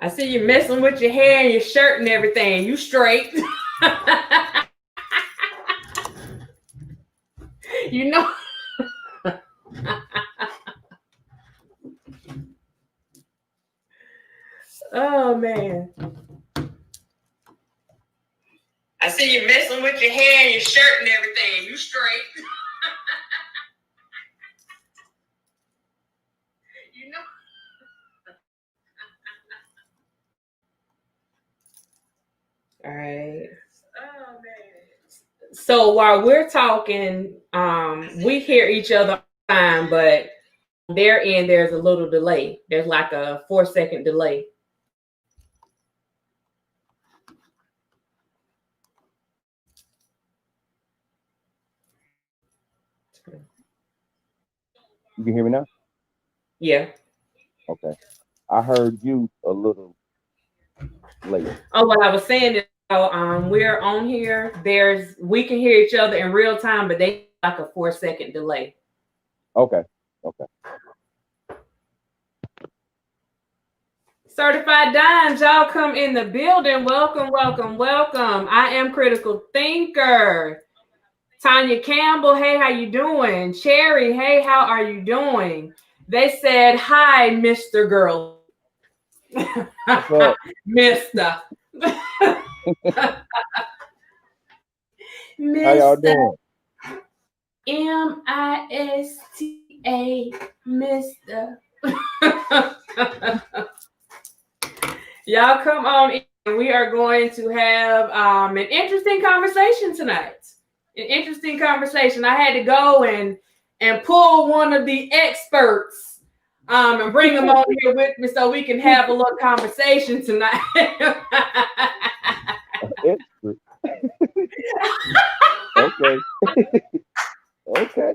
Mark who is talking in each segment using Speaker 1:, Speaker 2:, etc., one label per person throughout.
Speaker 1: I see you messing with your hair and your shirt and everything. You straight. You know. Oh, man. I see you messing with your hair and your shirt and everything. You straight. You know. All right. Oh, man. So while we're talking, we hear each other all the time, but on their end, there's a little delay. There's like a 4-second delay.
Speaker 2: You can hear me now?
Speaker 1: Yeah.
Speaker 2: Okay. I heard you a little later.
Speaker 1: Oh, what I was saying is, we're on here. We can hear each other in real time, but they like a 4-second delay.
Speaker 2: Okay. Okay.
Speaker 1: Certified Dimes, y'all come in the building. Welcome, welcome, welcome. I am Critical Thinker. Tanya Campbell, hey, how you doing? Cherry, hey, how are you doing? They said, hi, Mr. Girl. Mr.
Speaker 2: How y'all doing?
Speaker 1: M-I-S-T-A, Mr. Y'all come on in. We are going to have an interesting conversation tonight. An interesting conversation. I had to go and pull one of the experts and bring them on here with me so we can have a little conversation tonight.
Speaker 2: Okay. Okay.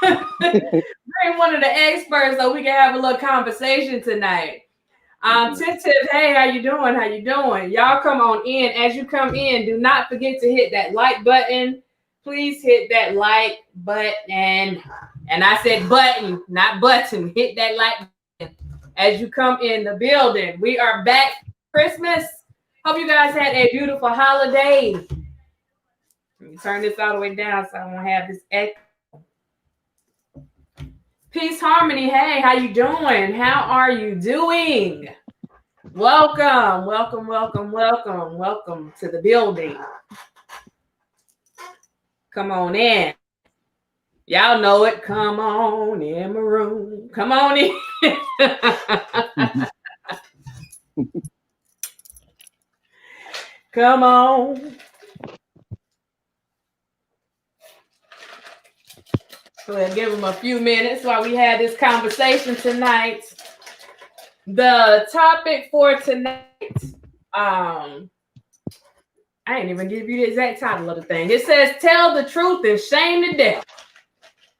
Speaker 1: Bring one of the experts so we can have a little conversation tonight. Tiff, hey, how you doing? How you doing? Y'all come on in. As you come in, do not forget to hit that like button. Please hit that like button. And I said button, not button. Hit that like button as you come in the building. We are back for Christmas. Hope you guys had a beautiful holiday. Let me turn this all the way down so I won't have this echo. Peace, Harmony. Hey, how you doing? How are you doing? Welcome, welcome, welcome, welcome, welcome to the building. Come on in. Y'all know it. Come on in my room. Come on in. Come on. We'll give them a few minutes while we have this conversation tonight. The topic for tonight, I ain't even give you the exact title of the thing. It says, tell the truth and shame the devil.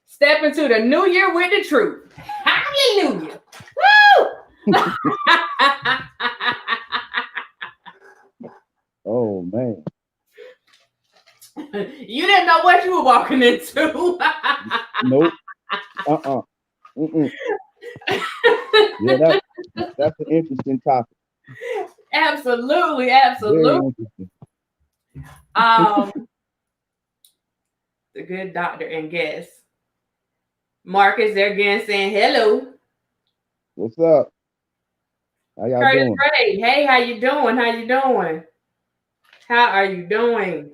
Speaker 1: Step into the new year with the truth. Hallelujah. Woo!
Speaker 2: Oh, man.
Speaker 1: You didn't know what you were walking into.
Speaker 2: Nope. Yeah, that's an interesting topic.
Speaker 1: Absolutely, absolutely. The good doctor and guest. Marcus, they're again saying hello.
Speaker 2: What's up? How y'all
Speaker 1: Curtis
Speaker 2: doing?
Speaker 1: Ray, hey, how you doing? How you doing? How are you doing?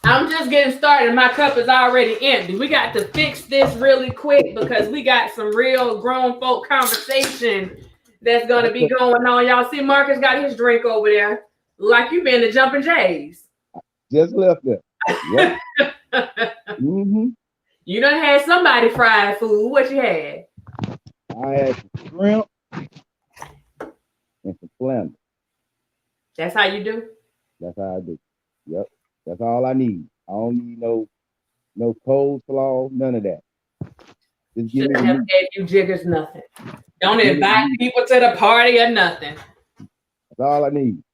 Speaker 1: I'm just getting started. My cup is already empty. We got to fix this really quick because we got some real grown folk conversation that's going to be going on. Y'all see Marcus got his drink over there like you been to Jumping Jays.
Speaker 2: Just left there. Yep. Mm-hmm.
Speaker 1: You done had somebody fried food. What you had?
Speaker 2: I had some shrimp and some flounder.
Speaker 1: That's how you do?
Speaker 2: That's how I do. Yep. That's all I need. I don't need no coleslaw, none of that.
Speaker 1: Just give me never gave you jiggers nothing. Don't invite people to the party or nothing.
Speaker 2: That's all I need.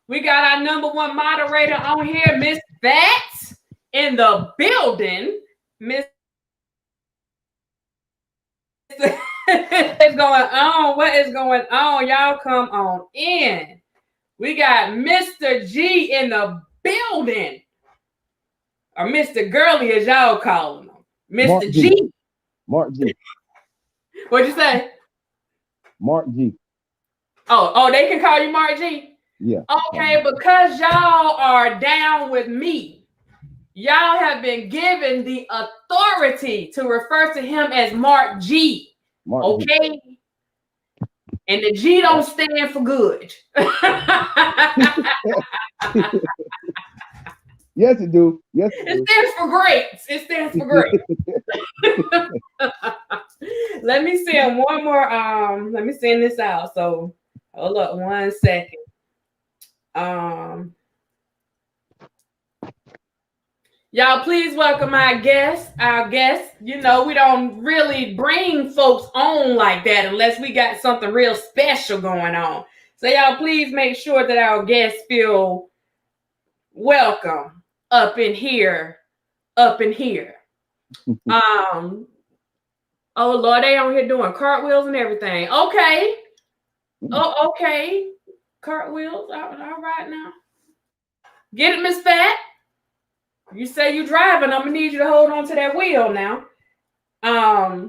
Speaker 1: We got our number one moderator on here, Miss Bats, in the building. Miss is going on? What is going on? Y'all come on in. We got Mr. G in the building. Or Mr. Girly, as y'all calling him. Mr.
Speaker 2: Mark
Speaker 1: G.
Speaker 2: Mark G.
Speaker 1: What'd you say?
Speaker 2: Mark G.
Speaker 1: Oh, they can call you Mark G?
Speaker 2: Yeah.
Speaker 1: Okay, because y'all are down with me. Y'all have been given the authority to refer to him as Mark G.
Speaker 2: Mark
Speaker 1: okay?
Speaker 2: G.
Speaker 1: And the G don't stand for good.
Speaker 2: Yes, it do. Yes,
Speaker 1: it stands for great. It stands for great. Let me send one more. Let me send this out. So hold up 1 second. Y'all, please welcome our guest. Our guest, you know, we don't really bring folks on like that unless we got something real special going on. So y'all, please make sure that our guests feel welcome up in here. Oh Lord, they on here doing cartwheels and everything. Okay. Oh, okay. Cartwheels. All right now. Get it, Miss Fat. You say you driving, I'm gonna need you to hold on to that wheel now. I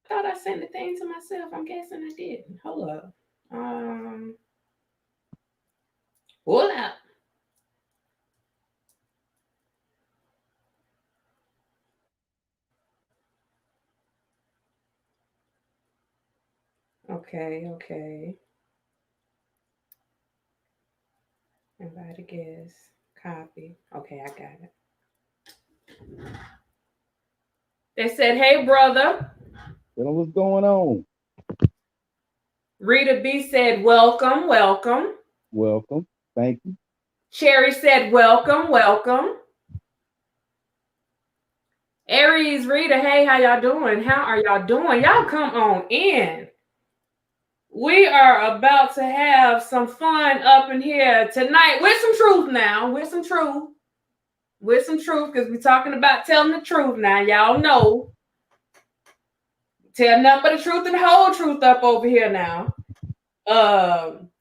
Speaker 1: thought I sent the thing to myself. I'm guessing I didn't. Hold up. Hold up. Okay. Invite a guest. Copy. Okay, I got it. They said, hey, brother.
Speaker 2: What's going on?
Speaker 1: Rita B said, welcome.
Speaker 2: Welcome. Thank you.
Speaker 1: Cherry said, welcome. Aries, Rita, hey, how y'all doing? How are y'all doing? Y'all come on in. We are about to have some fun up in here tonight with some truth now. With some truth, because we're talking about telling the truth now. Y'all know. Tell nothing but the truth and the whole truth up over here now. Hold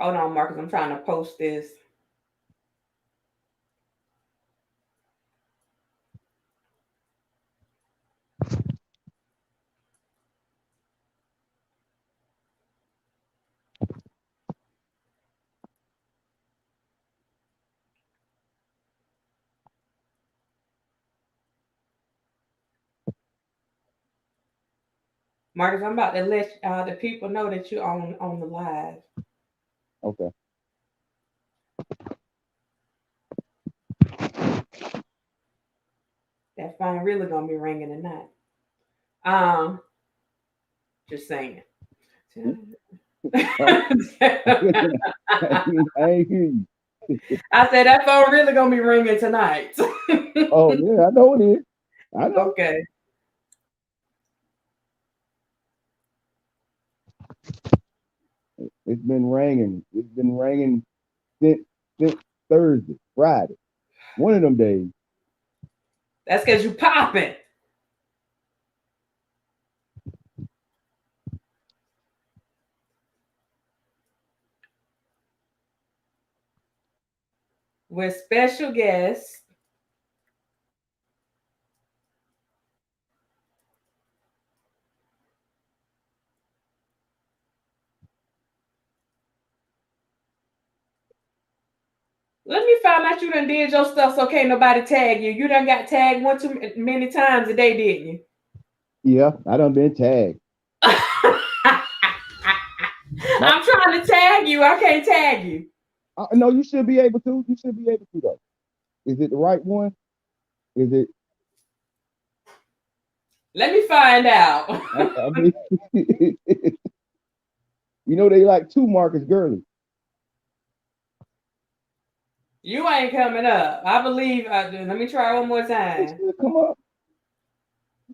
Speaker 1: on, Marcus. I'm trying to post this. Marcus, I'm about to let the people know that you're on the live.
Speaker 2: Okay.
Speaker 1: That phone really gonna be ringing tonight. Just saying.
Speaker 2: I ain't hear you.
Speaker 1: I said that phone really gonna be ringing tonight.
Speaker 2: Oh yeah, I know it is. I know.
Speaker 1: Okay.
Speaker 2: It's been ringing. It's been ringing since Thursday, Friday. One of them days.
Speaker 1: That's because you popping. With special guests. Let me find out you done did your stuff so can't nobody tag you. You done got tagged one too many times a day, didn't you?
Speaker 2: Yeah, I done been tagged.
Speaker 1: I'm trying to tag you. I can't tag you.
Speaker 2: No, you should be able to. You should be able to though. Is it the right one? Is it?
Speaker 1: Let me find out.
Speaker 2: I mean, you know they like two Marcus Gurley.
Speaker 1: You ain't coming up. I believe. Let me try one more time.
Speaker 2: Come up.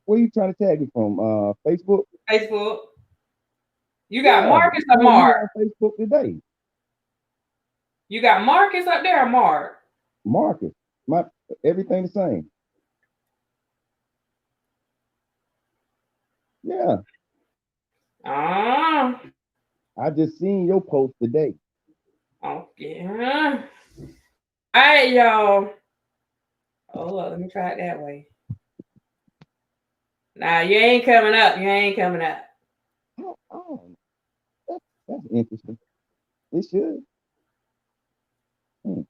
Speaker 2: Where you trying to tag me from? Facebook.
Speaker 1: Facebook. You got Marcus or Mark?
Speaker 2: On Facebook today.
Speaker 1: You got Marcus up there or Mark?
Speaker 2: Marcus. Everything the same. Yeah.
Speaker 1: Ah,
Speaker 2: I just seen your post today.
Speaker 1: oh yeah. All right, y'all. Oh, look, let me try it that way. Nah, you ain't coming up. You ain't coming up.
Speaker 2: Oh, that's interesting. It should. Hmm.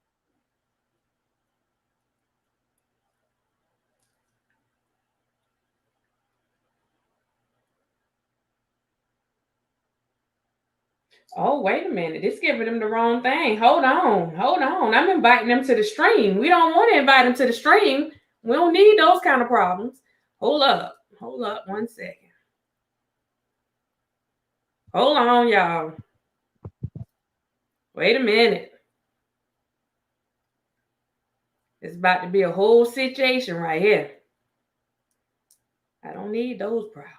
Speaker 1: Oh, wait a minute. This giving them the wrong thing. Hold on. Hold on. I'm inviting them to the stream. We don't want to invite them to the stream. We don't need those kind of problems. Hold up. Hold up 1 second. Hold on, y'all. Wait a minute. It's about to be a whole situation right here. I don't need those problems.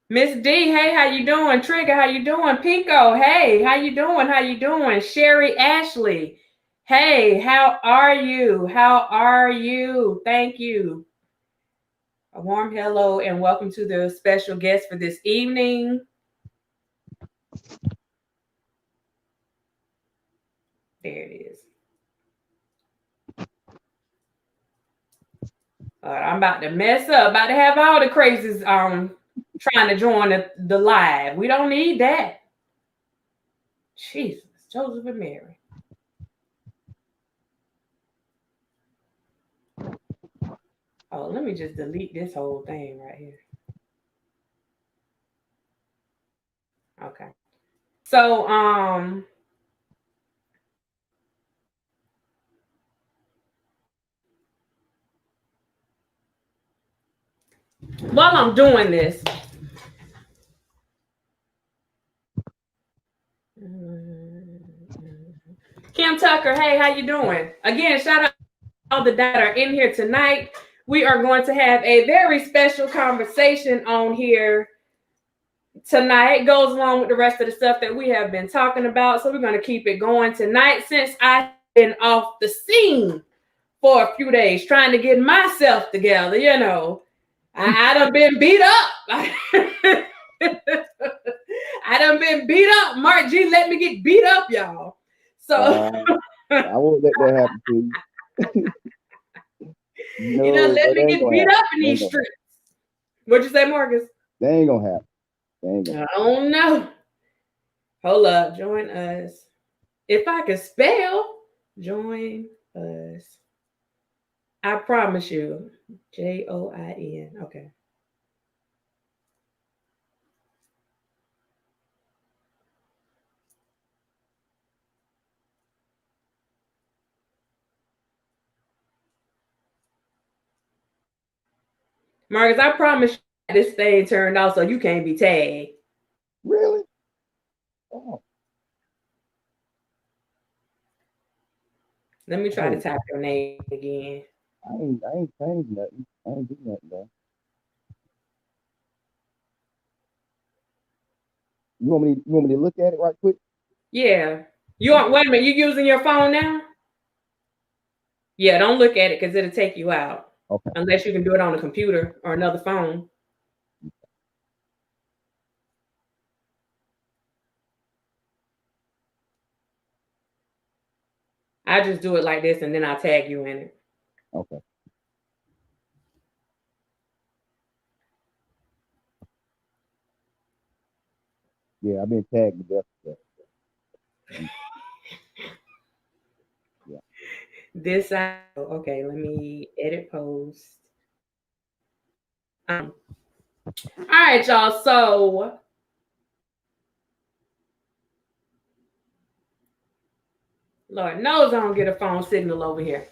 Speaker 1: Miss D, hey, how you doing? Trigger, how you doing? Pico, hey, how you doing? How you doing? Sherry Ashley, hey, how are you? How are you? Thank you. A warm hello and welcome to the special guest for this evening. There it is. I'm about to mess up, about to have all the crazies trying to join the live. We don't need that. Jesus, Joseph and Mary. Oh, let me just delete this whole thing right here. Okay. So, while I'm doing this, Kim Tucker, hey, how you doing? Again, shout out to all the that are in here tonight. We are going to have a very special conversation on here tonight. It goes along with the rest of the stuff that we have been talking about. So we're going to keep it going tonight since I've been off the scene for a few days trying to get myself together, you know. I done been beat up. I done been beat up. Mark G let me get beat up, y'all. So
Speaker 2: I won't let that happen to you. No,
Speaker 1: you know, let me get beat
Speaker 2: happen.
Speaker 1: up in these streets. What'd you say, Marcus?
Speaker 2: That ain't gonna happen.
Speaker 1: I don't know. Hold up, join us. If I can spell, join us. I promise you. Join. Okay. Marcus, I promise you this thing turned out so you can't be tagged.
Speaker 2: Really? Oh.
Speaker 1: Let me try to type your name again.
Speaker 2: I ain't changed nothing. I ain't do nothing though. You want me to look at it right quick?
Speaker 1: Yeah. Wait a minute, you using your phone now? Yeah, don't look at it because it'll take you out.
Speaker 2: Okay.
Speaker 1: Unless you can do it on a computer or another phone. I just do it like this and then I'll tag you in it.
Speaker 2: Okay. Yeah, I've been tagged to death. Yeah.
Speaker 1: Okay, let me edit post. All right, y'all. So Lord knows I don't get a phone signal over here.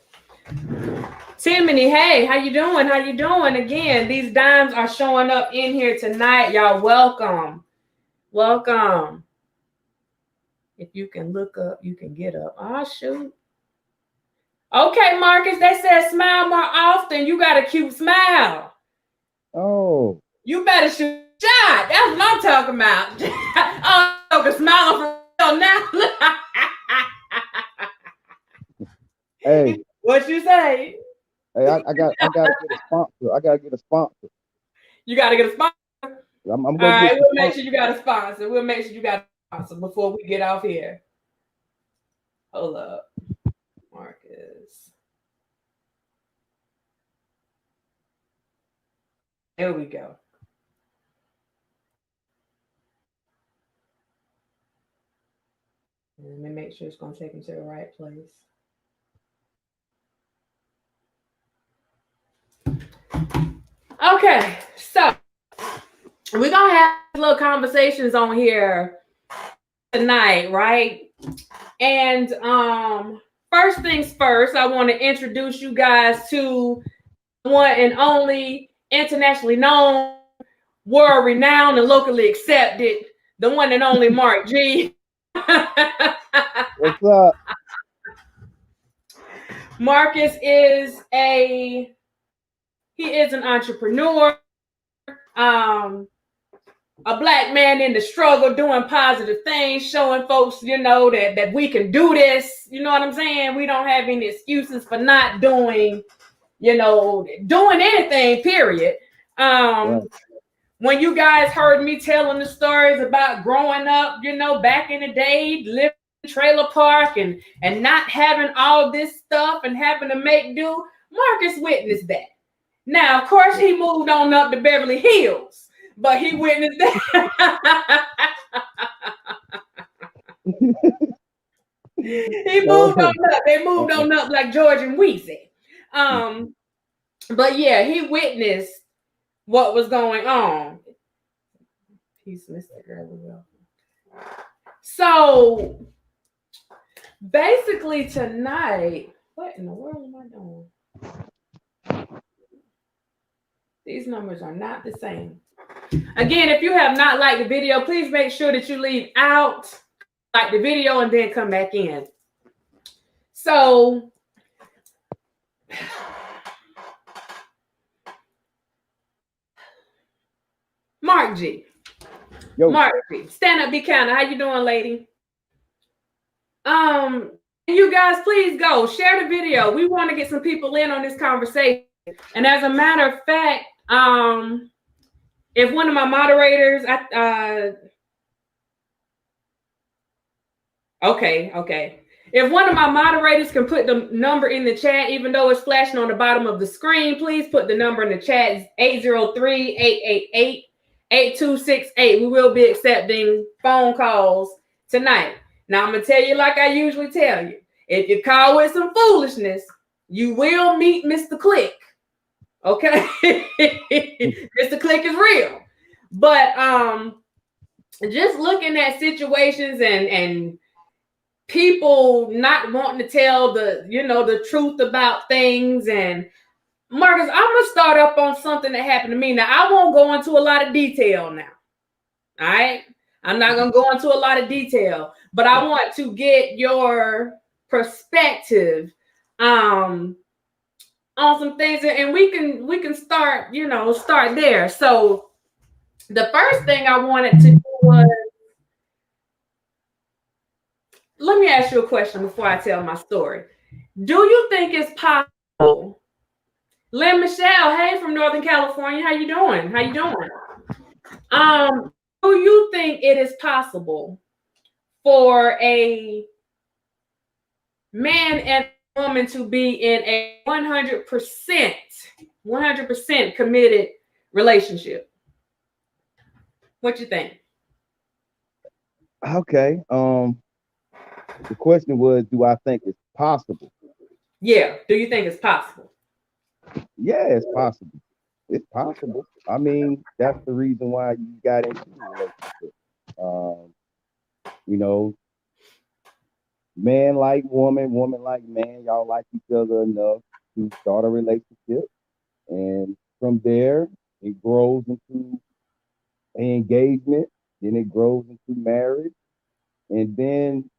Speaker 1: Timony, hey, how you doing? How you doing? Again, these dimes are showing up in here tonight. Y'all welcome. Welcome. If you can look up, you can get up. Oh, shoot. Okay, Marcus, they said smile more often. You got a cute smile.
Speaker 2: Oh.
Speaker 1: You better shoot a shot. That's what I'm talking about. Oh, the smile for real now.
Speaker 2: Hey.
Speaker 1: What you say?
Speaker 2: Hey, I gotta get a sponsor. I gotta get a sponsor.
Speaker 1: You got to get a sponsor.
Speaker 2: I'm
Speaker 1: All
Speaker 2: gonna
Speaker 1: right,
Speaker 2: get
Speaker 1: we'll make sure you got a sponsor. We'll make sure you got a sponsor before we get off here. Hold up, Marcus. There we go. Let me make sure it's going to take him to the right place. Okay, so we're going to have little conversations on here tonight, right? And first things first, I want to introduce you guys to one and only internationally known, world renowned, and locally accepted, the one and only Mark G.
Speaker 2: What's up?
Speaker 1: Marcus is an entrepreneur, a black man in the struggle, doing positive things, showing folks, you know, that we can do this. You know what I'm saying? We don't have any excuses for not doing, you know, doing anything, period.
Speaker 2: Right.
Speaker 1: When you guys heard me telling the stories about growing up, you know, back in the day, living in a trailer park and not having all this stuff and having to make do, Marcus witnessed that. Now, of course, he moved on up to Beverly Hills, but he witnessed that. He moved on up. They moved on up like George and Weezy. But yeah, he witnessed what was going on. He's Mr. Girly. So basically tonight, what in the world am I doing? These numbers are not the same. Again, if you have not liked the video, please make sure that you leave out, like the video, and then come back in. So Mark G. Yo. Mark G. Stand up, be counted. How you doing, lady? You guys, please go share the video. We want to get some people in on this conversation. And as a matter of fact, if one of my moderators, okay. If one of my moderators can put the number in the chat, even though it's flashing on the bottom of the screen, please put the number in the chat. It's 803-888-8268. We will be accepting phone calls tonight. Now, I'm going to tell you like I usually tell you. If you call with some foolishness, you will meet Mr. Click. Okay? Mr. Click is real. But just looking at situations and people not wanting to tell the truth about things. And Marcus, I'm going to start up on something that happened to me. Now, I won't go into a lot of detail now. All right? I'm not going to go into a lot of detail, but I want to get your perspective on some things, and we can start, start there. So the first thing I wanted to do was, let me ask you a question before I tell my story. Do you think it's possible? Lynn Michelle, hey, from Northern California, how you doing? Do you think it is possible for a man and a woman to be in a 100% committed relationship? What you think?
Speaker 2: Okay. The question was, do I think it's possible?
Speaker 1: Yeah. Do you think it's possible?
Speaker 2: Yeah, it's possible. It's possible. I mean, that's the reason why you got into the relationship. Man like woman, woman like man, y'all like each other enough to start a relationship. And from there, it grows into an engagement, then it grows into marriage. And then,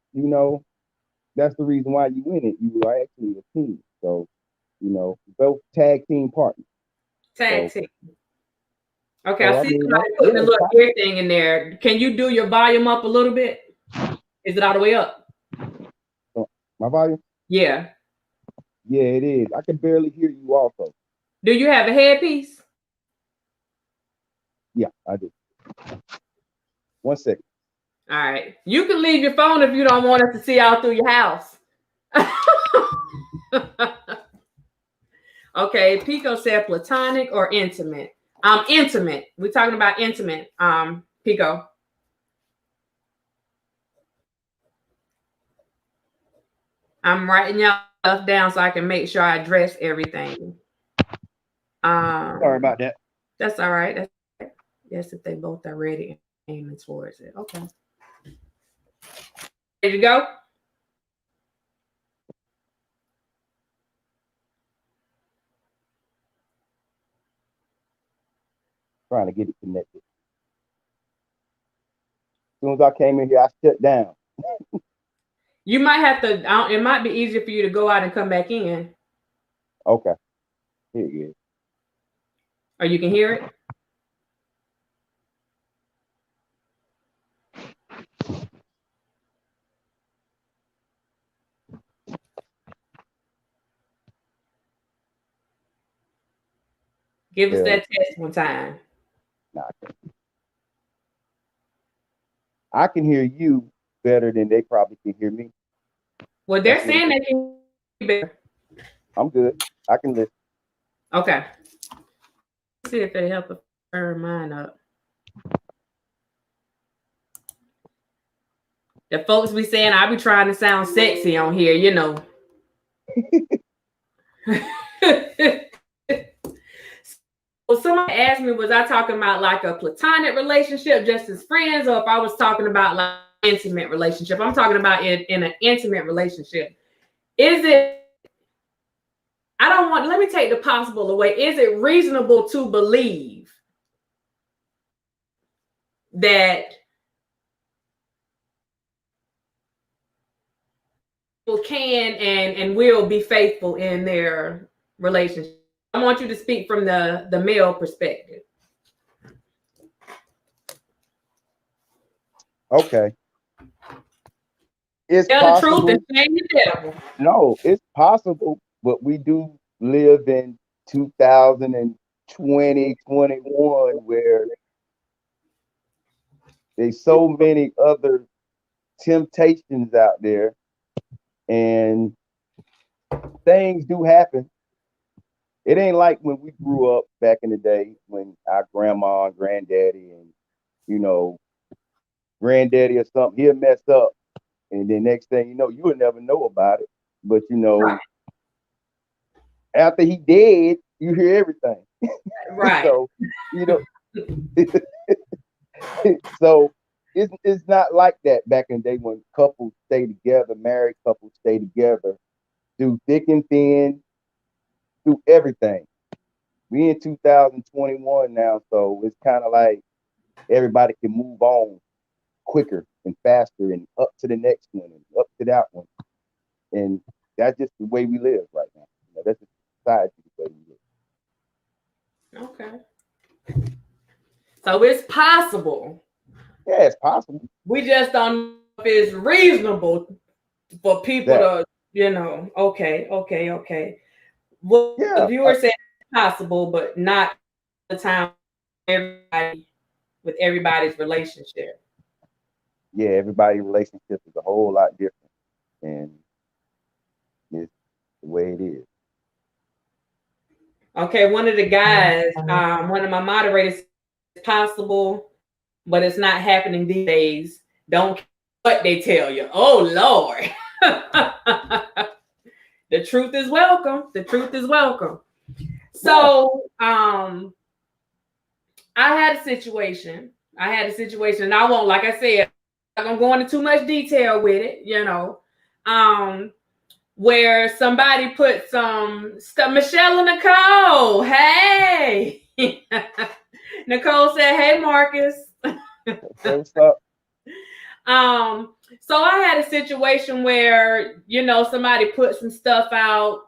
Speaker 2: that's the reason why you in it. You are actually a team. So, both tag team partners.
Speaker 1: Tag team. Okay, I see somebody putting a little ear thing in there. Can you do your volume up a little bit? Is it all the way up?
Speaker 2: My volume?
Speaker 1: Yeah.
Speaker 2: Yeah, it is. I can barely hear you also.
Speaker 1: Do you have a headpiece?
Speaker 2: Yeah, I do. 1 second.
Speaker 1: All right. You can leave your phone if you don't want us to see out through your house. Okay, Pico said platonic or intimate. Intimate. We're talking about intimate. Pico. I'm writing y'all stuff down so I can make sure I address everything.
Speaker 2: Sorry about that.
Speaker 1: That's all right. That's right. Yes, if they both are ready and aiming towards it. Okay. Ready to go?
Speaker 2: Trying to get it connected. As soon as I came in here, I shut down.
Speaker 1: You might have to, it might be easier for you to go out and come back in.
Speaker 2: Okay. Here it is.
Speaker 1: Or you can hear it. Give us that test one time.
Speaker 2: Nah, I can hear you better than they probably can hear me.
Speaker 1: Well, they're saying they can hear better.
Speaker 2: I'm good. I can listen.
Speaker 1: Okay. Let's see if they help us turn mine up. The folks be saying I be trying to sound sexy on here, you know. Well, somebody asked me, was I talking about like a platonic relationship, just as friends, or if I was talking about like an intimate relationship? I'm talking about in an intimate relationship. Is it, let me take the possible away. Is it reasonable to believe that people can and will be faithful in their relationship? I want you to speak from the male perspective.
Speaker 2: Okay. It's
Speaker 1: Tell
Speaker 2: possible.
Speaker 1: the truth and shame the devil.
Speaker 2: No, it's possible, but we do live in 2020, 21, where there's so many other temptations out there, and things do happen. It ain't like when we grew up back in the day when our grandma and granddaddy and, you know, granddaddy or something, he'll mess up. And then next thing you know, you would never know about it. But, you know,
Speaker 1: right.
Speaker 2: After he dead, you hear everything.
Speaker 1: Right.
Speaker 2: So, you know, so it's not like that back in the day when couples stay together, married couples stay together through thick and thin, through everything. We in 2021 now, so it's kind of like everybody can move on quicker and faster and up to the next one and up to that one. And that's just the way we live right now. You know, that's just society, the way we
Speaker 1: live. Okay. So it's possible.
Speaker 2: Yeah, it's possible.
Speaker 1: We just don't know if it's reasonable for people to, you know, okay. Well, the viewer said it's possible, but not the time with everybody's relationship.
Speaker 2: Yeah, everybody's relationship is a whole lot different. And it's the way it is.
Speaker 1: Okay, one of the guys, one of my moderators, it's possible, but it's not happening these days. Don't care what they tell you. Oh, Lord. The truth is welcome. The truth is welcome. So, I had a situation. And I won't, like I said, I'm not gonna go into too much detail with it, you know. Where somebody put some stuff. Michelle and Nicole, hey. Nicole said, hey, Marcus.
Speaker 2: What's up?
Speaker 1: So I had a situation where, you know, somebody put some stuff out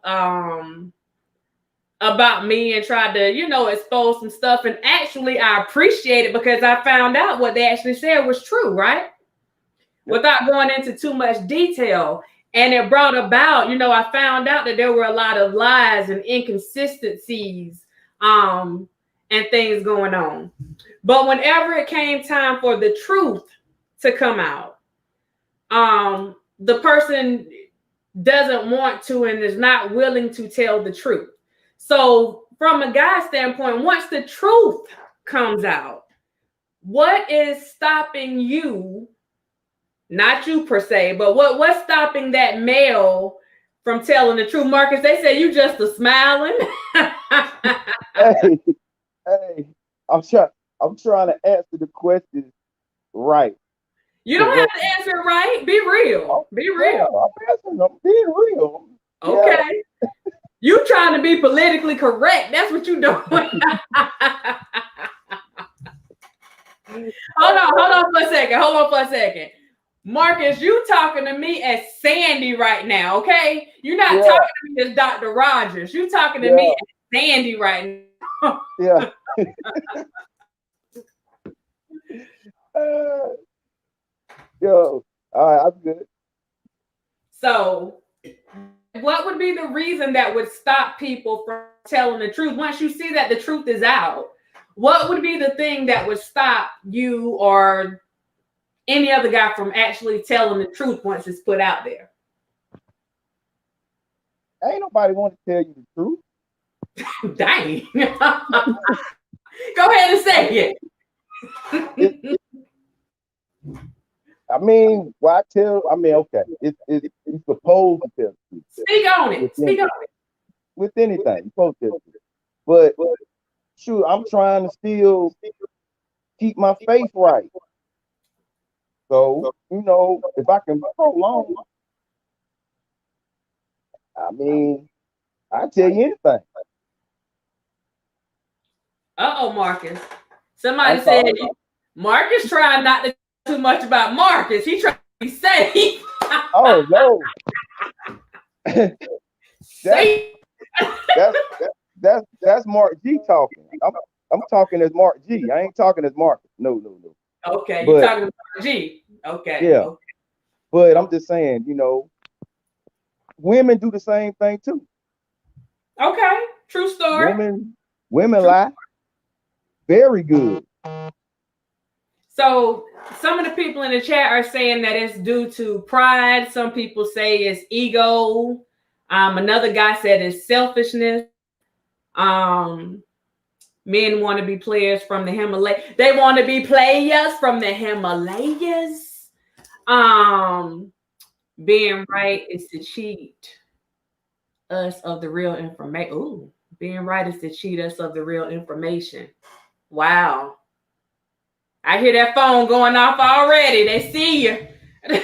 Speaker 1: about me and tried to, you know, expose some stuff. And actually, I appreciate it because I found out what they actually said was true, right? Yep. Without going into too much detail. And it brought about, you know, I found out that there were a lot of lies and inconsistencies and things going on. But whenever it came time for the truth to come out, the person doesn't want to and is not willing to tell the truth. So from a guy standpoint, once the truth comes out, what is stopping you, not you per se, but what's stopping that male from telling the truth? Marcus, they say you just a smiling.
Speaker 2: Hey, I'm trying to answer the question right.
Speaker 1: You don't have to answer it right. Be real. Be real.
Speaker 2: I'm being real.
Speaker 1: Okay.
Speaker 2: Yeah.
Speaker 1: You trying to be politically correct. That's what you doing. Hold on for a second. Marcus, you talking to me as Sandy right now, okay? You're not talking to me as Dr. Rogers. You talking to me as Sandy right now.
Speaker 2: Yeah. Yo, all right, I'm good.
Speaker 1: So, what would be the reason that would stop people from telling the truth? Once you see that the truth is out, what would be the thing that would stop you or any other guy from actually telling the truth once it's put out there?
Speaker 2: Ain't nobody want to tell you the
Speaker 1: truth. Dang. Go ahead and say it.
Speaker 2: I mean, why tell? I mean, okay, it's supposed to tell the truth.
Speaker 1: Speak on it.
Speaker 2: With anything, you're supposed to tell the truth. But shoot, I'm trying to still keep my faith right. So, if I can prolong, I mean, I tell you anything.
Speaker 1: Marcus. Somebody said Marcus trying not to too much about Marcus. He trying to be safe.
Speaker 2: Oh no. that's Mark G talking. I'm talking as Mark G. I ain't talking as Marcus. No.
Speaker 1: Okay, you're talking about G. Okay.
Speaker 2: Yeah.
Speaker 1: Okay.
Speaker 2: But I'm just saying, women do the same thing too.
Speaker 1: Okay. True story.
Speaker 2: Women lie. Very good.
Speaker 1: So some of the people in the chat are saying that it's due to pride. Some people say it's ego. Another guy said it's selfishness. Men want to be players from the Himalayas. They want to be players from the Himalayas. Being right is to cheat us of the real information. Ooh, being right is to cheat us of the real information. Wow. I hear that phone going off already. They see you. They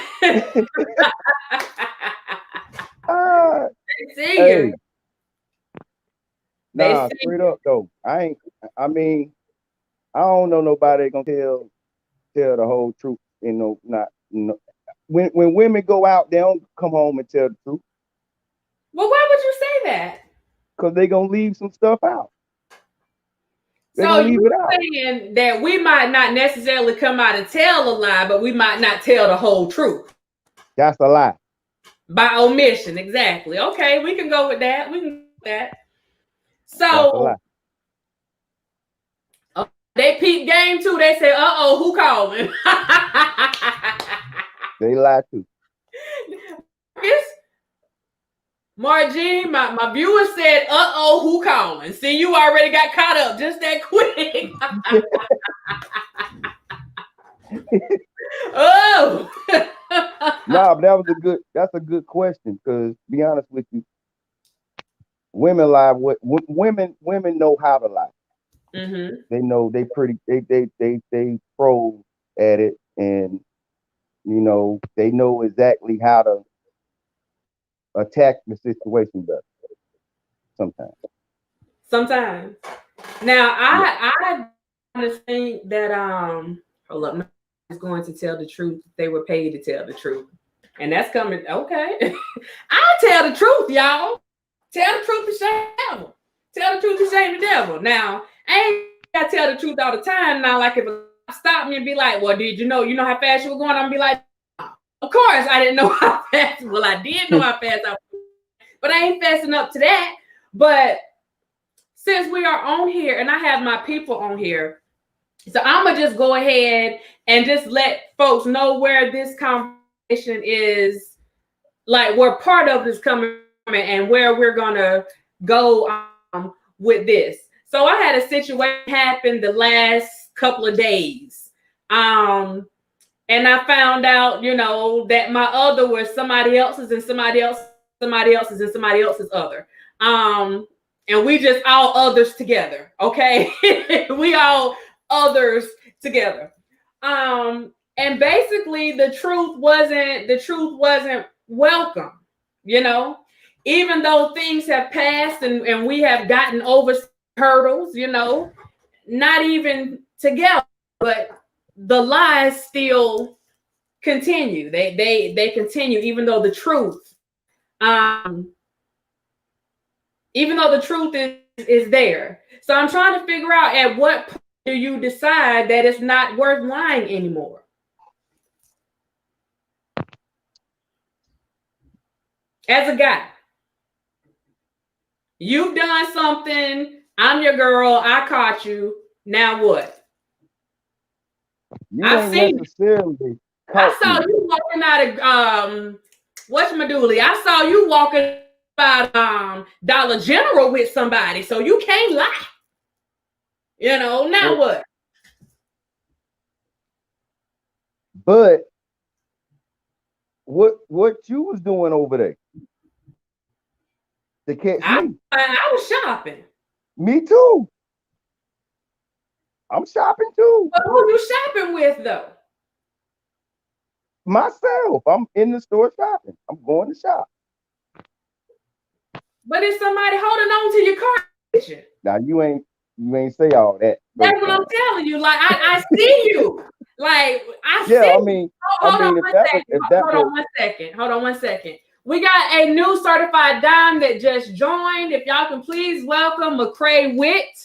Speaker 1: see you.
Speaker 2: Nah, straight up though. I don't know nobody gonna tell the whole truth. When women go out, they don't come home and tell the truth.
Speaker 1: Well, why would you say that?
Speaker 2: Because they gonna leave some stuff out.
Speaker 1: So you're saying that we might not necessarily come out and tell a lie, but we might not tell the whole truth.
Speaker 2: That's a lie.
Speaker 1: By omission, exactly. Okay, we can go with that. So they peep game too. They say, who calling?
Speaker 2: They lie too.
Speaker 1: Margie, my viewer said, who calling? See, you already got caught up just that quick.
Speaker 2: No, but that's a good question, because to be honest with you, women lie. Women know how to lie. Mm-hmm. They know they pro at it, and they know exactly how to attack the situation better.
Speaker 1: Sometimes. Now I think that hold up, is going to tell the truth. They were paid to tell the truth. And that's coming. Okay. I'll tell the truth, y'all. Tell the truth to shame the devil. Tell the truth to shame the devil. Now, I ain't gotta tell the truth all the time. Now, like if a stop me and be like, well, did you know how fast you were going? I'm be like, of course I didn't know how fast. Well, I did know how fast I was, but I ain't fast enough to that. But since we are on here and I have my people on here, So I'm gonna just go ahead and just let folks know where this conversation is, like where part of this coming from and where we're gonna go with this. So I had a situation happen the last couple of days. And I found out, that my other was somebody else's and somebody else's, somebody else's and somebody else's other. And we just all others together, okay? We all others together. And basically the truth wasn't welcome, even though things have passed and we have gotten over hurdles, not even together, but the lies still continue. They continue, even though the truth, is there. So I'm trying to figure out, at what point do you decide that it's not worth lying anymore? As a guy, you've done something. I'm your girl. I caught you. Now what?
Speaker 2: You ain't necessarily
Speaker 1: I saw you walking out of whatchamacallit. I saw you walking out Dollar General with somebody, so you can't lie. Now what?
Speaker 2: But what you was doing over there to catch me?
Speaker 1: I was shopping.
Speaker 2: Me too. I'm shopping too.
Speaker 1: But who you shopping with though?
Speaker 2: Myself. I'm in the store shopping. I'm going to shop.
Speaker 1: But it's somebody holding on to your car.
Speaker 2: Now you ain't say all that.
Speaker 1: That's what I'm telling you. Like I see you. Like I see.
Speaker 2: Yeah, I mean,
Speaker 1: hold on one second. We got a new certified dime that just joined. If y'all can please welcome McCray Witt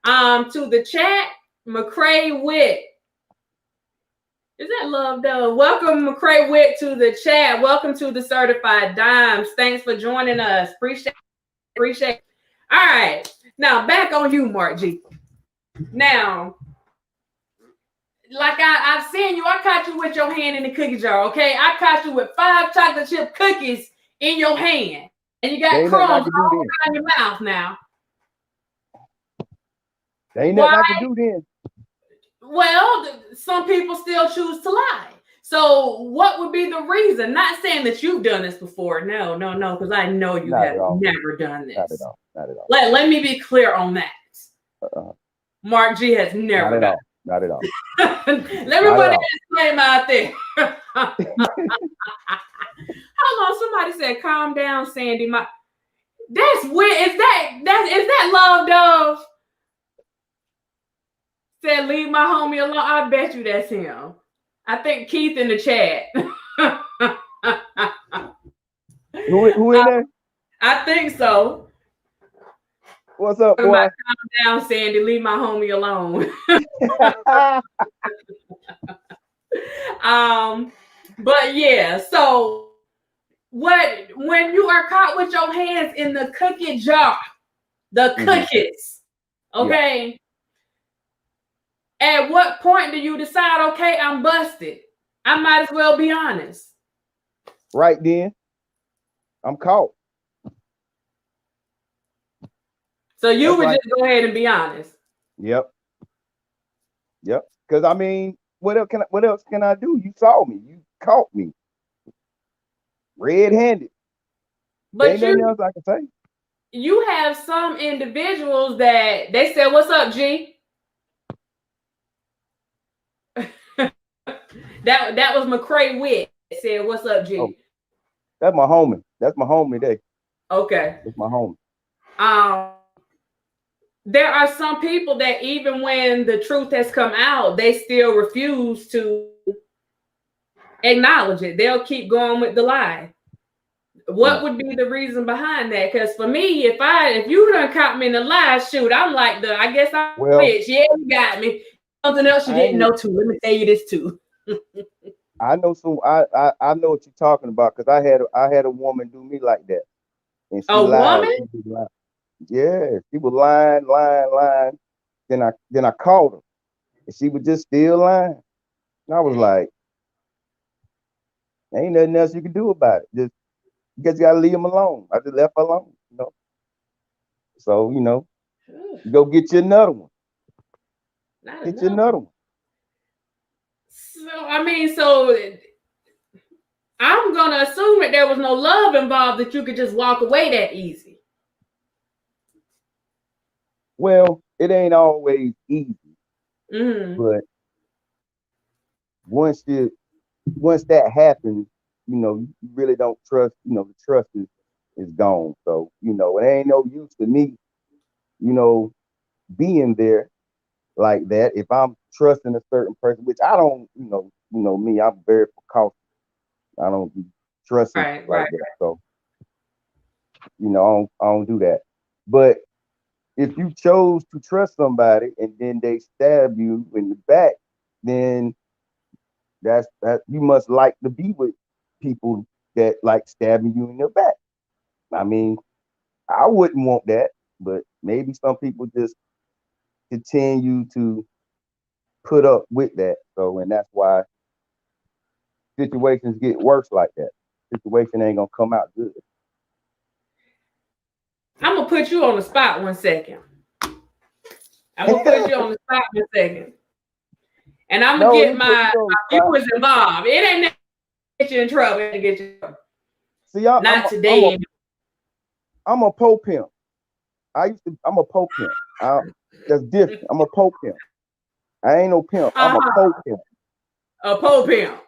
Speaker 1: to the chat. McCray Witt. Is that love though? Welcome McCray Witt to the chat. Welcome to the certified dimes. Thanks for joining us. Appreciate it. All right. Now back on you, Mark G. Now, like I've seen you, I caught you with your hand in the cookie jar, okay? I caught you with 5 chocolate chip cookies in your hand. And you got crumbs all around your mouth now.
Speaker 2: There ain't nothing I can do then.
Speaker 1: Well, some people still choose to lie. So what would be the reason? Not saying that you've done this before. No, because I know you have never done this.
Speaker 2: Not at all.
Speaker 1: Let me be clear on that. Mark G has never done it.
Speaker 2: Not at all.
Speaker 1: Let me put that disclaimer out there. Hold on, somebody said, "Calm down, Sandy." That's weird. Is that Love Dove? Said, "Leave my homie alone." I bet you that's him. I think Keith in the chat.
Speaker 2: Who in there?
Speaker 1: I think so.
Speaker 2: What's up, boy?
Speaker 1: Calm down, Sandy. Leave my homie alone. But yeah, so when you are caught with your hands in the cookie jar, the cookies, okay? Yeah. At what point do you decide, okay, I'm busted? I might as well be honest.
Speaker 2: Right then, I'm caught.
Speaker 1: So you would just go ahead and be honest.
Speaker 2: Yep. Because I mean, what else can I do? You saw me. You caught me. Red-handed. But ain't nothing else I can say.
Speaker 1: You have some individuals that they said, "What's up, G?" that was McCray Witt said, "What's up, G?" Oh,
Speaker 2: that's my homie. That's my homie there.
Speaker 1: Okay.
Speaker 2: That's my homie.
Speaker 1: There are some people that even when the truth has come out, they still refuse to acknowledge it. They'll keep going with the lie. What would be the reason behind that? Because for me, if you done caught me in the lie, shoot, I'm like I guess I'm a bitch. Yeah, you got me. Something else you didn't know too. Let me tell you this too.
Speaker 2: I know some. I know what you're talking about because I had a woman do me like that. And she lied. Yeah, she was lying. Then I caught her, And she was just still lying. And I was like, ain't nothing else you can do about it. Just you just gotta leave him alone. I just left her alone, you know. So, you know, you go get you another one.
Speaker 1: Not
Speaker 2: Get you
Speaker 1: enough.
Speaker 2: another one.
Speaker 1: So I mean, so I'm gonna assume that there was no love involved, that you could just walk away that easy.
Speaker 2: Well, it ain't always easy,
Speaker 1: Mm-hmm.
Speaker 2: but once once that happens, you know, you really don't trust, you know, the trust is gone. So, you know, it ain't no use to me, you know, being there like that. If I'm trusting a certain person, which I don't, you know me, I'm very cautious. I don't be trusting
Speaker 1: Right,
Speaker 2: like
Speaker 1: right.
Speaker 2: that. So, you know, I don't do that. But if you chose to trust somebody and then they stab you in the back, then that you must like to be with people that like stabbing you in the back. I mean, I wouldn't want that, but maybe some people just continue to put up with that. So, and that's why situations get worse like that. Situation ain't gonna come out good.
Speaker 1: I'm gonna put you on the spot 1 second. I'm gonna put you on the spot 1 second. And I'm gonna
Speaker 2: No,
Speaker 1: get
Speaker 2: you put
Speaker 1: my
Speaker 2: me on the spot.
Speaker 1: viewers involved. It ain't get you in trouble. It get you in trouble.
Speaker 2: See, I'm
Speaker 1: Not
Speaker 2: I'm a
Speaker 1: today.
Speaker 2: I'm a po pimp. I'm a po pimp. That's different. I'm a po pimp. I ain't no pimp. I'm a
Speaker 1: Uh-huh.
Speaker 2: po pimp.
Speaker 1: A po pimp.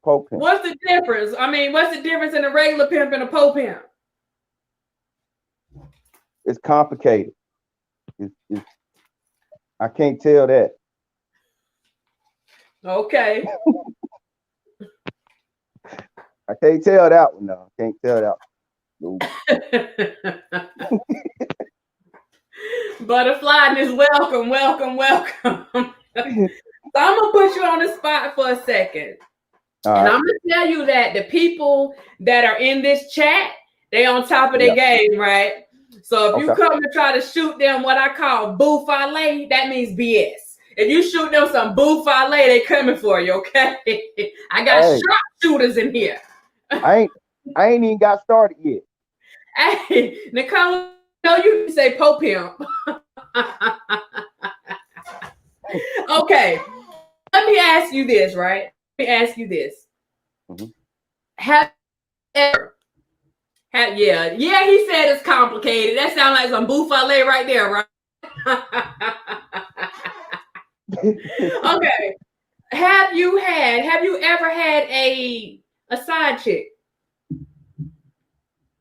Speaker 2: Po pimp.
Speaker 1: What's the difference? I mean, what's the difference in a regular pimp and a po pimp?
Speaker 2: It's complicated. It's I can't tell that.
Speaker 1: Okay.
Speaker 2: I can't tell that one. No, I can't tell that one.
Speaker 1: Butterfly is welcome, welcome, welcome. So I'm gonna put you on the spot for a second.
Speaker 2: All
Speaker 1: And
Speaker 2: right.
Speaker 1: I'm gonna tell you that the people that are in this chat, they on top of their
Speaker 2: Yeah.
Speaker 1: game, right? So if you
Speaker 2: Okay.
Speaker 1: come to try to shoot them what I call buffale, that means BS. If you shoot them some buffale, they coming for you, okay? I got
Speaker 2: Hey,
Speaker 1: sharpshooters in here.
Speaker 2: I ain't even got started yet.
Speaker 1: Hey, Nicole, no, you say po pimp. Okay, let me ask you this, right? Let me ask you this.
Speaker 2: Mm-hmm.
Speaker 1: Have ever yeah, he said it's complicated. That sounds like some buffale right there, right? Okay. Have you ever had a side chick?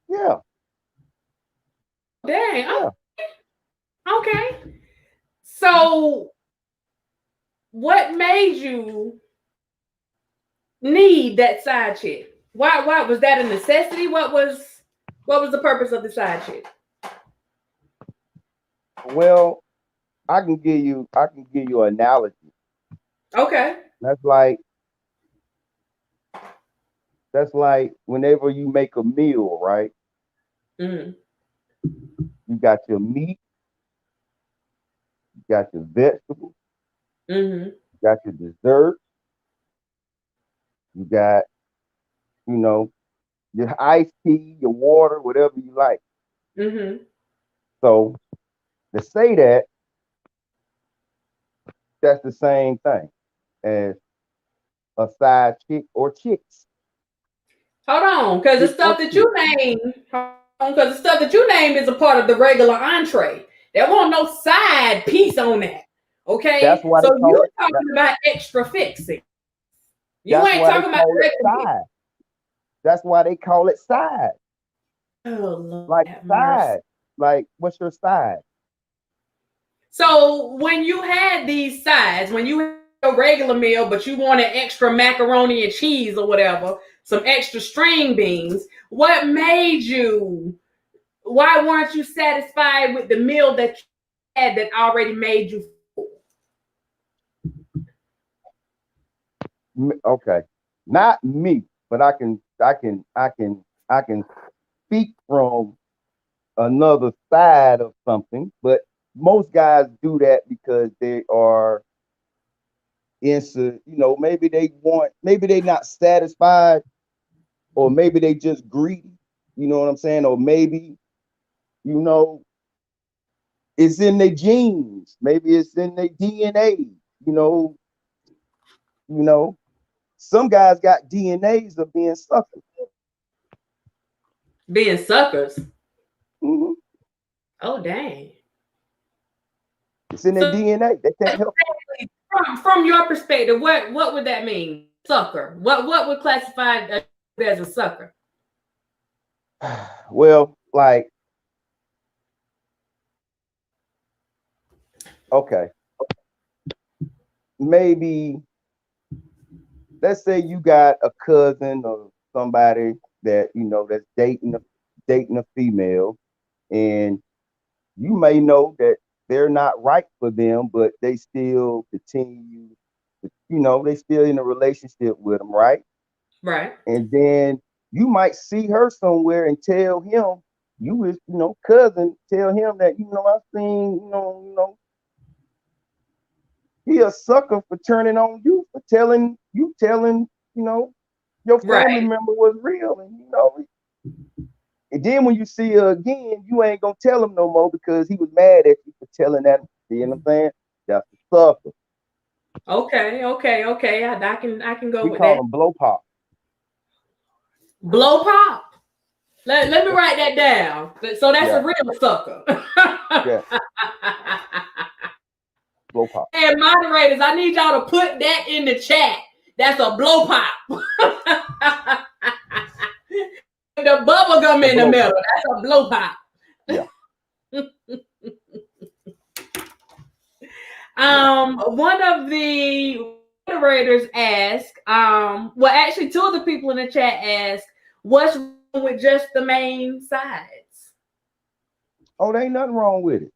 Speaker 2: Yeah.
Speaker 1: Dang.
Speaker 2: Yeah.
Speaker 1: Okay. So what made you need that side chick? Why was that a necessity? What was the purpose of the side chick?
Speaker 2: Well, I can give you an analogy.
Speaker 1: Okay.
Speaker 2: That's like whenever you make a meal, right?
Speaker 1: Mm.
Speaker 2: You got your meat, you got your vegetables,
Speaker 1: Mm-hmm.
Speaker 2: you got your dessert, you got, you know, your iced tea, your water, whatever you like.
Speaker 1: Mm-hmm.
Speaker 2: So to say that, that's the same thing as a side chick or chicks.
Speaker 1: Hold on, because the
Speaker 2: Chick or
Speaker 1: stuff that
Speaker 2: chick.
Speaker 1: you named, because the stuff that you named is a part of the regular entree. There won't no side piece on that.
Speaker 2: That's
Speaker 1: Okay,
Speaker 2: why
Speaker 1: so
Speaker 2: they call
Speaker 1: you're
Speaker 2: it
Speaker 1: talking about extra fixing. You
Speaker 2: that's
Speaker 1: ain't
Speaker 2: why they
Speaker 1: talking about
Speaker 2: call
Speaker 1: the
Speaker 2: it
Speaker 1: regular piece.
Speaker 2: side. That's why they call it side.
Speaker 1: Oh Lord
Speaker 2: Like
Speaker 1: have mercy.
Speaker 2: side. Like what's your side?
Speaker 1: So when you had these sides, when you had a regular meal, but you wanted extra macaroni and cheese or whatever, some extra string beans, what made you? Why weren't you satisfied with the meal that you had that already made you full?
Speaker 2: Okay. Not me, but I can speak from another side of something, but most guys do that because they are answer, maybe maybe they not satisfied, or maybe they just greedy, you know what I'm saying? Or maybe, you know, it's in their genes, maybe it's in their DNA, you know, you know. Some guys got DNAs of being suckers.
Speaker 1: Being suckers.
Speaker 2: Mm-hmm.
Speaker 1: Oh dang.
Speaker 2: It's in their
Speaker 1: So
Speaker 2: DNA. They can't help
Speaker 1: from your perspective, what would that mean? Sucker. What would classify as a sucker?
Speaker 2: it. Well, like, okay, maybe let's say you got a cousin or somebody that that's dating a female, and you may know that they're not right for them, but they still continue, they still in a relationship with them, right?
Speaker 1: Right.
Speaker 2: And then you might see her somewhere and tell him, you his, cousin, tell him that, I've seen, he a sucker for turning on you, for telling, your family
Speaker 1: Right.
Speaker 2: member was real. And then when you see her again, you ain't gonna tell him no more because he was mad at you for telling that. You know what I'm saying? That's a sucker.
Speaker 1: Okay. I can go
Speaker 2: We
Speaker 1: with
Speaker 2: call
Speaker 1: that.
Speaker 2: them blow pop.
Speaker 1: Blow pop. Let me write that down. So that's
Speaker 2: Yeah,
Speaker 1: a real sucker.
Speaker 2: yeah, blow pop.
Speaker 1: And moderators, I need y'all to put that in the chat. That's a blow pop. The bubble gum
Speaker 2: The
Speaker 1: in the
Speaker 2: blow
Speaker 1: middle.
Speaker 2: pop.
Speaker 1: That's a blow pop.
Speaker 2: Yeah.
Speaker 1: One of the moderators asked, well, actually, two of the people in the chat asked, what's wrong with just the main sides?
Speaker 2: Oh, there ain't nothing wrong with it.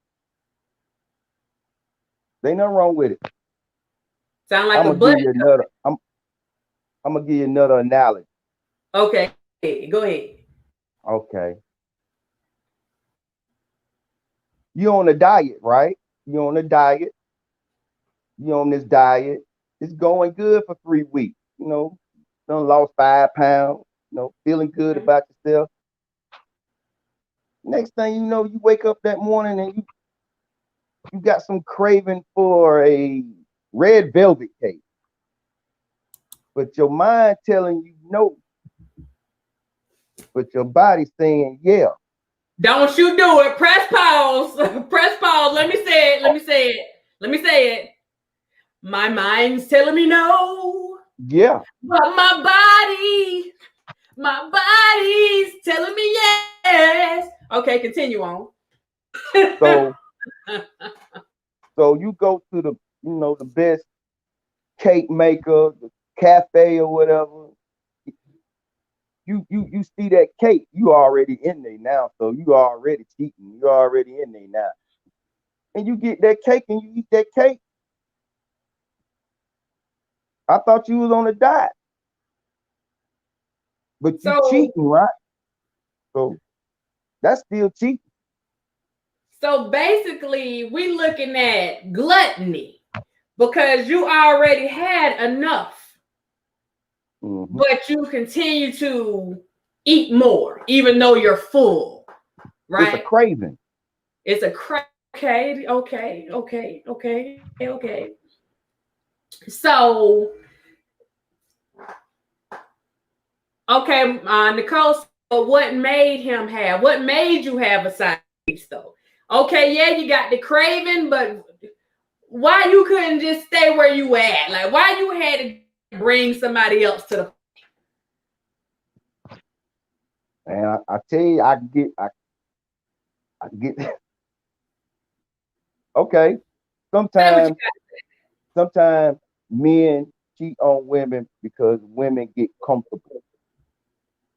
Speaker 2: There ain't nothing wrong with it.
Speaker 1: Sound like
Speaker 2: I'm
Speaker 1: a
Speaker 2: gonna give
Speaker 1: buddy.
Speaker 2: you another. I'm gonna give you another analogy.
Speaker 1: Okay, go ahead.
Speaker 2: Okay. You on a diet, right? You on a diet. You on this diet. It's going good for 3 weeks. Done lost 5 pounds. Feeling good about yourself. Next thing you know, you wake up that morning and you got some craving for a red velvet cake, but your mind telling you no, but your body saying yeah.
Speaker 1: Don't you do it. Press pause. Press pause. Let me say it. Let me say it. My mind's telling me no.
Speaker 2: Yeah.
Speaker 1: But my body's telling me yes. Okay, continue on.
Speaker 2: So so you go to the best cake maker, the cafe or whatever. You see that cake, you already in there now. So you already cheating. You already in there now. And you get that cake and you eat that cake. I thought you was on a diet, but you
Speaker 1: So
Speaker 2: cheating, right? So that's still cheating.
Speaker 1: so basically we looking at gluttony because you already had enough,
Speaker 2: Mm-hmm.
Speaker 1: but you continue to eat more, even though you're full,
Speaker 2: It's a
Speaker 1: right?
Speaker 2: craving.
Speaker 1: It's a crack. Okay. So, okay, Nicole, so what made you have a side piece though? Okay, yeah, you got the craving, but why you couldn't just stay where you at? Like, why you had to bring somebody else to the
Speaker 2: And I tell you, I get okay.
Speaker 1: say what you
Speaker 2: Sometimes men cheat on women because women get comfortable.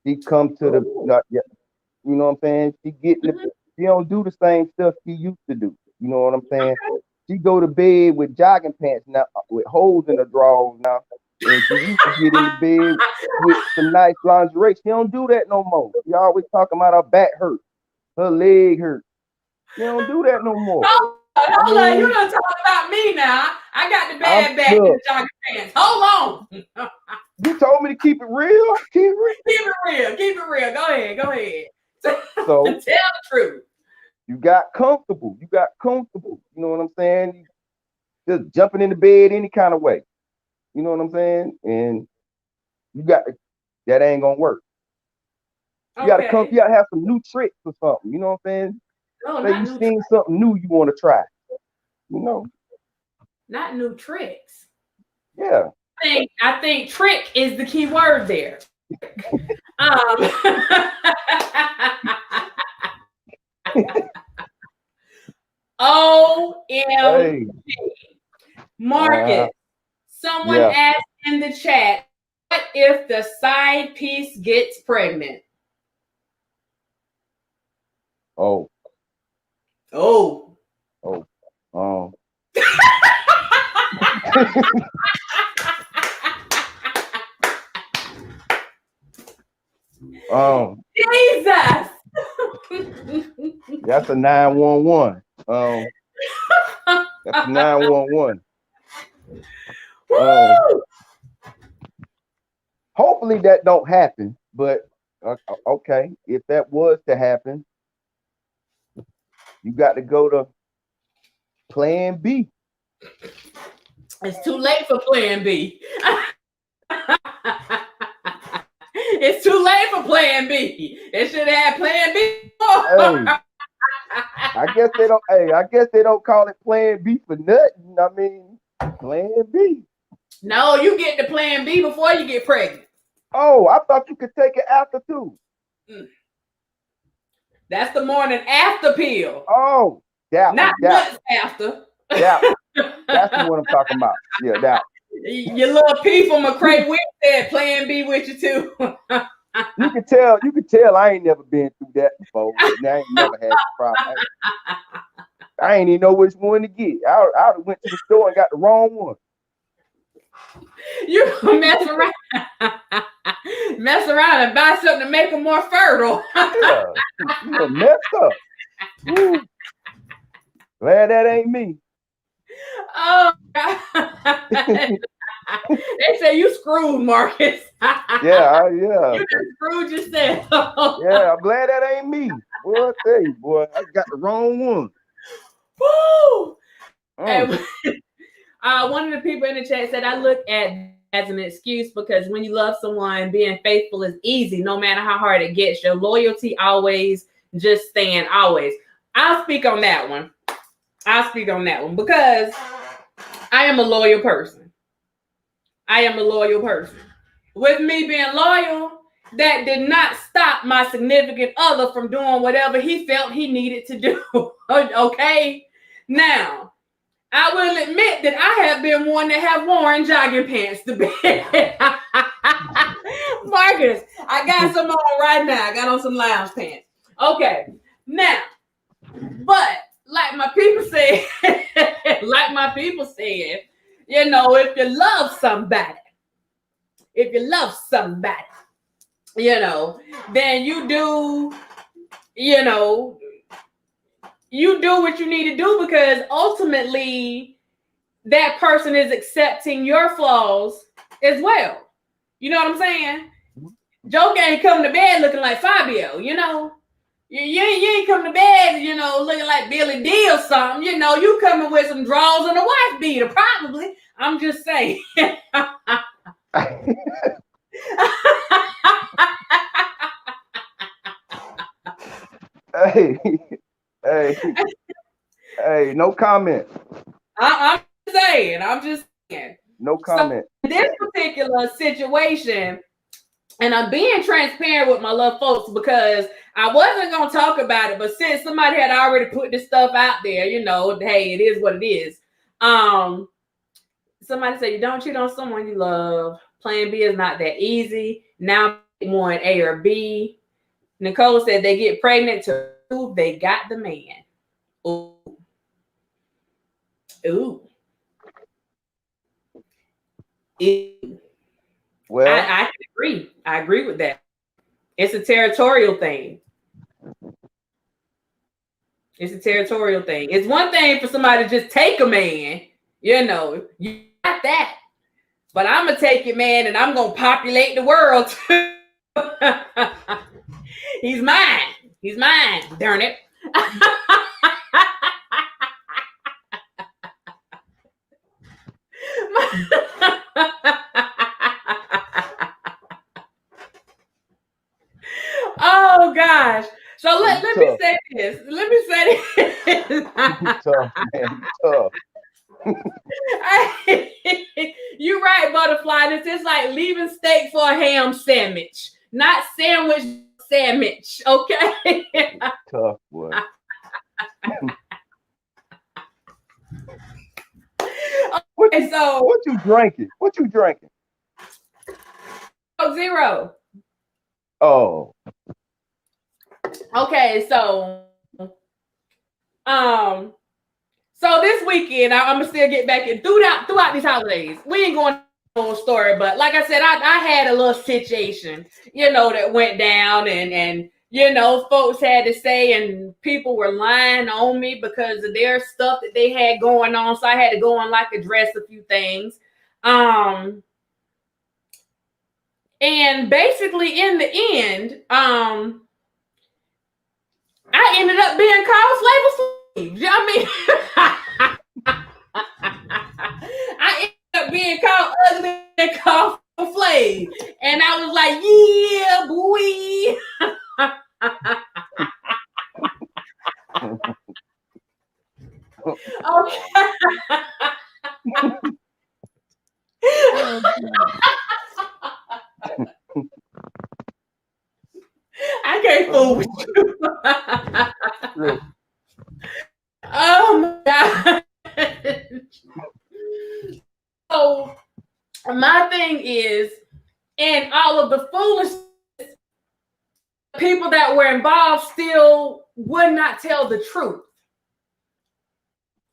Speaker 2: She come to
Speaker 1: got?
Speaker 2: the
Speaker 1: Ooh.
Speaker 2: not yet, you know what I'm saying?
Speaker 1: Mhm.
Speaker 2: She don't do the same stuff she used to do. You know what I'm saying? She go to bed with jogging pants now, with holes in the drawers now, and she used to get in the bed with some nice lingerie. She don't do that no more. She always talking about her back hurt, her leg hurt. She don't do that no more. I
Speaker 1: Hold on, you
Speaker 2: mean,
Speaker 1: don't talk about me now. I got the bad back in the jogging pants. Hold on.
Speaker 2: You told me to keep it real. Keep it real.
Speaker 1: Keep it real. Keep it real. Go ahead. Go ahead.
Speaker 2: So
Speaker 1: tell the truth.
Speaker 2: You got comfortable. You got comfortable. You know what I'm saying? Just jumping in the bed any kind of way. You know what I'm saying? And you got that ain't gonna work. You gotta come. You gotta have some new tricks or something. You know what I'm saying?
Speaker 1: No,
Speaker 2: say you seen something new you want to try. You know.
Speaker 1: Not new tricks.
Speaker 2: Yeah.
Speaker 1: I think trick is the key word there. OMG. Marcus, someone asked in the chat, what if the side piece gets pregnant?
Speaker 2: Oh.
Speaker 1: Jesus.
Speaker 2: That's a 911. That's a 911. Hopefully that don't happen, but okay, if that was to happen, you got to go to plan B.
Speaker 1: It's too late for plan B. It's too late for plan B. They should have had plan B.
Speaker 2: I guess they don't. I guess they don't call it plan B for nothing. I mean, plan B.
Speaker 1: No, you get the plan B before you get pregnant.
Speaker 2: Oh, I thought you could take it after too.
Speaker 1: That's the morning after pill.
Speaker 2: Oh, that
Speaker 1: not
Speaker 2: one,
Speaker 1: months after.
Speaker 2: That's the one I'm talking about. Yeah, that.
Speaker 1: Your little P from McCray Wick said plan B with you too.
Speaker 2: You can tell I ain't never been through that before. And I ain't never had a problem. I ain't even know which one to get. I went to the store and got the wrong one.
Speaker 1: You mess around and buy something to make them more fertile.
Speaker 2: Yeah, you messed up. Woo. Glad that ain't me.
Speaker 1: Oh, they say you screwed, Marcus.
Speaker 2: Yeah.
Speaker 1: You just screwed yourself.
Speaker 2: Yeah, I'm glad that ain't me. Boy, I tell you, boy, I got the wrong one.
Speaker 1: Woo! And, one of the people in the chat said, I look at as an excuse because when you love someone, being faithful is easy, no matter how hard it gets. Your loyalty always just stand always. I'll speak on that one because I am a loyal person. With me being loyal, that did not stop my significant other from doing whatever he felt he needed to do. Okay? Now, I will admit that I have been one that have worn jogging pants to bed. Marcus, I got some on right now. I got on some lounge pants. Okay. Now, but like my people said, you know, if you love somebody, you know, then you do what you need to do because ultimately that person is accepting your flaws as well. You know what I'm saying? Joke ain't coming to bed looking like Fabio, you know. You ain't coming to bed, you know, looking like Billy D or something. You know, you coming with some drawers and a wife beater, probably. I'm just saying.
Speaker 2: Hey, no comment.
Speaker 1: I'm just saying.
Speaker 2: No comment.
Speaker 1: So in this particular situation, and I'm being transparent with my love folks because I wasn't going to talk about it, but since somebody had already put this stuff out there, you know, hey, it is what it is. Somebody said, you don't cheat on someone you love. Plan B is not that easy. Now one A or B. Nicole said they get pregnant to prove they got the man. Ooh. Well, I can agree. I agree with that. It's a territorial thing. It's one thing for somebody to just take a man, You know, you got that. But I'm going to take it, man, and I'm going to populate the world too. He's mine. He's mine. Darn it. Oh gosh. So let me say this. Let me say this.
Speaker 2: Tough, man. Tough.
Speaker 1: You're right, butterfly. This is like leaving steak for a ham sandwich. Not sandwich. Okay.
Speaker 2: Tough, boy.
Speaker 1: Okay, so
Speaker 2: what you drinking? What you drinking?
Speaker 1: Zero.
Speaker 2: Oh.
Speaker 1: Okay, so this weekend I'm gonna still get back in throughout these holidays. We ain't going on a story, but like I said, I had a little situation, that went down, and folks had to say, and people were lying on me because of their stuff that they had going on. So I had to go and address a few things. And basically in the end, I ended up being called Flavor Flav. You know what I mean? I ended up being called ugly and called Flav. And I was like, yeah, boy. I can't fool with you. Oh my God. So my thing is, and all of the foolish people that were involved still would not tell the truth.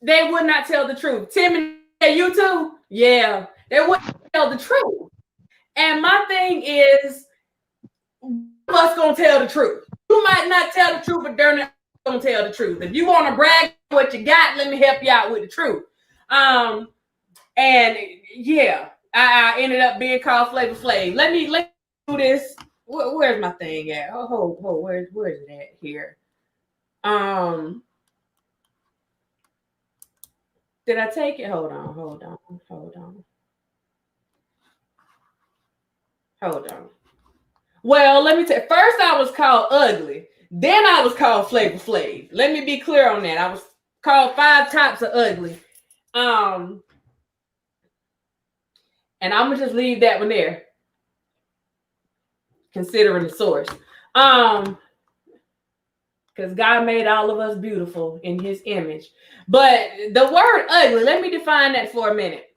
Speaker 1: They would not tell the truth. Tim, you too? Yeah, they wouldn't tell the truth. And my thing is, us gonna tell the truth. You might not tell the truth, but darn it, gonna tell the truth. If you want to brag what you got, let me help you out with the truth. And yeah, I ended up being called Flavor Flav. Let me do this. Where's my thing at? Oh, where's it at here? Did I take it? Hold on. Well, let me tell you. First, I was called ugly. Then I was called Flavor Flav. Let me be clear on that. I was called 5 types of ugly. And I'm gonna just leave that one there, considering the source. Because God made all of us beautiful in His image. But the word ugly, let me define that for a minute.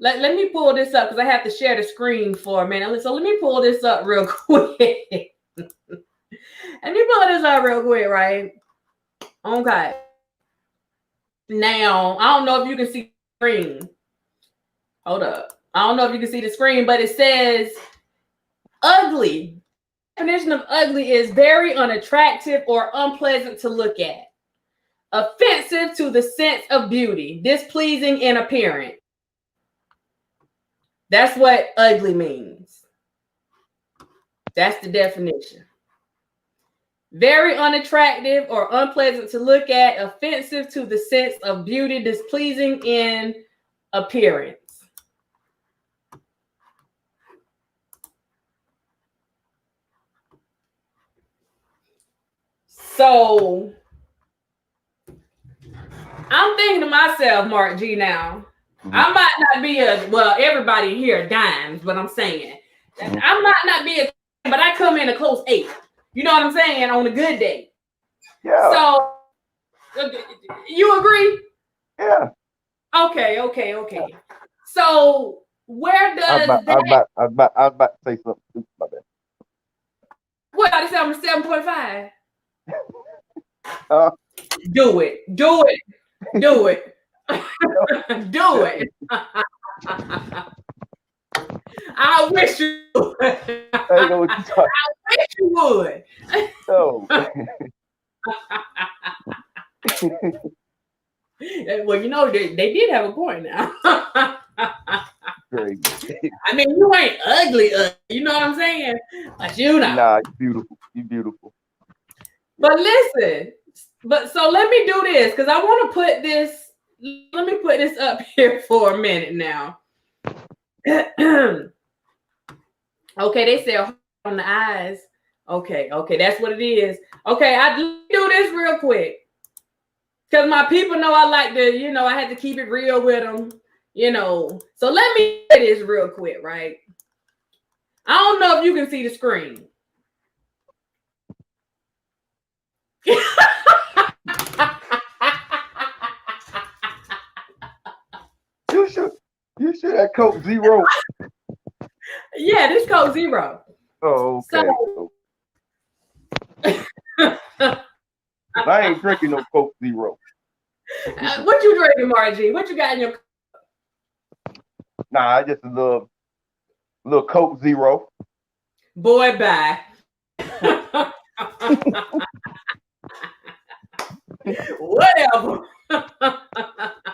Speaker 1: Let me pull this up because I have to share the screen for a minute. So let me pull this up real quick. Right? Okay. Now, I don't know if you can see the screen. Hold up. I don't know if you can see the screen, but it says ugly. The definition of ugly is very unattractive or unpleasant to look at. Offensive to the sense of beauty. Displeasing in appearance. That's what ugly means. That's the definition. Very unattractive or unpleasant to look at, offensive to the sense of beauty, displeasing in appearance. So I'm thinking to myself, Mark G, now, I might not be everybody here dimes, but I'm saying I might not be but I come in a close 8. You know what I'm saying? On a good day.
Speaker 2: Yeah.
Speaker 1: So you agree?
Speaker 2: Yeah.
Speaker 1: Okay. So where does
Speaker 2: I was about to say something. My bad.
Speaker 1: What? I said I'm 7.5. Do it. Do it. I wish you would. I wish you would.
Speaker 2: No.
Speaker 1: Well, they did have a point now.
Speaker 2: Crazy.
Speaker 1: I mean, you ain't ugly. You know what I'm saying? Like,
Speaker 2: Nah, you beautiful. You beautiful.
Speaker 1: But listen, so let me do this because I want to put this. Let me put this up here for a minute now. Okay, they said on the eyes. Okay, that's what it is. Okay, I do this real quick because my people know I like to, I had to keep it real with them, So let me do this real quick, right? I don't know if you can see the screen.
Speaker 2: You should have Coke Zero.
Speaker 1: Yeah, this Coke Zero.
Speaker 2: Oh, okay. So, I ain't drinking no Coke Zero.
Speaker 1: What you drinking, Margie? What you got in your?
Speaker 2: Nah, just a little Coke Zero.
Speaker 1: Boy, bye. Whatever.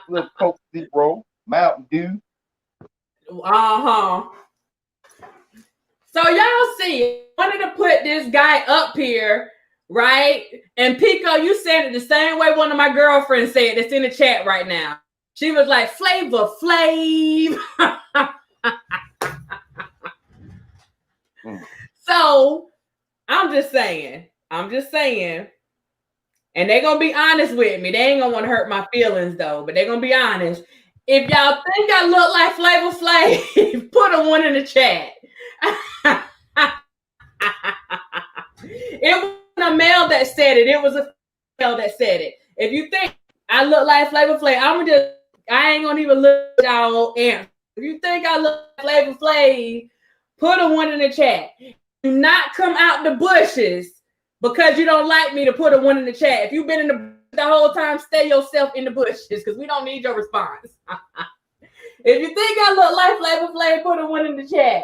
Speaker 2: Little Coke Zero, Mountain Dew.
Speaker 1: So y'all see, I wanted to put this guy up here, right? And Pico, you said it the same way one of my girlfriends said. It's in the chat right now. She was like, Flavor Flav. So I'm just saying. And they're going to be honest with me. They ain't going to want to hurt my feelings, though. But they're going to be honest. If y'all think I look like Flavor Flav, put a 1 in the chat. It wasn't a male that said it. It was a female that said it. If you think I look like Flavor Flav, I ain't going to even look at y'all answer. If you think I look like Flavor Flav, put a 1 in the chat. Do not come out the bushes because you don't like me to put a 1 in the chat. If you've been in the whole time, stay yourself in the bushes because we don't need your response. If you think I look like Flavor Flav, put a 1 in the chat.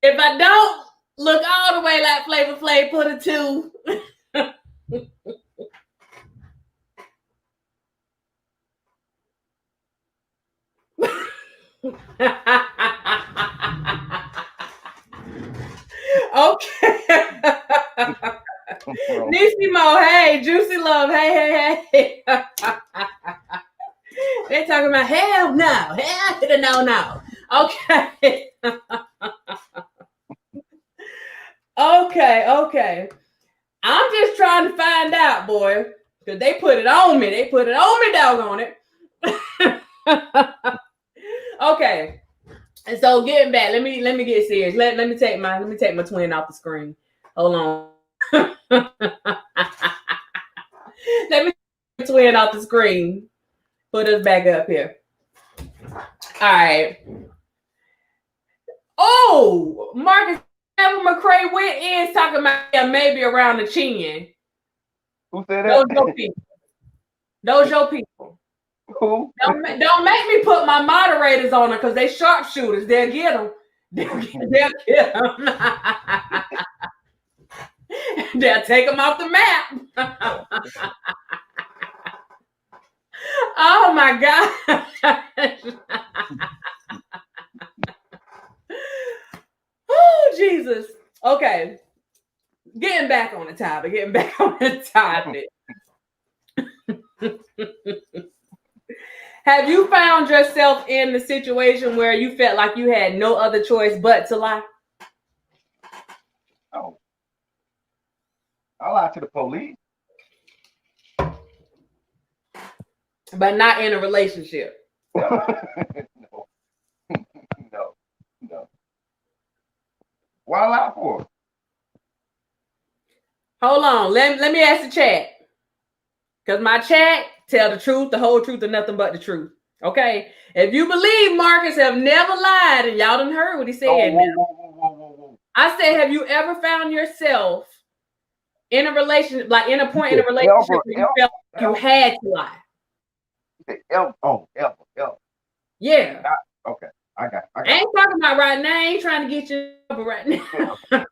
Speaker 1: If I don't look all the way like Flavor Flav, put a 2. Okay. Nissimo, hey, Juicy Love, hey. They talking about hell no, no. Okay. Okay. I'm just trying to find out, boy, because they put it on me. Doggone it. Okay. And so getting back, let me get serious. Let me take my twin off the screen. Hold on. Let me take my twin off the screen. Put us back up here. All right. Oh, Marcus McCray went in talking about maybe around the chin.
Speaker 2: Who said that?
Speaker 1: Those your people.
Speaker 2: Who?
Speaker 1: Don't make me put my moderators on her because they sharpshooters. They'll get them. They'll get them. They'll take them off the map. Oh my God. Oh, Jesus. Okay. Getting back on the topic. Have you found yourself in the situation where you felt like you had no other choice but to lie?
Speaker 2: Oh. I lied to the police.
Speaker 1: But not in a relationship.
Speaker 2: No. Why lie for?
Speaker 1: Hold on. Let me ask the chat. Because my chat tell the truth, the whole truth, and nothing but the truth. Okay? If you believe Marcus have never lied, and y'all done heard what he said.
Speaker 2: Whoa.
Speaker 1: I said, have you ever found yourself in a relationship, like in a point in a relationship where you felt like you had to lie?
Speaker 2: Ever.
Speaker 1: Yeah.
Speaker 2: Okay. I got
Speaker 1: I ain't talking about right now. I ain't trying to get you right now. Where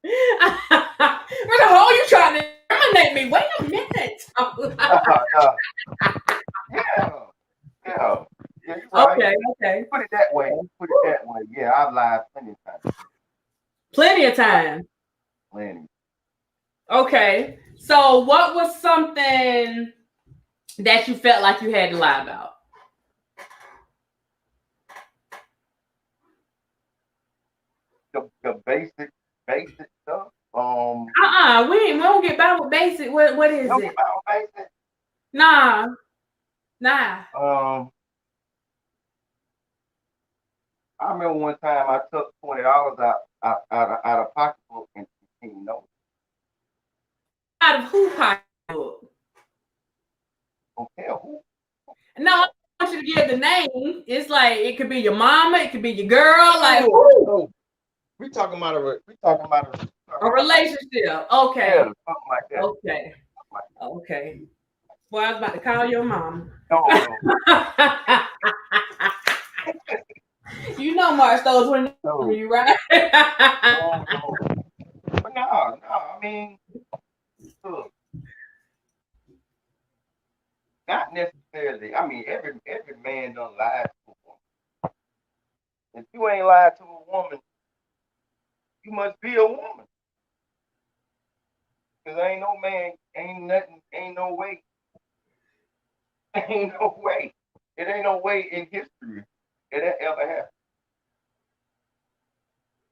Speaker 1: the hell you trying to terminate me? Wait a minute.
Speaker 2: no. Yeah, yeah, yeah. You're right.
Speaker 1: Okay, okay.
Speaker 2: Put it that way. Put it that way. Yeah, I've lied plenty of times.
Speaker 1: Plenty of time.
Speaker 2: Plenty.
Speaker 1: Okay. So what was something that you felt like you had to lie about?
Speaker 2: The basic stuff.
Speaker 1: We don't get by with basic. What is
Speaker 2: No
Speaker 1: it?
Speaker 2: basic.
Speaker 1: Nah.
Speaker 2: Um, I remember one time I took $20 out of pocketbook and you know,
Speaker 1: Out of who pocketbook?
Speaker 2: don't tell who.
Speaker 1: No, I want you to give the name. It's like it could be your mama, it could be your girl, like
Speaker 2: Oh, we talking about
Speaker 1: a relationship. Okay.
Speaker 2: Yeah, something like that.
Speaker 1: Okay. Okay. Well, I was about to call your mom.
Speaker 2: No.
Speaker 1: You know Mark stole 20 from you, right?
Speaker 2: no. But no. I mean, look, not necessarily. I mean, every man don't lie to a woman. If you ain't lied to a woman, you must be a woman. Cause ain't no man, ain't nothing, ain't no way, ain't no way. It ain't no way in history that ever happened.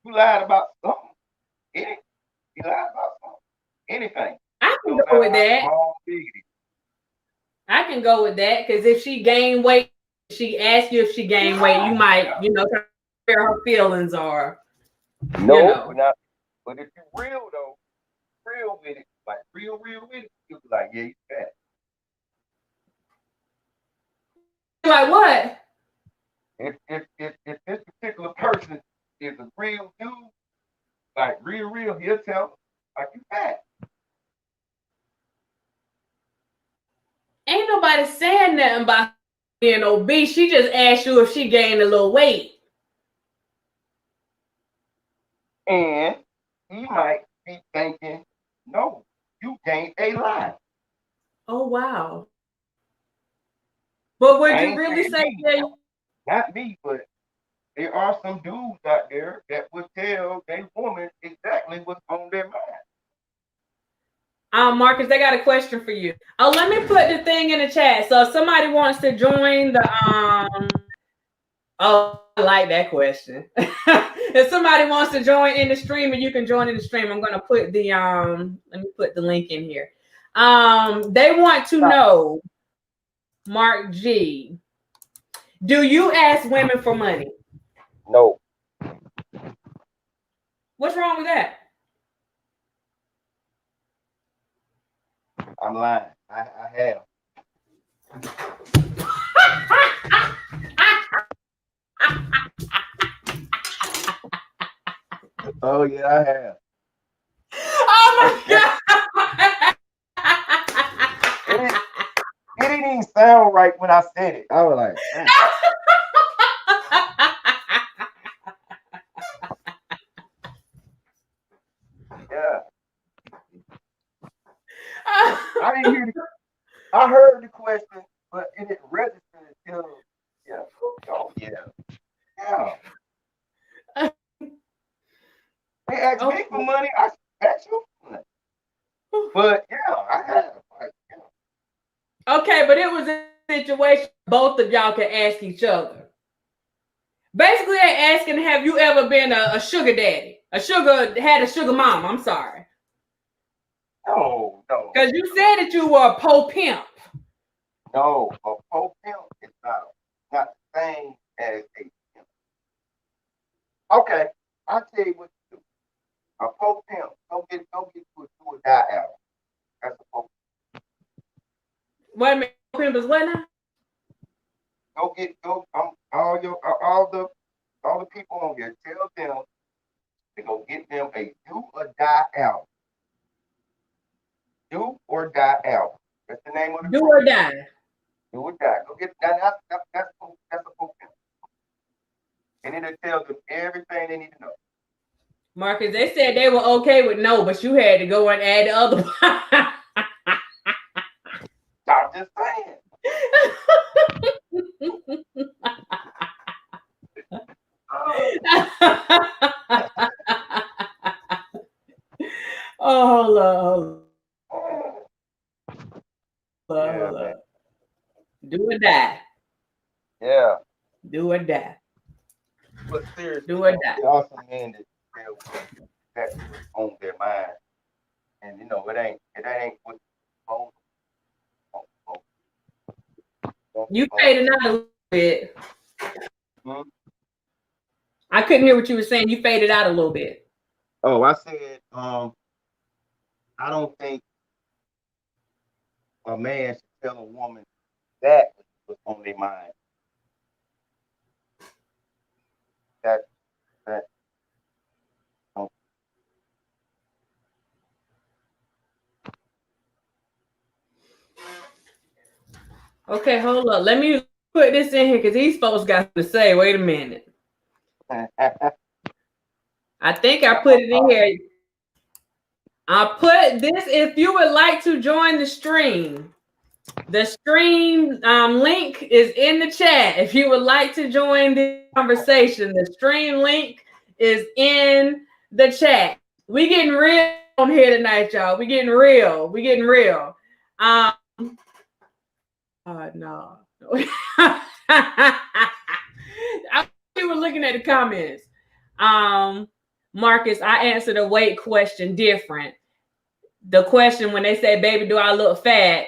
Speaker 2: You lied about something. Any, you lied about something. Anything.
Speaker 1: I can
Speaker 2: No
Speaker 1: go with
Speaker 2: matter
Speaker 1: that.
Speaker 2: how small, big it is.
Speaker 1: I can go with that because if she gained weight, she asked you if she gained weight, you might, where her feelings are.
Speaker 2: No, but if you're real though, real with it, like real with it, you'll be like, yeah, you fat.
Speaker 1: Like what?
Speaker 2: If this particular person is a real dude, like real, he'll tell like you fat.
Speaker 1: Ain't nobody saying nothing about being obese. She just asked you if she gained a little weight.
Speaker 2: And he might be thinking, no, you gained a lot.
Speaker 1: Oh wow. But would you really say that?
Speaker 2: Not me, but there are some dudes out there that would tell their woman exactly what's on their mind.
Speaker 1: Marcus, they got a question for you. Oh, let me put the thing in the chat. So if somebody wants to join the I like that question. If somebody wants to join in the stream, and you can join in the stream, I'm gonna put the let me put the link in here. They want to know, Mark G, do you ask women for money?
Speaker 2: No.
Speaker 1: What's wrong with that?
Speaker 2: I'm lying. I have. Oh yeah, I have.
Speaker 1: Oh my god!
Speaker 2: It didn't even sound right when I said it. I was like, yeah. I didn't hear I heard the question, but it didn't register until oh yeah. They asked me for money, I asked you for money. But yeah, I have.
Speaker 1: Okay, but it was a situation both of y'all can ask each other. Basically, they're asking, have you ever been a sugar daddy? Had a sugar mom, I'm sorry.
Speaker 2: No.
Speaker 1: Because you said that you were a po pimp.
Speaker 2: No, a po pimp is not the same as a pimp. Okay, I'll tell you what to do. A po pimp, go get to a do or die out. That's a po pimp.
Speaker 1: Wait a minute, pimp is what now?
Speaker 2: All the people on here, tell them to go get them a do or die out. Do or die out. That's the name of the
Speaker 1: Do or die.
Speaker 2: Do or die. Go get that. That's a po pimp. And it'll tell them everything they need to know.
Speaker 1: Marcus, they said they were okay with no, but you had to go and add the other one.
Speaker 2: just saying.
Speaker 1: Oh, hold on.
Speaker 2: Yeah,
Speaker 1: Hold
Speaker 2: man.
Speaker 1: on. Do or die.
Speaker 2: Yeah.
Speaker 1: Do or die.
Speaker 2: But seriously,
Speaker 1: Do or die.
Speaker 2: there are some men that feel that's what's on their mind. And it ain't what
Speaker 1: You faded out a little bit.
Speaker 2: Hmm?
Speaker 1: I couldn't hear what you were saying. You faded out a little bit.
Speaker 2: Oh, I said, I don't think a man should tell a woman that was on their mind. That that um,
Speaker 1: Okay, hold up. Let me put this in here because these folks got to say. Wait a minute. I think I put it in here. I put this. If you would like to join the stream link is in the chat. If you would like to join the conversation, the stream link is in the chat. We getting real on here tonight, y'all. We getting real. We getting real. No. We were looking at the comments. Marcus, I answered a weight question different. The question when they say, "Baby, do I look fat?"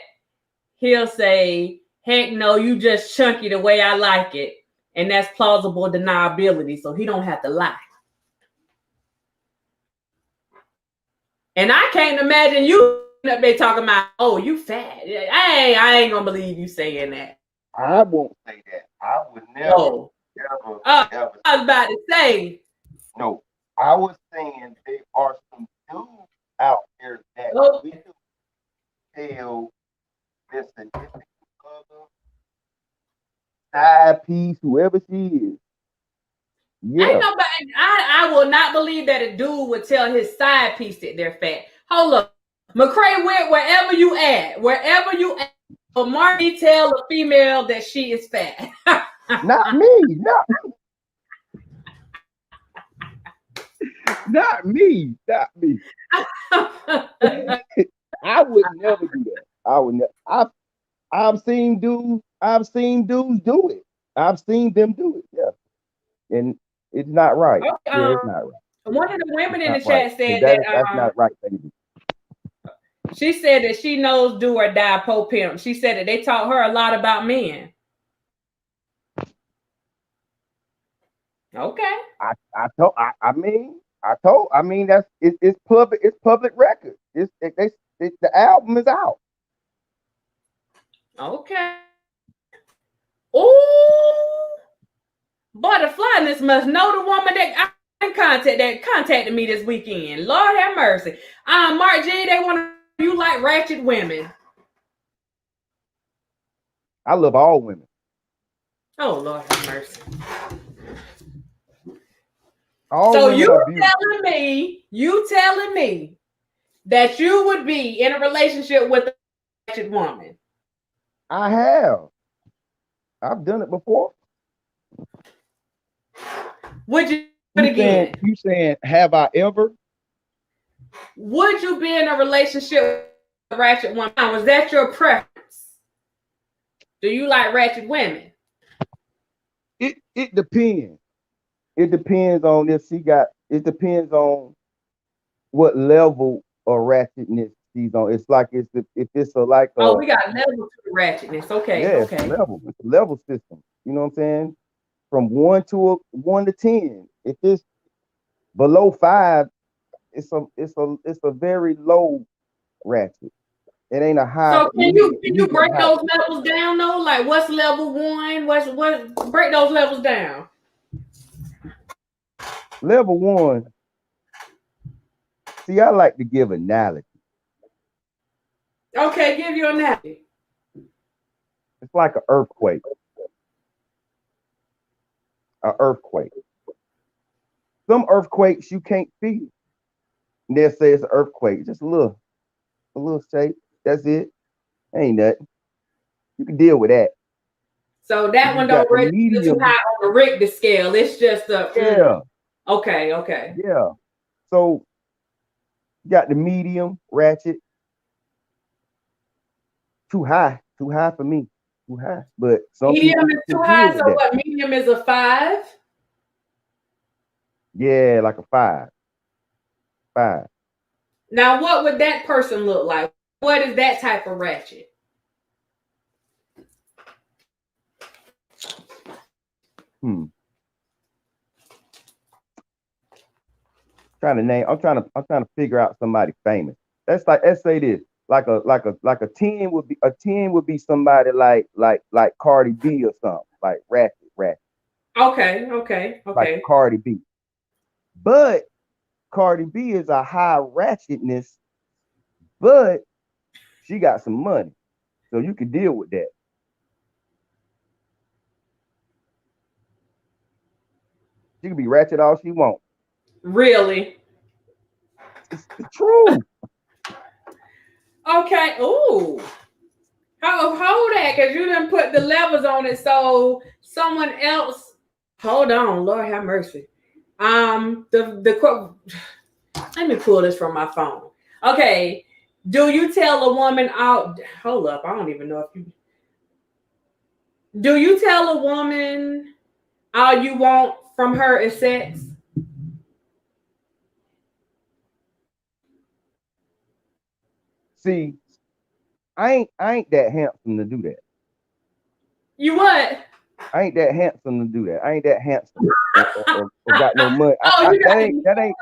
Speaker 1: He'll say, "Heck no, you just chunky the way I like it." And that's plausible deniability. So he don't have to lie. And I can't imagine you up there talking about, "Oh, you fat." I ain't gonna believe you saying that.
Speaker 2: I won't say that. I would never,
Speaker 1: No.
Speaker 2: ever,
Speaker 1: I was about to say.
Speaker 2: No, I was saying there are some dudes out there that we do tell their significant other, side piece, whoever she is. Yeah.
Speaker 1: Ain't nobody. I will not believe that a dude would tell his side piece that they're fat. Hold up, McCray, wherever you at, will Marty tell a female that she is fat?
Speaker 2: Not me. Not me. Not me. I would never do that. I would never. I've seen dudes. I've seen dudes do it. I've seen them do it. Yeah, and it's not right.
Speaker 1: Okay,
Speaker 2: Yeah, it's not right.
Speaker 1: One of the women in the
Speaker 2: Right.
Speaker 1: chat said
Speaker 2: That's not right, baby.
Speaker 1: She said that she knows do or die po pimp. She said that they taught her a lot about men. Okay.
Speaker 2: I mean that's it's public record. The album is out.
Speaker 1: Okay. Ooh. Butterflyness must know the woman that contacted me this weekend. Lord have mercy. Mark G, they want you like ratchet women.
Speaker 2: I love all women.
Speaker 1: Oh Lord have mercy.
Speaker 2: So
Speaker 1: you telling me that you would be in a relationship with a ratchet woman?
Speaker 2: I have. I've done it before.
Speaker 1: Would you do it again?
Speaker 2: You saying have I ever?
Speaker 1: Would you be in a relationship with a ratchet woman? Was that your preference? Do you like ratchet women?
Speaker 2: It depends. It depends on if she got. It depends on what level of ratchetness she's on. It's like if it's like
Speaker 1: we got levels to ratchetness. Okay,
Speaker 2: yeah,
Speaker 1: okay.
Speaker 2: It's a level system. You know what I'm saying? From 1 to 10. If it's below 5, it's a very low ratchet. It ain't a high.
Speaker 1: So can you break those levels down though? Like what's level 1? What break those levels down?
Speaker 2: Level 1. See, I like to give analogy.
Speaker 1: Okay, give you an analogy.
Speaker 2: It's like an earthquake. An earthquake. Some earthquakes you can't feel. And they'll say it's an earthquake. Just a little shape. That's it. Ain't nothing. You can deal with that.
Speaker 1: So that
Speaker 2: You
Speaker 1: one
Speaker 2: got
Speaker 1: don't
Speaker 2: the
Speaker 1: register too high
Speaker 2: medium.
Speaker 1: on the Richter scale. It's just a
Speaker 2: Yeah,
Speaker 1: okay.
Speaker 2: yeah. So you got the medium ratchet, too high for me, too high. But some
Speaker 1: Medium
Speaker 2: people
Speaker 1: is too
Speaker 2: can deal
Speaker 1: high. So
Speaker 2: with that.
Speaker 1: what? Medium is a 5.
Speaker 2: Yeah, like a five, five.
Speaker 1: Now, what would that person look like? What is that type of ratchet?
Speaker 2: Hmm. Trying to name. I'm trying to figure out somebody famous. Let's say this. Like a 10 would be, a 10 would be somebody like Cardi B or something. Like Ratchet, like
Speaker 1: Okay.
Speaker 2: Cardi B. But Cardi B is a high ratchetness, but she got some money. So you can deal with that. She can be ratchet all she wants.
Speaker 1: Really?
Speaker 2: It's the truth.
Speaker 1: Okay. Ooh. Hold that, because you done put the levels on it. So someone else. Hold on, Lord have mercy. The let me pull this from my phone. Okay. Do you tell a woman out? Hold up. I don't even know if you. Do you tell a woman all you want from her is sex?
Speaker 2: See, I ain't that handsome to do that.
Speaker 1: You what?
Speaker 2: I ain't that handsome to do that. I ain't that handsome or got no money.
Speaker 1: Oh, you got
Speaker 2: That
Speaker 1: to
Speaker 2: ain't
Speaker 1: do
Speaker 2: that ain't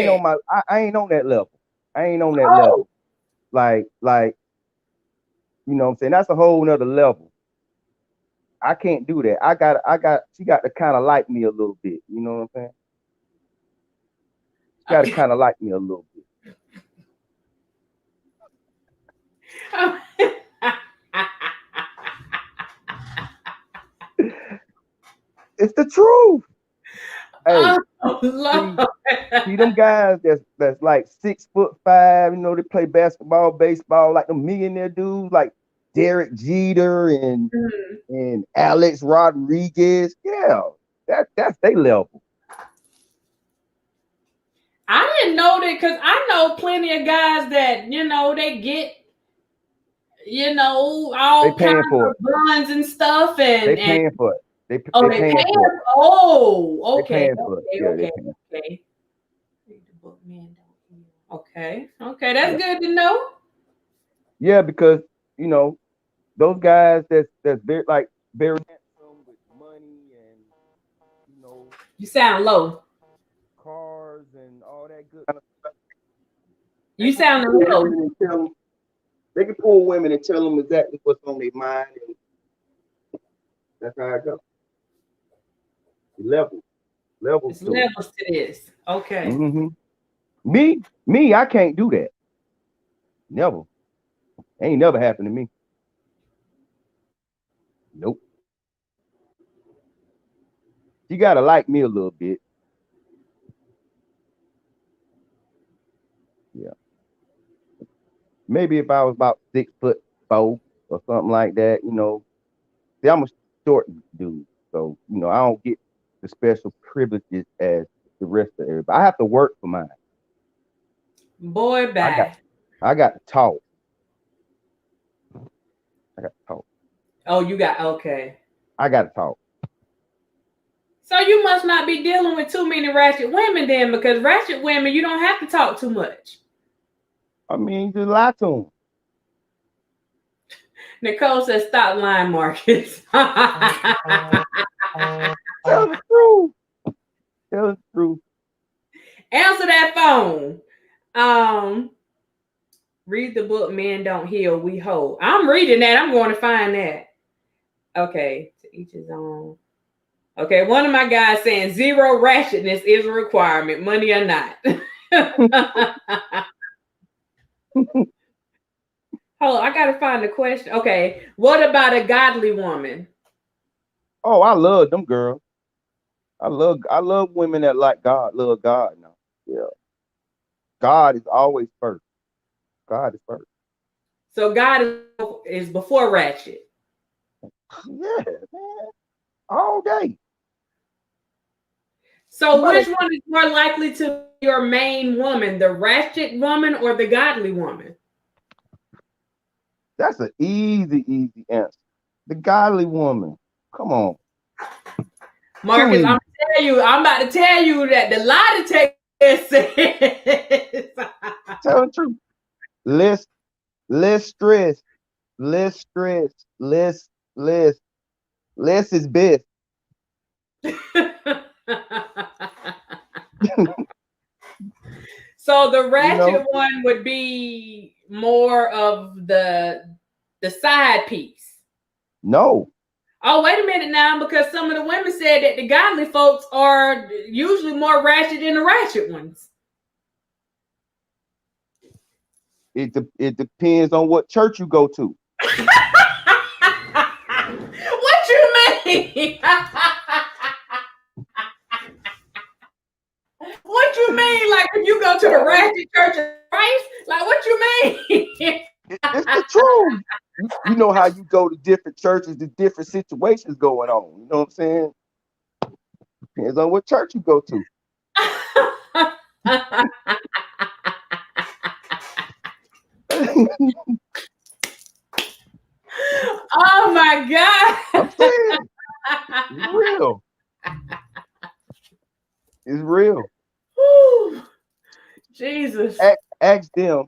Speaker 1: that.
Speaker 2: on my. I ain't on that level. I ain't on that
Speaker 1: Oh,
Speaker 2: level. Like you know what I'm saying. That's a whole nother level. I can't do that. She got to kind of like me a little bit. You know what I'm saying? She got to
Speaker 1: okay.
Speaker 2: kind of like me a little bit. It's the truth. Hey,
Speaker 1: Oh,
Speaker 2: see,
Speaker 1: Lord.
Speaker 2: see them guys that's like 6'5", you know, they play basketball, baseball, like the millionaire dudes, like Derek Jeter
Speaker 1: Mm.
Speaker 2: and Alex Rodriguez. Yeah, that's their level.
Speaker 1: I didn't know that, because I know plenty of guys that, they get,
Speaker 2: They
Speaker 1: all kinds
Speaker 2: paying for
Speaker 1: of
Speaker 2: it.
Speaker 1: runs and stuff,
Speaker 2: They
Speaker 1: and
Speaker 2: paying for it.
Speaker 1: oh,
Speaker 2: They
Speaker 1: they
Speaker 2: paying
Speaker 1: paying.
Speaker 2: for it.
Speaker 1: Oh,
Speaker 2: They
Speaker 1: okay,
Speaker 2: paying for it. Yeah, they paying.
Speaker 1: okay. Read the book, man. Okay, that's
Speaker 2: Yeah,
Speaker 1: good to know.
Speaker 2: yeah, because you know those guys that's very like very handsome with money and you know
Speaker 1: You sound low.
Speaker 2: cars and all that good kind of stuff. They
Speaker 1: You
Speaker 2: can
Speaker 1: sound
Speaker 2: pull
Speaker 1: low.
Speaker 2: women and tell them. They can pull women and tell them exactly what's on their mind, and that's how it goes. Level, levels
Speaker 1: It's
Speaker 2: to it.
Speaker 1: levels to this. Okay.
Speaker 2: Hmm. Me, I can't do that. Never. Ain't never happened to me. Nope. You gotta like me a little bit. Yeah. Maybe if I was about 6'4" or something like that, you know. See, I'm a short dude, so I don't get the special privileges as the rest of everybody. I have to work for mine.
Speaker 1: Boy,
Speaker 2: I got
Speaker 1: bye.
Speaker 2: I got to talk. I got to talk.
Speaker 1: Oh, you got okay.
Speaker 2: I got to talk.
Speaker 1: So you must not be dealing with too many ratchet women then, because ratchet women, you don't have to talk too much.
Speaker 2: I mean, just lie to them.
Speaker 1: Nicole says, "Stop lying, Marcus."
Speaker 2: Tell the truth. Tell the truth.
Speaker 1: Answer that phone. Um, Read the book, Men Don't Heal, We Hold. I'm reading that. I'm going to find that. Okay, to each his own. Okay, one of my guys saying zero ratchetness is a requirement, money or not. Hold on, I gotta find the question. Okay, what about a godly woman?
Speaker 2: Oh, I love them girls. I love women that like God, love God now. Yeah. God is always first. God is first.
Speaker 1: So God is before ratchet.
Speaker 2: Yeah, man. All day.
Speaker 1: So
Speaker 2: But
Speaker 1: which one is more likely to be your main woman, the ratchet woman or the godly woman?
Speaker 2: that's an easy answer. The godly woman. Come on. Too
Speaker 1: Marcus,
Speaker 2: easy.
Speaker 1: I'm about to tell you that the lie detector says.
Speaker 2: Tell the truth. Less less stress. Less stress. Less. Less is best.
Speaker 1: So the
Speaker 2: You know?
Speaker 1: ratchet one would be more of the side piece.
Speaker 2: No.
Speaker 1: Oh, wait a minute now, because some of the women said that the godly folks are usually more ratchet than the ratchet ones.
Speaker 2: It depends on what church you go to.
Speaker 1: What you mean? What you mean? Like if you go to the ratchet church of Christ? Like what you mean?
Speaker 2: It's the truth. You know how you go to different churches, the different situations going on. You know what I'm saying? Depends on what church you go to.
Speaker 1: Oh my God.
Speaker 2: I'm saying it's real. It's real.
Speaker 1: Whew. Jesus.
Speaker 2: Ask them.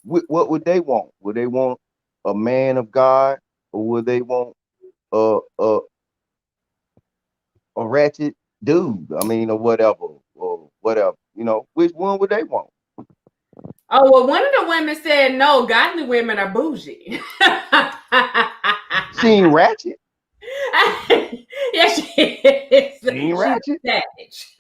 Speaker 2: What would they want? Would they want a man of God, or would they want a a, a ratchet dude? I mean, or whatever. You know, which one would they want?
Speaker 1: Oh, well, one of the women said, no, godly women are bougie.
Speaker 2: She ain't ratchet.
Speaker 1: Yes, she is.
Speaker 2: She ain't
Speaker 1: She's
Speaker 2: ratchet.
Speaker 1: savage.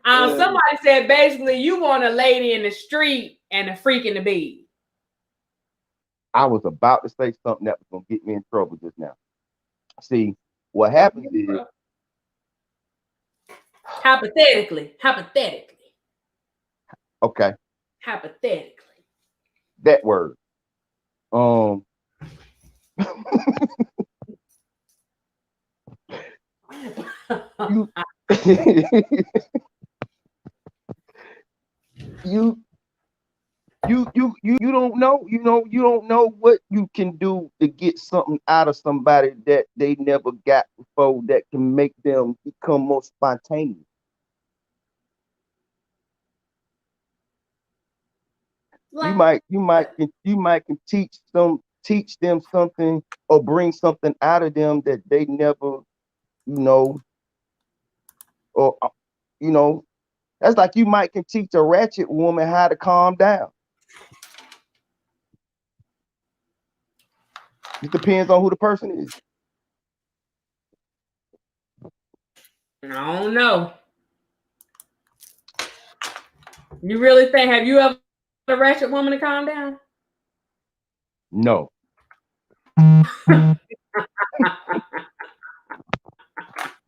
Speaker 1: Somebody said basically you want a lady in the street and a freak in the bed.
Speaker 2: I was about to say something that was gonna get me in trouble just now. See, what happens is
Speaker 1: Hypothetically.
Speaker 2: okay,
Speaker 1: Hypothetically.
Speaker 2: that word. Um, you, you, you don't know. You don't know what you can do to get something out of somebody that they never got before that can make them become more spontaneous. You might can teach them something or bring something out of them that they never, you know, or you know, that's like you might can teach a ratchet woman how to calm down. It depends on who the person is.
Speaker 1: I don't know. You really think, have you ever a ratchet woman to calm down?
Speaker 2: No.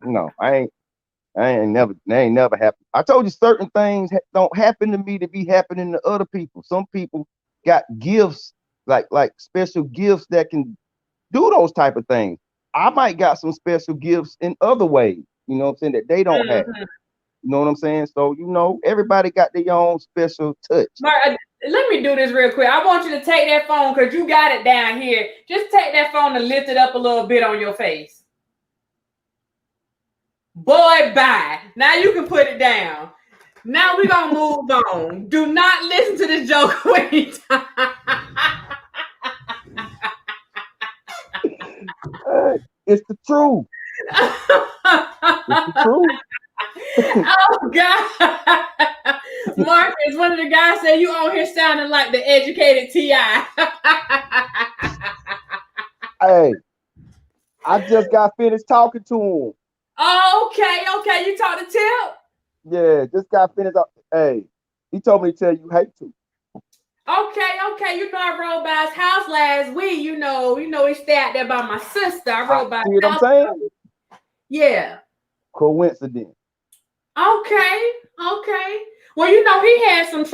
Speaker 2: No, that ain't never happened. I told you certain things don't happen to me to be happening to other people. Some people got gifts, like special gifts that can do those type of things. I might got some special gifts in other ways, you know what I'm saying, that they don't have.
Speaker 1: Mm-hmm.
Speaker 2: You know what I'm saying? So, everybody got their own special touch.
Speaker 1: Mark, let me do this real quick. I want you to take that phone because you got it down here. Just take that phone and lift it up a little bit on your face. Boy, bye. Now you can put it down. Now we're going to move on. Do not listen to this joke anytime.
Speaker 2: It's the truth. It's the truth.
Speaker 1: Oh, God. Marcus, one of the guys said you on here sounding like the educated T.I.
Speaker 2: Hey, I just got finished talking to him.
Speaker 1: Oh, okay. You talked to Tip?
Speaker 2: Yeah, just got finished. Hey, he told me to tell you hate to.
Speaker 1: Okay. You know, I rode by his house last week. You know, he stayed out there by my sister. I rode by
Speaker 2: See
Speaker 1: his
Speaker 2: what I'm
Speaker 1: house.
Speaker 2: saying?
Speaker 1: Yeah.
Speaker 2: Coincidence.
Speaker 1: Okay. Well, you know, he had some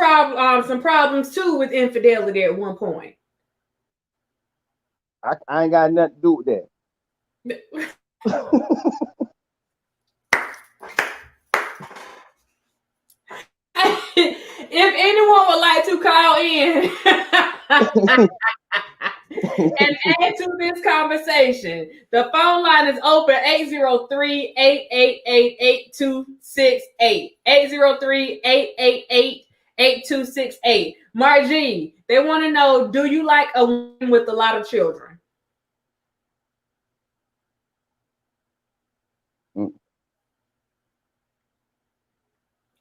Speaker 1: problems too with infidelity at one point.
Speaker 2: I ain't got nothing to do with that.
Speaker 1: If anyone would like to call in and add to this conversation, the phone line is open 803-888-8268. 803-888-8268. Margie, they want to know, do you like a woman with a lot of children?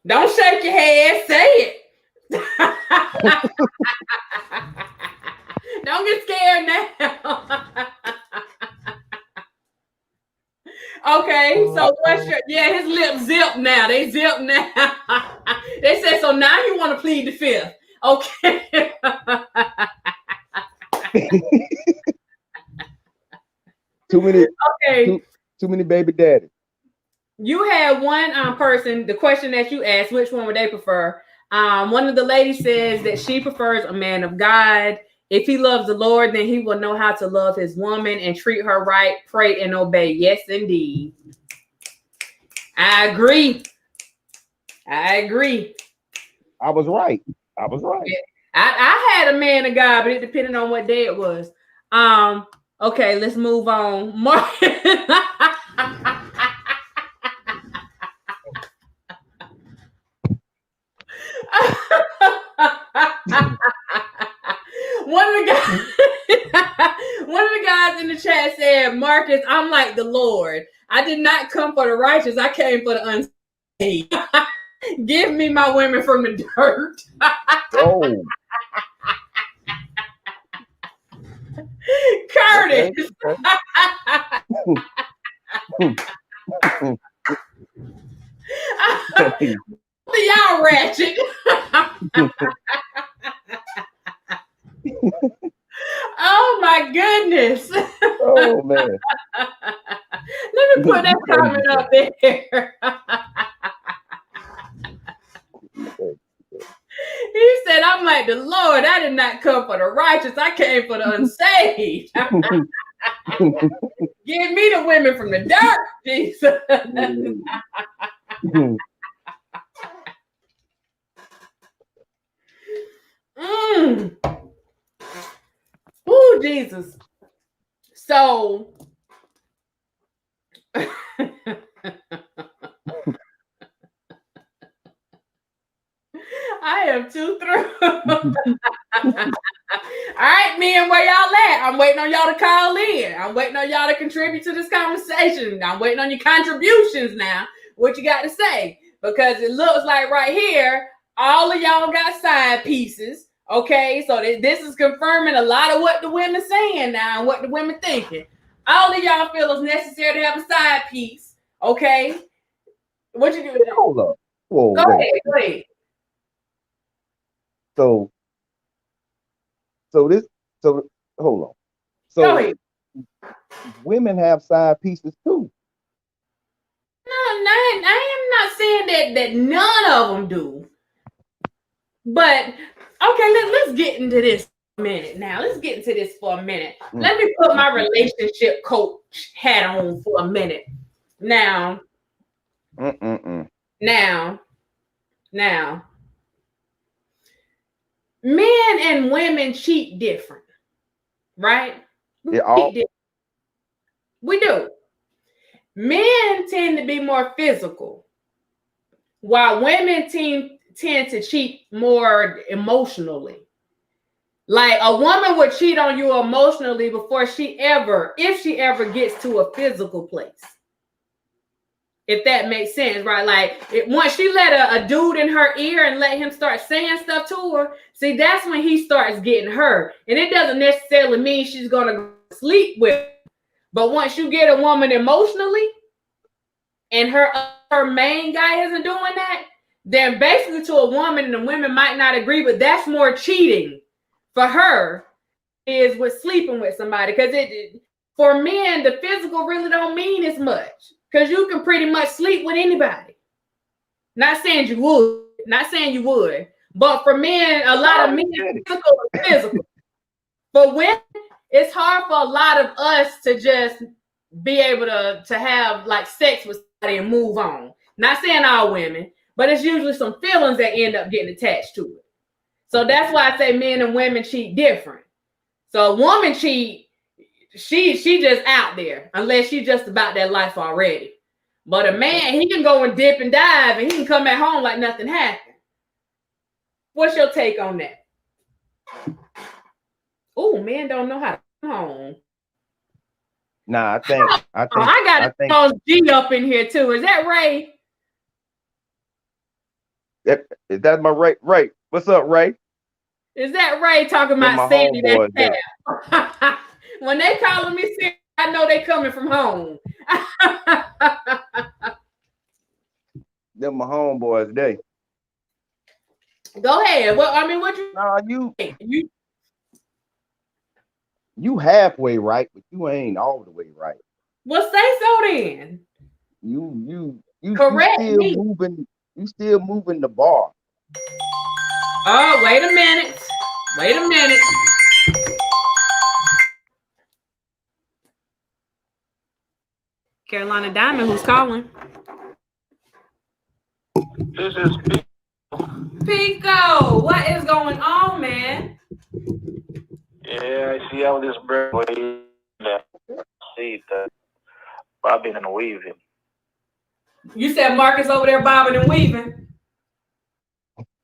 Speaker 1: Don't shake your head, say it. Don't get scared now. Okay, so what's your his lips zip now. They zip now. They said so now you want to plead the fifth. Okay.
Speaker 2: Too many baby daddies.
Speaker 1: You had one person, the question that you asked, which one would they prefer? One of the ladies says that she prefers a man of God. If he loves the Lord, then he will know how to love his woman and treat her right, pray and obey. Yes, indeed. I agree.
Speaker 2: I was right.
Speaker 1: I had a man of God, but it depended on what day it was. Okay, let's move on. One of the guys in the chat said, Marcus, I'm like the Lord. I did not come for the righteous. I came for the unsaved. Give me my women from the dirt.
Speaker 2: Oh.
Speaker 1: Curtis. Okay. Y'all ratchet. Oh my goodness.
Speaker 2: Oh man.
Speaker 1: Let me put that comment up there. He said, I'm like the Lord. I did not come for the righteous. I came for the unsaved. Give me the women from the dirt, Jesus. Oh, Jesus. So I am too through. All right, men, where y'all at? I'm waiting on y'all to call in. I'm waiting on y'all to contribute to this conversation. I'm waiting on your contributions now. What you got to say? Because it looks like right here, all of y'all got side pieces. Okay, so this is confirming a lot of what the women saying now and what the women thinking. All of y'all feel it's necessary to have a side piece. Okay, what you do?
Speaker 2: Hold up. Whoa,
Speaker 1: go ahead.
Speaker 2: So hold on. So women have side pieces too.
Speaker 1: No, I am not saying that none of them do. But okay, let's get into this for a minute now. Let's get into this for a minute. Let me put my relationship coach hat on for a minute. Now. Now. Men and women cheat different, right? We do. Men tend to be more physical, while women tend to cheat more emotionally. Like a woman would cheat on you emotionally before if she ever gets to a physical place. If that makes sense, right? Like once she let a dude in her ear and let him start saying stuff to her, see, that's when he starts getting her. And it doesn't necessarily mean she's going to sleep with him. But once you get a woman emotionally and her main guy isn't doing that, then basically to a woman, and the women might not agree, but that's more cheating for her is with sleeping with somebody. Because for men, the physical really don't mean as much. Because you can pretty much sleep with anybody. Not saying you would, Not saying you would, but for men, a lot of men, physical is physical. For women, it's hard for a lot of us to just be able to have like sex with somebody and move on. Not saying all women, but it's usually some feelings that end up getting attached to it. So that's why I say men and women cheat different. So a woman cheat, she just out there unless she's just about that life already. But a man, he can go and dip and dive and he can come at home like nothing happened. What's your take on that? Oh, men don't know how to come home.
Speaker 2: Nah, I
Speaker 1: got a G up in here too. Is that Ray?
Speaker 2: That's my Ray. Ray, what's up, Ray?
Speaker 1: Is that Ray talking about Sandy? When they calling me Sandy, I know they coming from home.
Speaker 2: Them my homeboys today.
Speaker 1: Go ahead. Well, I mean, what you?
Speaker 2: Nah, you halfway right, but you ain't all the way right.
Speaker 1: Well, say so then.
Speaker 2: You
Speaker 1: correct
Speaker 2: still
Speaker 1: me.
Speaker 2: moving. You still moving the bar.
Speaker 1: Oh, wait a minute. Wait a minute. Carolina Diamond, who's calling?
Speaker 3: This is
Speaker 1: Pico. What is going on, man?
Speaker 3: Yeah, I see how this bread see that bobbing and weaving.
Speaker 1: You said Marcus over there bobbing and weaving.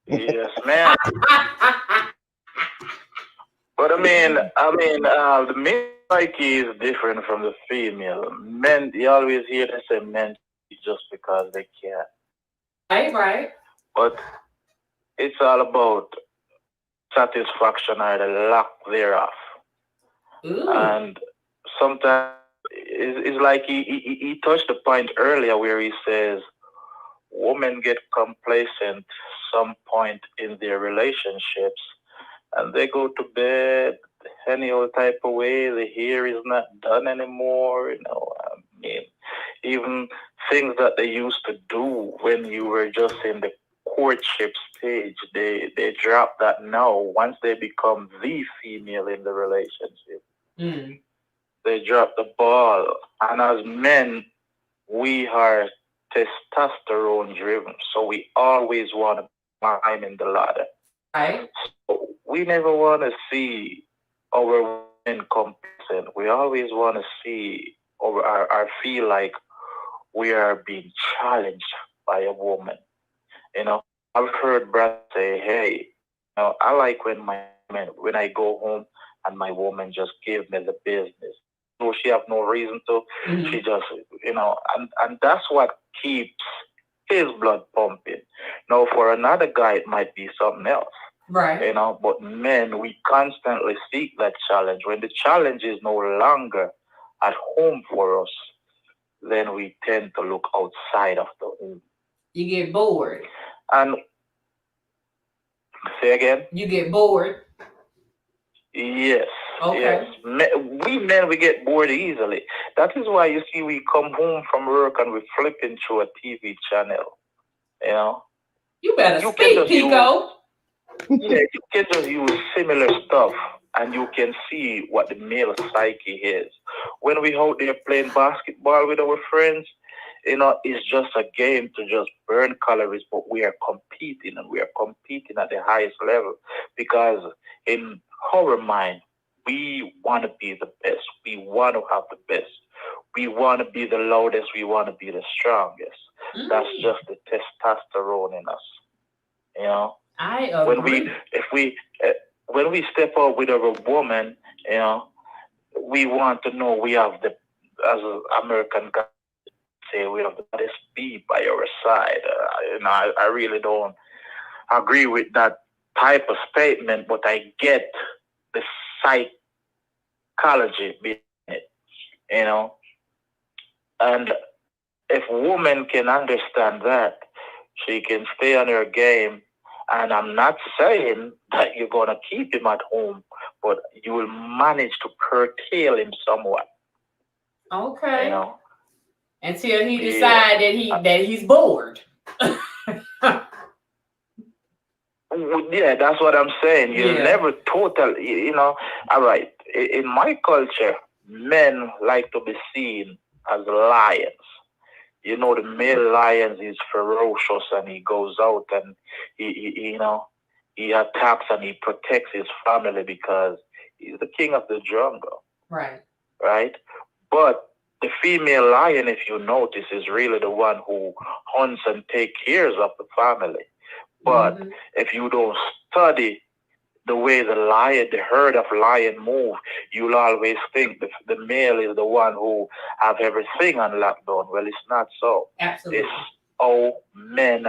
Speaker 3: Yes, man. But I mean, the male psyche is different from the female. Men, you always hear they say men just because they can.
Speaker 1: Right.
Speaker 3: But it's all about satisfaction or the lack thereof.
Speaker 1: Ooh.
Speaker 3: And sometimes it's like he touched the point earlier where he says women get complacent some point in their relationships and they go to bed any old type of way. The hair is not done anymore. I mean, even things that they used to do when you were just in the courtship stage, they drop that now. Once they become the female in the relationship, they drop the ball. And as men, we are testosterone driven, so we always want to climb in the ladder.
Speaker 1: Right.
Speaker 3: So we never want to see our women complacent. We always want to see or feel like we are being challenged by a woman. I've heard Brad say, "Hey, I like when I go home and my woman just give me the business. No, she have no reason to. Mm-hmm. She just, and that's what keeps his blood pumping. Now, for another guy, it might be something else.
Speaker 1: Right.
Speaker 3: But men, we constantly seek that challenge. When the challenge is no longer at home for us, then we tend to look outside of the home.
Speaker 1: You get bored.
Speaker 3: And say again?
Speaker 1: You get bored.
Speaker 3: Yes.
Speaker 1: Okay.
Speaker 3: Yes. We men, we get bored easily. That is why you see we come home from work and we flipping through a TV channel.
Speaker 1: You better speak, Pico.
Speaker 3: You can just use similar stuff and you can see what the male psyche is. When we out there playing basketball with our friends, it's just a game to just burn calories, but we are competing and we are competing at the highest level because in our mind, we want to be the best. We want to have the best. We want to be the loudest. We want to be the strongest. That's just the testosterone in us.
Speaker 1: I agree.
Speaker 3: When we step out with a woman, we want to know we have as an American guy say, we have the best be by our side. I really don't agree with that type of statement, but I get the psychology behind it, And if a woman can understand that, she can stay on her game. And I'm not saying that you're going to keep him at home, but you will manage to curtail him somewhat.
Speaker 1: Okay. Until he decides that he's bored.
Speaker 3: Yeah, that's what I'm saying. You'll
Speaker 1: Yeah.
Speaker 3: never all right. In my culture, men like to be seen as lions. The male lion is ferocious and he goes out and he attacks and he protects his family because he's the king of the jungle,
Speaker 1: Right.
Speaker 3: right? But the female lion, if you notice, is really the one who hunts and takes care of the family. But
Speaker 1: Mm-hmm.
Speaker 3: if you don't study the way the herd of lion move, you'll always think the male is the one who have everything on lockdown. Well, it's not so.
Speaker 1: Absolutely.
Speaker 3: It's all men.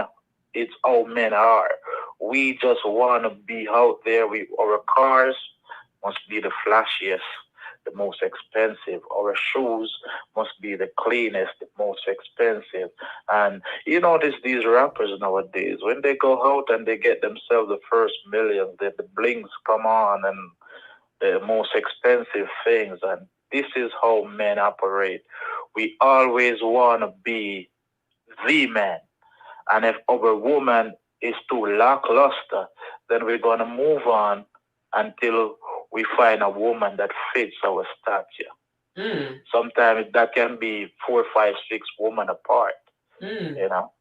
Speaker 3: It's all men are. We just want to be out there. Our cars must be the flashiest, the most expensive. Our shoes must be the cleanest, the most expensive. And you notice these rappers nowadays, when they go out and they get themselves the first millions, the blings come on and the most expensive things. And this is how men operate. We always want to be the man. And if our woman is too lackluster, then we're going to move on until we find a woman that fits our stature. Sometimes that can be 4, 5, 6 women apart, you know.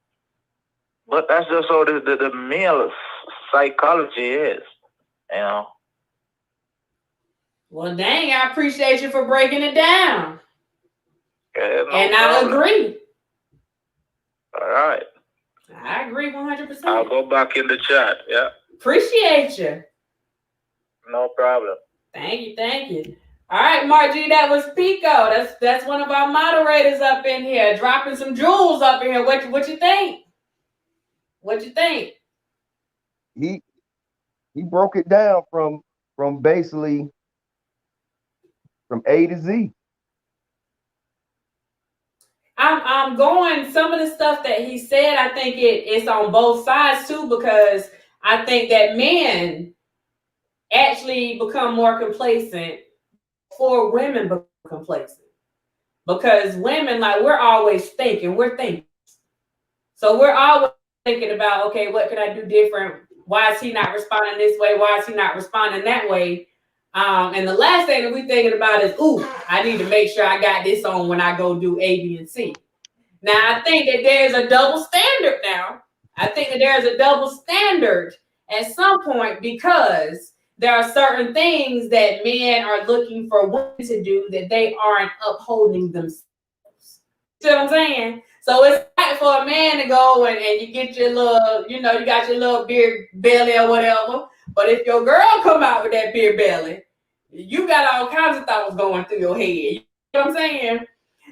Speaker 3: But that's just how the male psychology is, you know.
Speaker 1: Well, dang, I appreciate you for breaking it down.
Speaker 3: Yeah, no
Speaker 1: and
Speaker 3: problem.
Speaker 1: I agree.
Speaker 3: All right.
Speaker 1: I agree 100%.
Speaker 3: I'll go back in the chat. Yeah.
Speaker 1: Appreciate you.
Speaker 3: No problem.
Speaker 1: Thank you. Thank you. All right, Margie, that was Pico. That's one of our moderators up in here, dropping some jewels up in here. What you think? What you think?
Speaker 2: He broke it down from basically from A to Z.
Speaker 1: I'm going some of the stuff that he said. I think it's on both sides too, because I think that men actually become more complacent before women become complacent. Because women, like, we're thinking. So we're always thinking about, okay, what can I do different? Why is he not responding this way? Why is he not responding that way? And the last thing that we're thinking about is, ooh, I need to make sure I got this on when I go do A, B, and C. Now, I think that there's a double standard now. I think that there's a double standard at some point, because there are certain things that men are looking for women to do that they aren't upholding themselves. See what I'm saying? So it's like for a man to go and you get your little, you got your little beer belly or whatever. But if your girl come out with that beer belly, you got all kinds of thoughts going through your head. You know what I'm saying?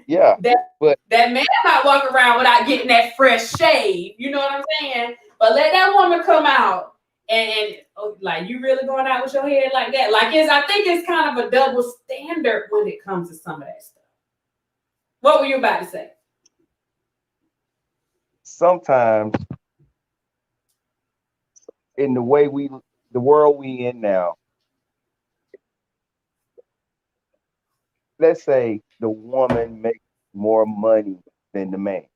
Speaker 2: Yeah.
Speaker 1: That man might walk around without getting that fresh shave. You know what I'm saying? But let that woman come out and like, you really going out with your head like that? Like, I think it's kind of a double standard when it comes to some of that stuff. What were you about to say?
Speaker 2: Sometimes in the world we in now, let's say the woman makes more money than the man.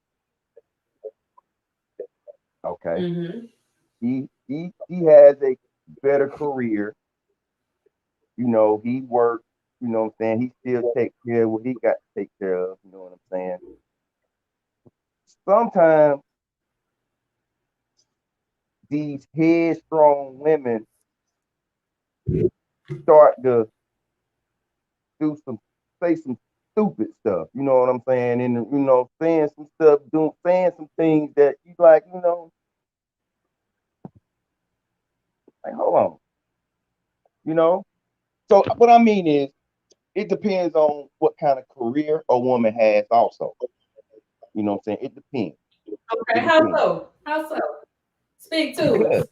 Speaker 2: Okay.
Speaker 1: Mm-hmm.
Speaker 2: He has a better career. He works, what I'm saying? He still takes care of what he got to take care of, you know what I'm saying? Sometimes these headstrong women start to do say some stupid stuff, you know what I'm saying? And saying some stuff, saying some things that you like, like, hold on, you know? So what I mean is, it depends on what kind of career a woman has also. You know what I'm saying? It depends.
Speaker 1: Okay, how so? How so? Speak to us.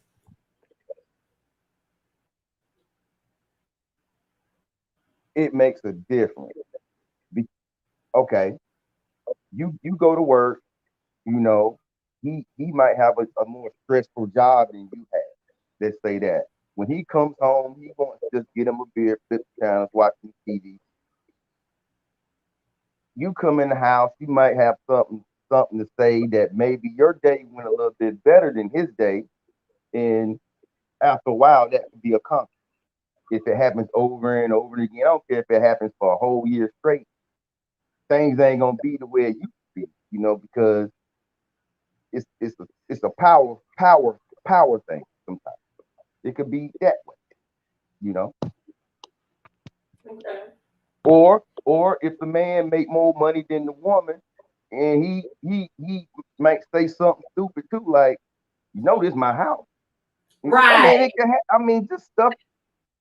Speaker 2: It makes a difference. Okay, you go to work, you know, he might have a more stressful job than you have. Let's say that. When he comes home, he wants to just get him a beer, flip the channels, watching TV. You come in the house, you might have something to say that maybe your day went a little bit better than his day, and after a while, that could be accomplished. If it happens over and over again, I don't care if it happens for a whole year straight. Things ain't gonna be the way it used to be, because it's a power thing. Sometimes it could be that way, you know.
Speaker 1: Okay.
Speaker 2: Or if the man make more money than the woman, and he might say something stupid too, like, this is my house. I mean,
Speaker 1: Right.
Speaker 2: it can I mean, just stuff.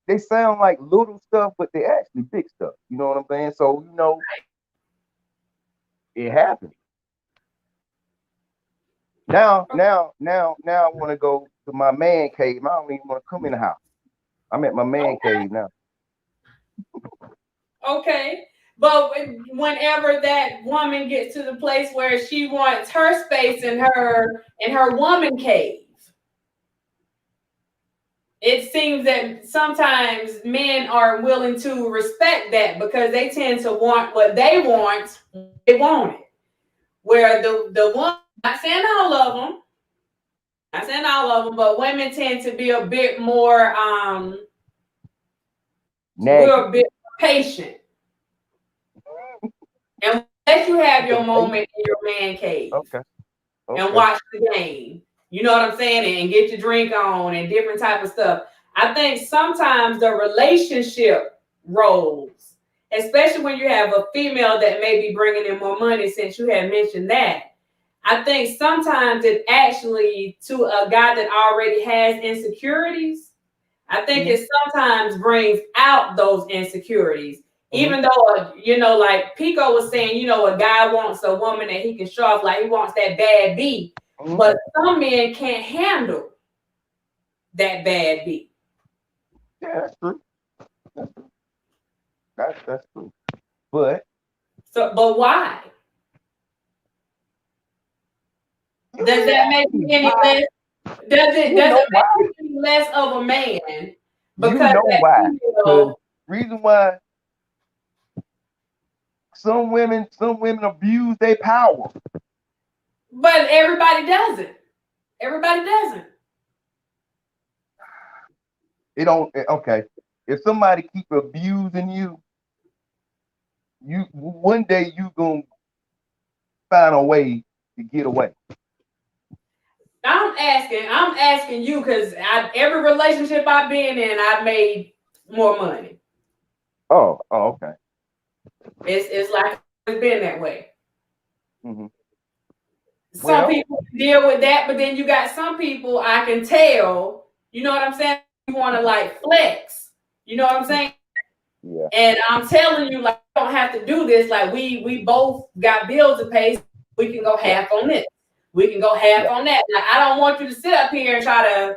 Speaker 2: They sound like little stuff, but they actually big stuff. You know what I'm saying? So it happens. Now, I want to go to my man cave. I don't even want to come in the house. I'm at my man
Speaker 1: Okay.
Speaker 2: cave now.
Speaker 1: Okay. But whenever that woman gets to the place where she wants her space in her woman cave, it seems that sometimes men are willing to respect that because they tend to want what they want. They want it. Where the woman, not saying all of them, but women tend to be a bit more we're a bit patient. And let you have your moment in your man cave
Speaker 2: Okay.
Speaker 1: and watch the game. You know what I'm saying? And get your drink on and different type of stuff. I think sometimes the relationship roles, especially when you have a female that may be bringing in more money, since you had mentioned that, I think sometimes it actually, to a guy that already has insecurities, I think it sometimes brings out those insecurities. Even though, like Pico was saying, a guy wants a woman that he can show off, like he wants that bad beat. But some men can't handle that bad beat.
Speaker 2: Yeah, that's true. That's true. But
Speaker 1: why? Does that make you any less? Does it make you any less of a man? Because
Speaker 2: why? Because reason why some women abuse their power.
Speaker 1: But everybody doesn't. Everybody doesn't.
Speaker 2: It don't. Okay. If somebody keep abusing you, one day you gonna find a way to get away.
Speaker 1: I'm asking you because every relationship I've been in, I've made more money.
Speaker 2: Oh, okay.
Speaker 1: It's like it's been that way.
Speaker 2: Mm-hmm.
Speaker 1: Some people deal with that, but then you got some people I can tell, you know what I'm saying? You want to like flex, you know what I'm saying?
Speaker 2: Yeah.
Speaker 1: And I'm telling you, like, you don't have to do this. Like, we both got bills to pay. So we can go half on this. We can go half on that. Like, I don't want you to sit up here and try to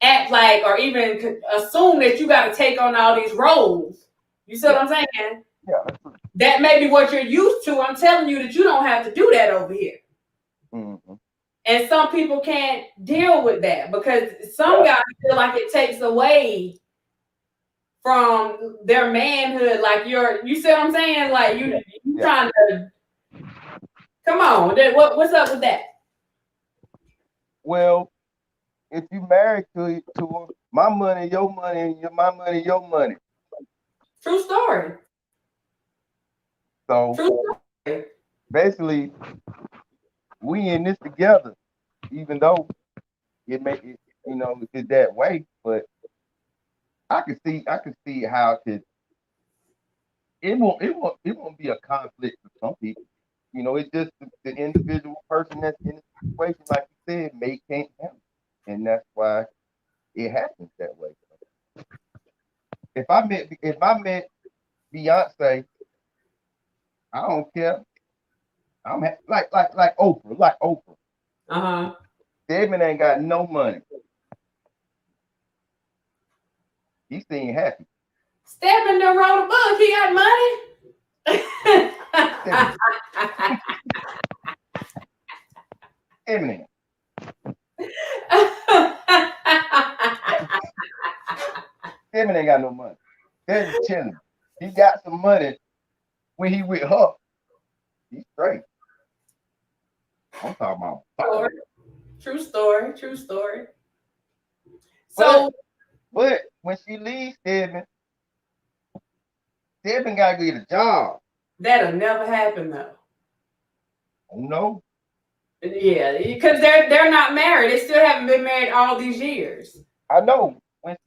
Speaker 1: act like or even assume that you got to take on all these roles. You see what I'm saying?
Speaker 2: Yeah.
Speaker 1: That may be what you're used to. I'm telling you that you don't have to do that over here.
Speaker 2: Mm-hmm.
Speaker 1: And some people can't deal with that because some guys feel like it takes away from their manhood. Like you see what I'm saying? Like you trying to come on. What's up with that?
Speaker 2: Well, if you married to her, my money, your money, and my money, your money.
Speaker 1: True story.
Speaker 2: So basically, we in this together, even though it may, it's that way. But I can see how it won't be a conflict for some people. It's just the individual person that's in the situation, like you said, can't handle it. And that's why it happens that way. If I met Beyonce, I don't care. I'm like Oprah. Stedman ain't got no money. He seemed happy.
Speaker 1: Stedman done wrote a book. He got money.
Speaker 2: Eminem. Stedman ain't got no money. Stedman chilling. He got some money when he with her. He's straight. I'm talking about
Speaker 1: True story. So,
Speaker 2: but when she leaves Stedman gotta get a job.
Speaker 1: That'll never happen though.
Speaker 2: No.
Speaker 1: Yeah, because they're not married. They still haven't been married all these years.
Speaker 2: I know. When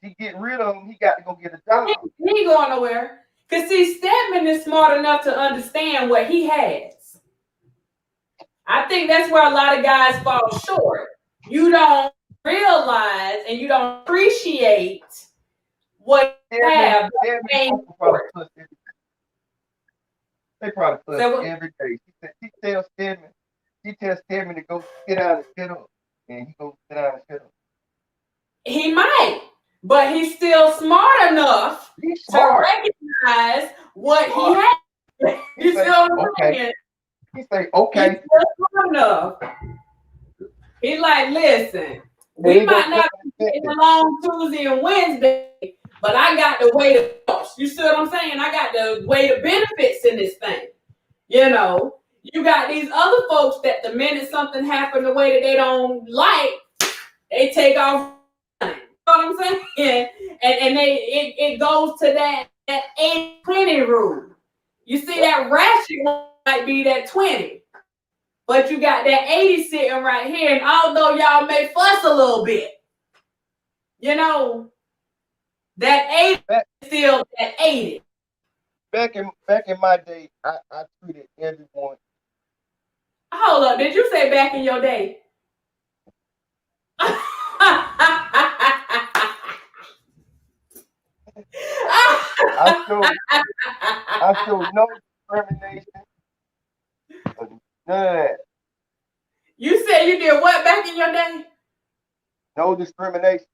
Speaker 2: she get rid of him, he got to go get a job.
Speaker 1: He ain't going nowhere. Because see, Stedman is smart enough to understand what he has. I think that's where a lot of guys fall short. You don't realize and you don't appreciate what you have.
Speaker 2: They probably fuss every day. She tells Stedman to go sit down and shut up. And he goes sit down and shut up.
Speaker 1: He might, but he's still smart enough to recognize what he has. You still okay.
Speaker 2: He say, okay.
Speaker 1: He's still smart enough. He's like, listen, we might not be getting along Tuesday and Wednesday, but I got to weigh the cost. You see what I'm saying? I got to weigh the benefits in this thing. You know, you got these other folks that the minute something happened the way that they don't like, they take off. You know what I'm saying? And it goes to that 80-20 rule. You see that Ratchet might be that 20, but you got that 80 sitting right here. And although y'all may fuss a little bit, you know, that 80 is still that 80.
Speaker 2: Back in my day, I treated everyone.
Speaker 1: Hold up, did you say back in your day?
Speaker 2: I show no discrimination. None of that.
Speaker 1: You said you did what back in your day?
Speaker 2: No discrimination.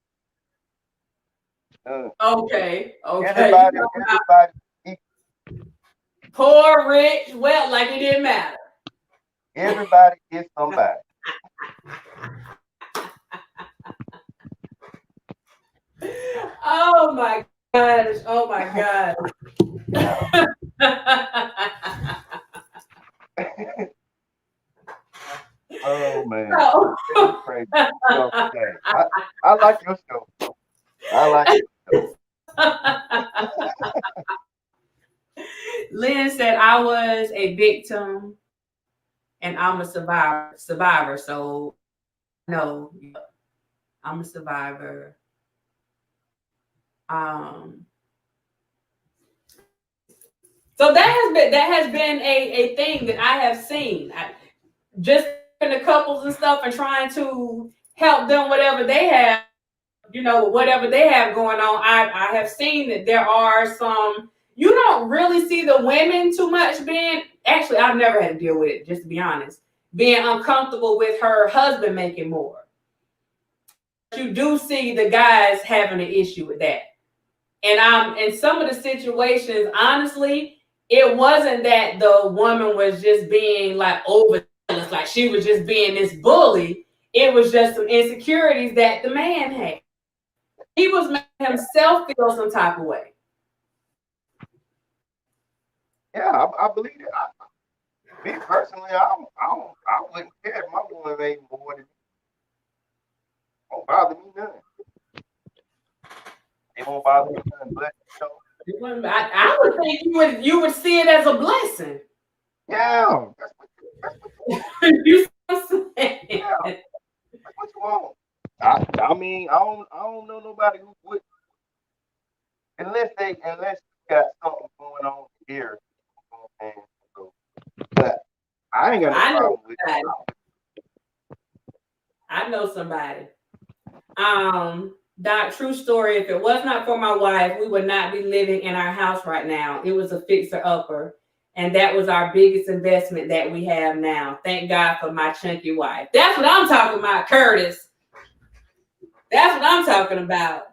Speaker 1: Okay.
Speaker 2: Everybody.
Speaker 1: Poor, rich, well, like it didn't matter.
Speaker 2: Everybody is somebody.
Speaker 1: Oh my gosh. Oh my God.
Speaker 2: Oh man. Oh. Crazy. I like your show. I like your show.
Speaker 1: Lynn said I was a victim and I'm a survivor. So no, I'm a survivor. So that has been a thing that I have seen. Just in the couples and stuff and trying to help them whatever they have, you know, whatever they have going on. I have seen that there are some, you don't really see the women too much being, actually I've never had to deal with it, just to be honest, being uncomfortable with her husband making more. You do see the guys having an issue with that. And in some of the situations, honestly, it wasn't that the woman was just being like overzealous, like she was just being this bully. It was just some insecurities that the man had. He was making himself feel some type of way.
Speaker 2: Yeah, I believe it. Me personally, I wouldn't care if my woman made more than me. Won't bother me none. It won't bother me none. But
Speaker 1: I would think you would see it as a blessing.
Speaker 2: Yeah.
Speaker 1: You see what I'm saying?
Speaker 2: Yeah. That's what you want. I mean, I don't know nobody who would, unless you got something going on here. So, but I ain't got no problem with it.
Speaker 1: I know somebody. Doc, true story. If it was not for my wife, we would not be living in our house right now. It was a fixer-upper. And that was our biggest investment that we have now. Thank God for my chunky wife. That's what I'm talking about, Curtis. That's what I'm talking about.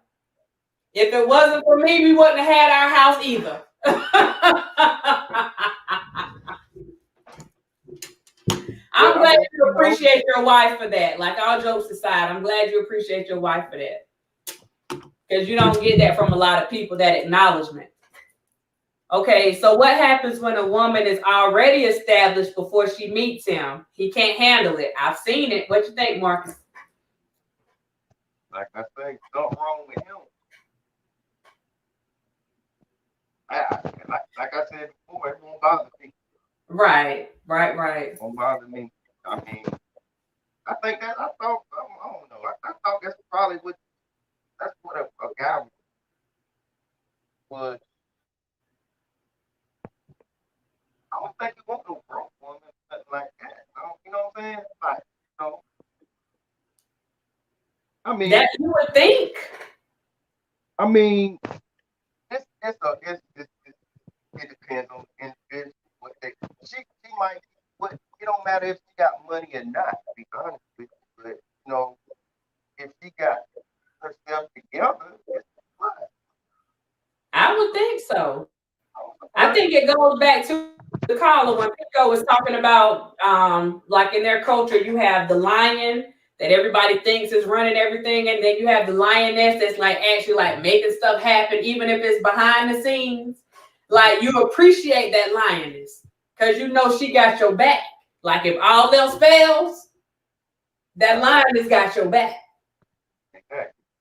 Speaker 1: If it wasn't for me, we wouldn't have had our house either. I'm glad you appreciate your wife for that. Like, all jokes aside, I'm glad you appreciate your wife for that. Because you don't get that from a lot of people, that acknowledgement. Okay, so what happens when a woman is already established before she meets him? He can't handle it. I've seen it. What you think, Marcus?
Speaker 2: Like I say, something wrong with him. Like I said before, it won't bother me.
Speaker 1: Right.
Speaker 2: It won't bother me. I mean, I think that I thought I don't know. I thought that's probably what a guy would. I don't think you want no broke woman, nothing like that. I don't, you know what I'm saying? Like, you know, I mean,
Speaker 1: That you would think.
Speaker 2: it depends on the individual. What they she might what it don't matter if she got money or not, to be honest with you. But you know, if she got herself together, it's what?
Speaker 1: I would think so. I
Speaker 2: What?
Speaker 1: think it goes back to the caller when Pico was talking about like in their culture, you have the lion that everybody thinks is running everything, and then you have the lioness that's like actually like making stuff happen, even if it's behind the scenes. Like you appreciate that lioness because you know she got your back. Like if all else fails, that lioness got your back.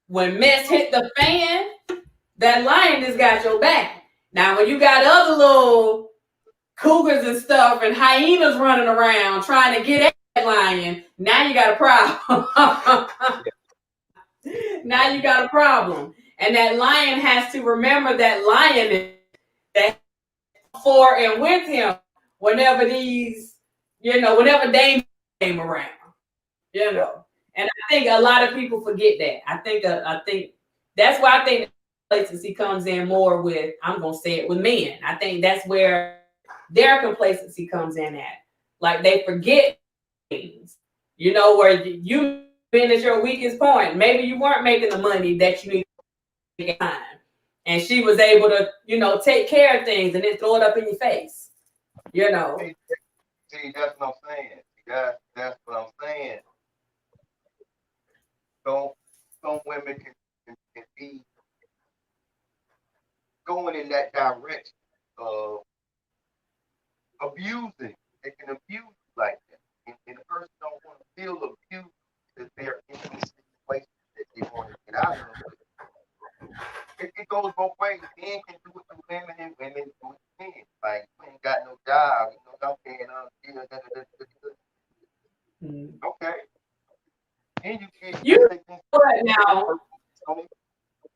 Speaker 1: When mess hit the fan, that lioness got your back. Now, when you got other little cougars and stuff and hyenas running around trying to get at that lion, now you got a problem. Now you got a problem. And that lion has to remember that lion that for and with him whenever these, whenever danger came around, And I think a lot of people forget that. I think that's why I think complacency comes in more with, I'm gonna say it, with men. I think that's where their complacency comes in at. Like they forget things, where you been at your weakest point. Maybe you weren't making the money that you need to make at time. And she was able to, take care of things and then throw it up in your face.
Speaker 2: See, that's what I'm saying. That's what I'm saying. Some women can be going in that direction of abusing. They can abuse like that. And the person don't want to feel abused because they're in these situations that they want to get out of. It goes both ways. Men can do it to women and women do it to men. Like, you ain't got no job, I'm paying okay. Then you
Speaker 1: what now?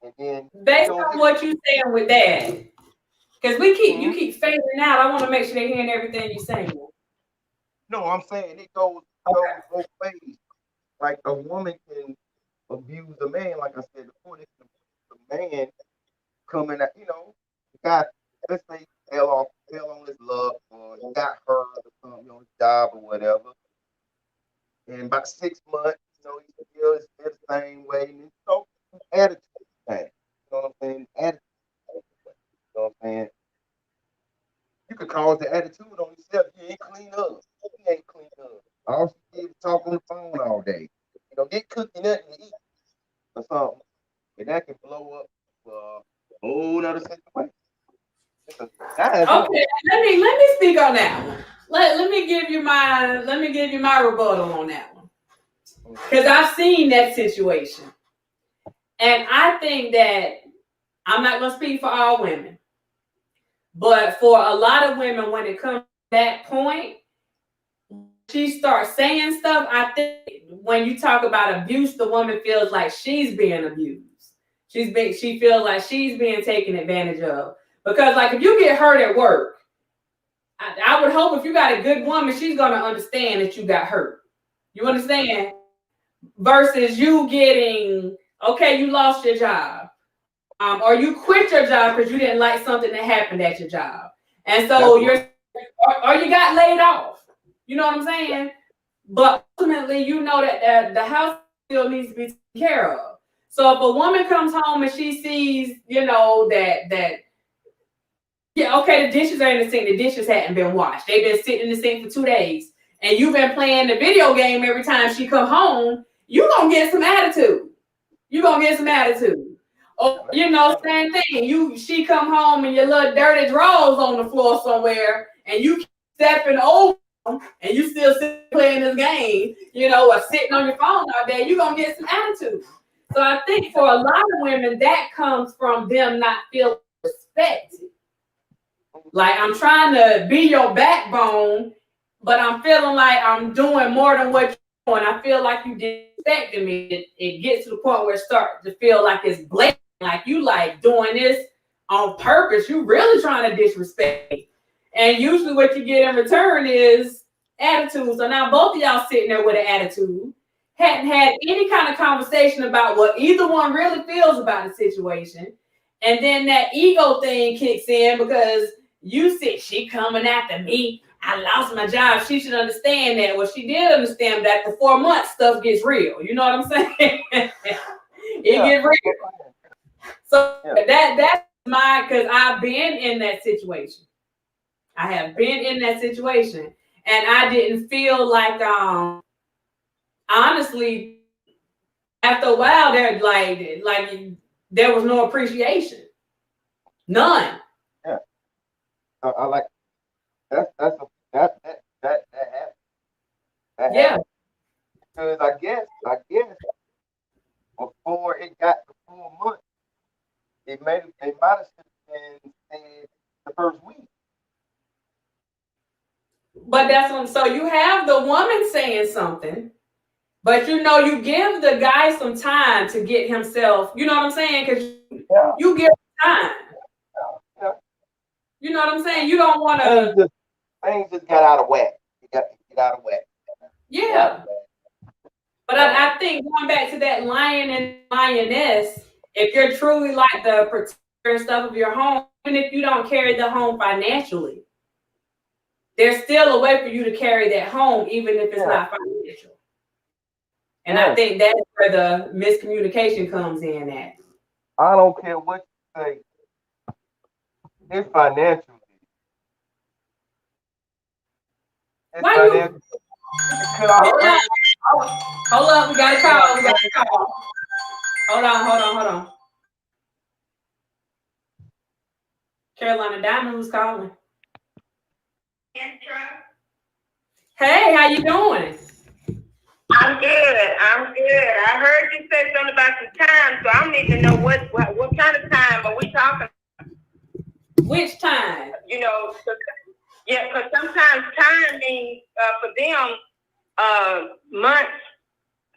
Speaker 2: And then
Speaker 1: based on what you're saying with that, because you keep fading out. I want to make sure they're hearing everything you're saying.
Speaker 2: No, I'm saying it goes both ways. Like a woman can abuse a man, like I said before. The man coming at, the guy, let's say, fell on his luck, or he got hurt or something on his job or whatever. And about 6 months, he still is the same way. And attitude thing. You know what I'm saying? Attitude. You know what I'm saying? You could cause the attitude on yourself. You ain't clean up. You ain't clean up. All she did was talk on the phone all day. Get cooking nothing to eat or something. And that can blow up a whole other situation.
Speaker 1: Okay, let me speak on that one. Let me give you my rebuttal on that one. Because I've seen that situation. And I think that I'm not gonna speak for all women, but for a lot of women, when it comes to that point, she starts saying stuff. I think when you talk about abuse, the woman feels like she's being abused. She feels like she's being taken advantage of. Because like if you get hurt at work, I would hope if you got a good woman, she's gonna understand that you got hurt. You understand? Versus you getting, okay, you lost your job. Or you quit your job because you didn't like something that happened at your job. And so or you got laid off. You know what I'm saying? But ultimately, that the house still needs to be taken care of. So if a woman comes home and she sees, that yeah, okay, the dishes are in the sink. The dishes hadn't been washed. They've been sitting in the sink for 2 days. And you've been playing the video game every time she come home, you're going to get some attitude. Or, same thing. She come home and your little dirty drawers on the floor somewhere, and you keep stepping over them, and you still playing this game, or sitting on your phone all day, you're going to get some attitude. So I think for a lot of women, that comes from them not feeling respected. Like, I'm trying to be your backbone, but I'm feeling like I'm doing more than what you're doing. I feel like you disrespecting me. It gets to the point where it starts to feel like it's blatant, like you like doing this on purpose. You really trying to disrespect me. And usually what you get in return is attitude. So now both of y'all sitting there with an attitude, hadn't had any kind of conversation about what either one really feels about the situation. And then that ego thing kicks in because you said she coming after me. I lost my job. She should understand that. Well, she did understand that the 4 months stuff gets real. You know what I'm saying? It gets real. So that's my, because I've been in that situation. I have been in that situation. And I didn't feel like honestly, after a while, there there was no appreciation. None.
Speaker 2: Yeah. I like that happened.
Speaker 1: Yeah.
Speaker 2: Because I guess before it got to 4 months, it might have been the first week.
Speaker 1: But that's when, so you have the woman saying something, but you know, you give the guy some time to get himself, you know what I'm saying? Because you give him time.
Speaker 2: Yeah.
Speaker 1: You know what I'm saying? You don't want to.
Speaker 2: Things just got out of whack. You got to get out of whack.
Speaker 1: Yeah. But I think going back to that lion and lioness, if you're truly like the protector and stuff of your home, even if you don't carry the home financially, there's still a way for you to carry that home, even if it's not financial. And I think that's where the miscommunication comes in at.
Speaker 2: I don't care what you say. It's financial.
Speaker 1: Why you? Hold up, we got a call. Hold on. Carolina Diamond was calling. Hey, how you doing?
Speaker 4: I'm good. I heard you say something about some time, so I need to know what kind of time are we talking?
Speaker 1: Which time?
Speaker 4: You know, because sometimes time means for them months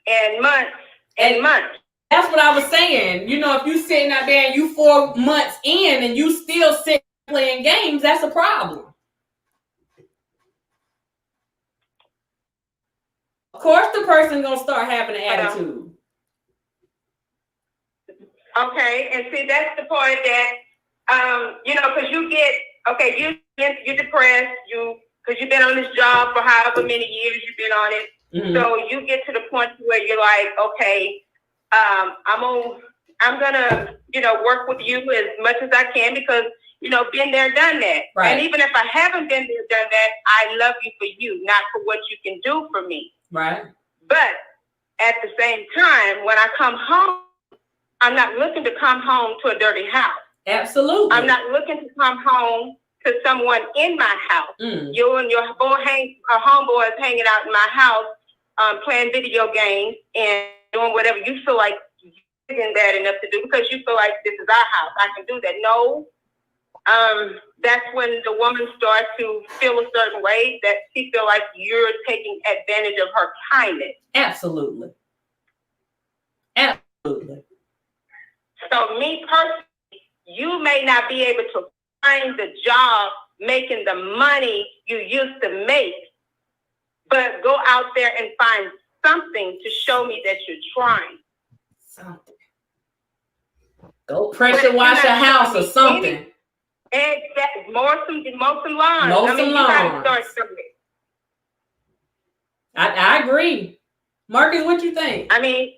Speaker 4: and months and months.
Speaker 1: That's what I was saying. You know, if you sitting out there and you 4 months in and you still sitting playing games, that's a problem. Of course, the person gonna start having an attitude.
Speaker 4: Okay, and see that's the part that you know, because you get you're depressed, because you've been on this job for however many years you've been on it. Mm-hmm. So you get to the point where you're like, okay, I'm gonna work with you as much as I can because been there, done that. Right. And even if I haven't been there, done that, I love you for you, not for what you can do for me.
Speaker 1: Right.
Speaker 4: But at the same time, when I come home, I'm not looking to come home to a dirty house.
Speaker 1: Absolutely.
Speaker 4: I'm not looking to come home to someone in my house. You and your homeboys hanging out in my house, playing video games and doing whatever you feel like you're bad enough to do because you feel like this is our house. I can do that. No. That's when the woman starts to feel a certain way that she feel like you're taking advantage of her kindness.
Speaker 1: Absolutely.
Speaker 4: So me personally, you may not be able to find the job making the money you used to make, but go out there and find something to show me that you're trying.
Speaker 1: Something. Go pressure wash a house or something.
Speaker 4: Exactly. Mow some lawns.
Speaker 1: You gotta start somewhere. I agree. Marcus, what you think?
Speaker 4: I mean,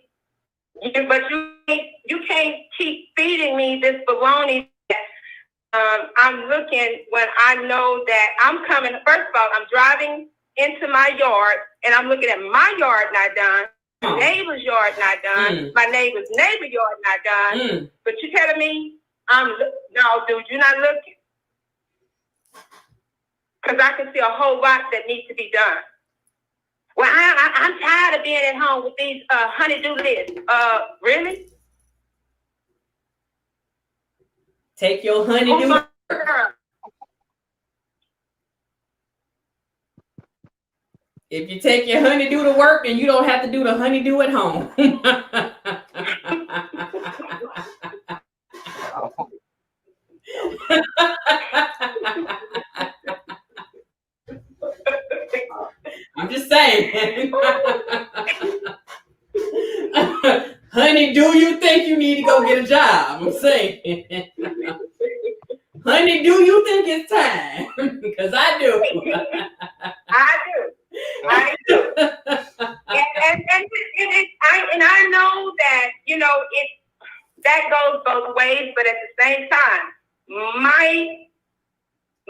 Speaker 4: but you can't keep feeding me this baloney. I'm looking when I know that I'm coming. First of all, I'm driving into my yard and I'm looking at my yard not done. My neighbor's yard not done. My neighbor's neighbor yard not done. But you telling me no, dude, you're not looking. Because I can see a whole lot that needs to be done. Well, I'm tired of being at home with these honey-do lists. Really?
Speaker 1: Take your honey-do. If you take your honey-do to work, then you don't have to do the honey-do at home. I'm just saying. Honey, do you think you need to go get a job? I'm saying. Honey, do you think it's time? Because I do.
Speaker 4: I do. And I know that, you know, that goes both ways, but at the same time,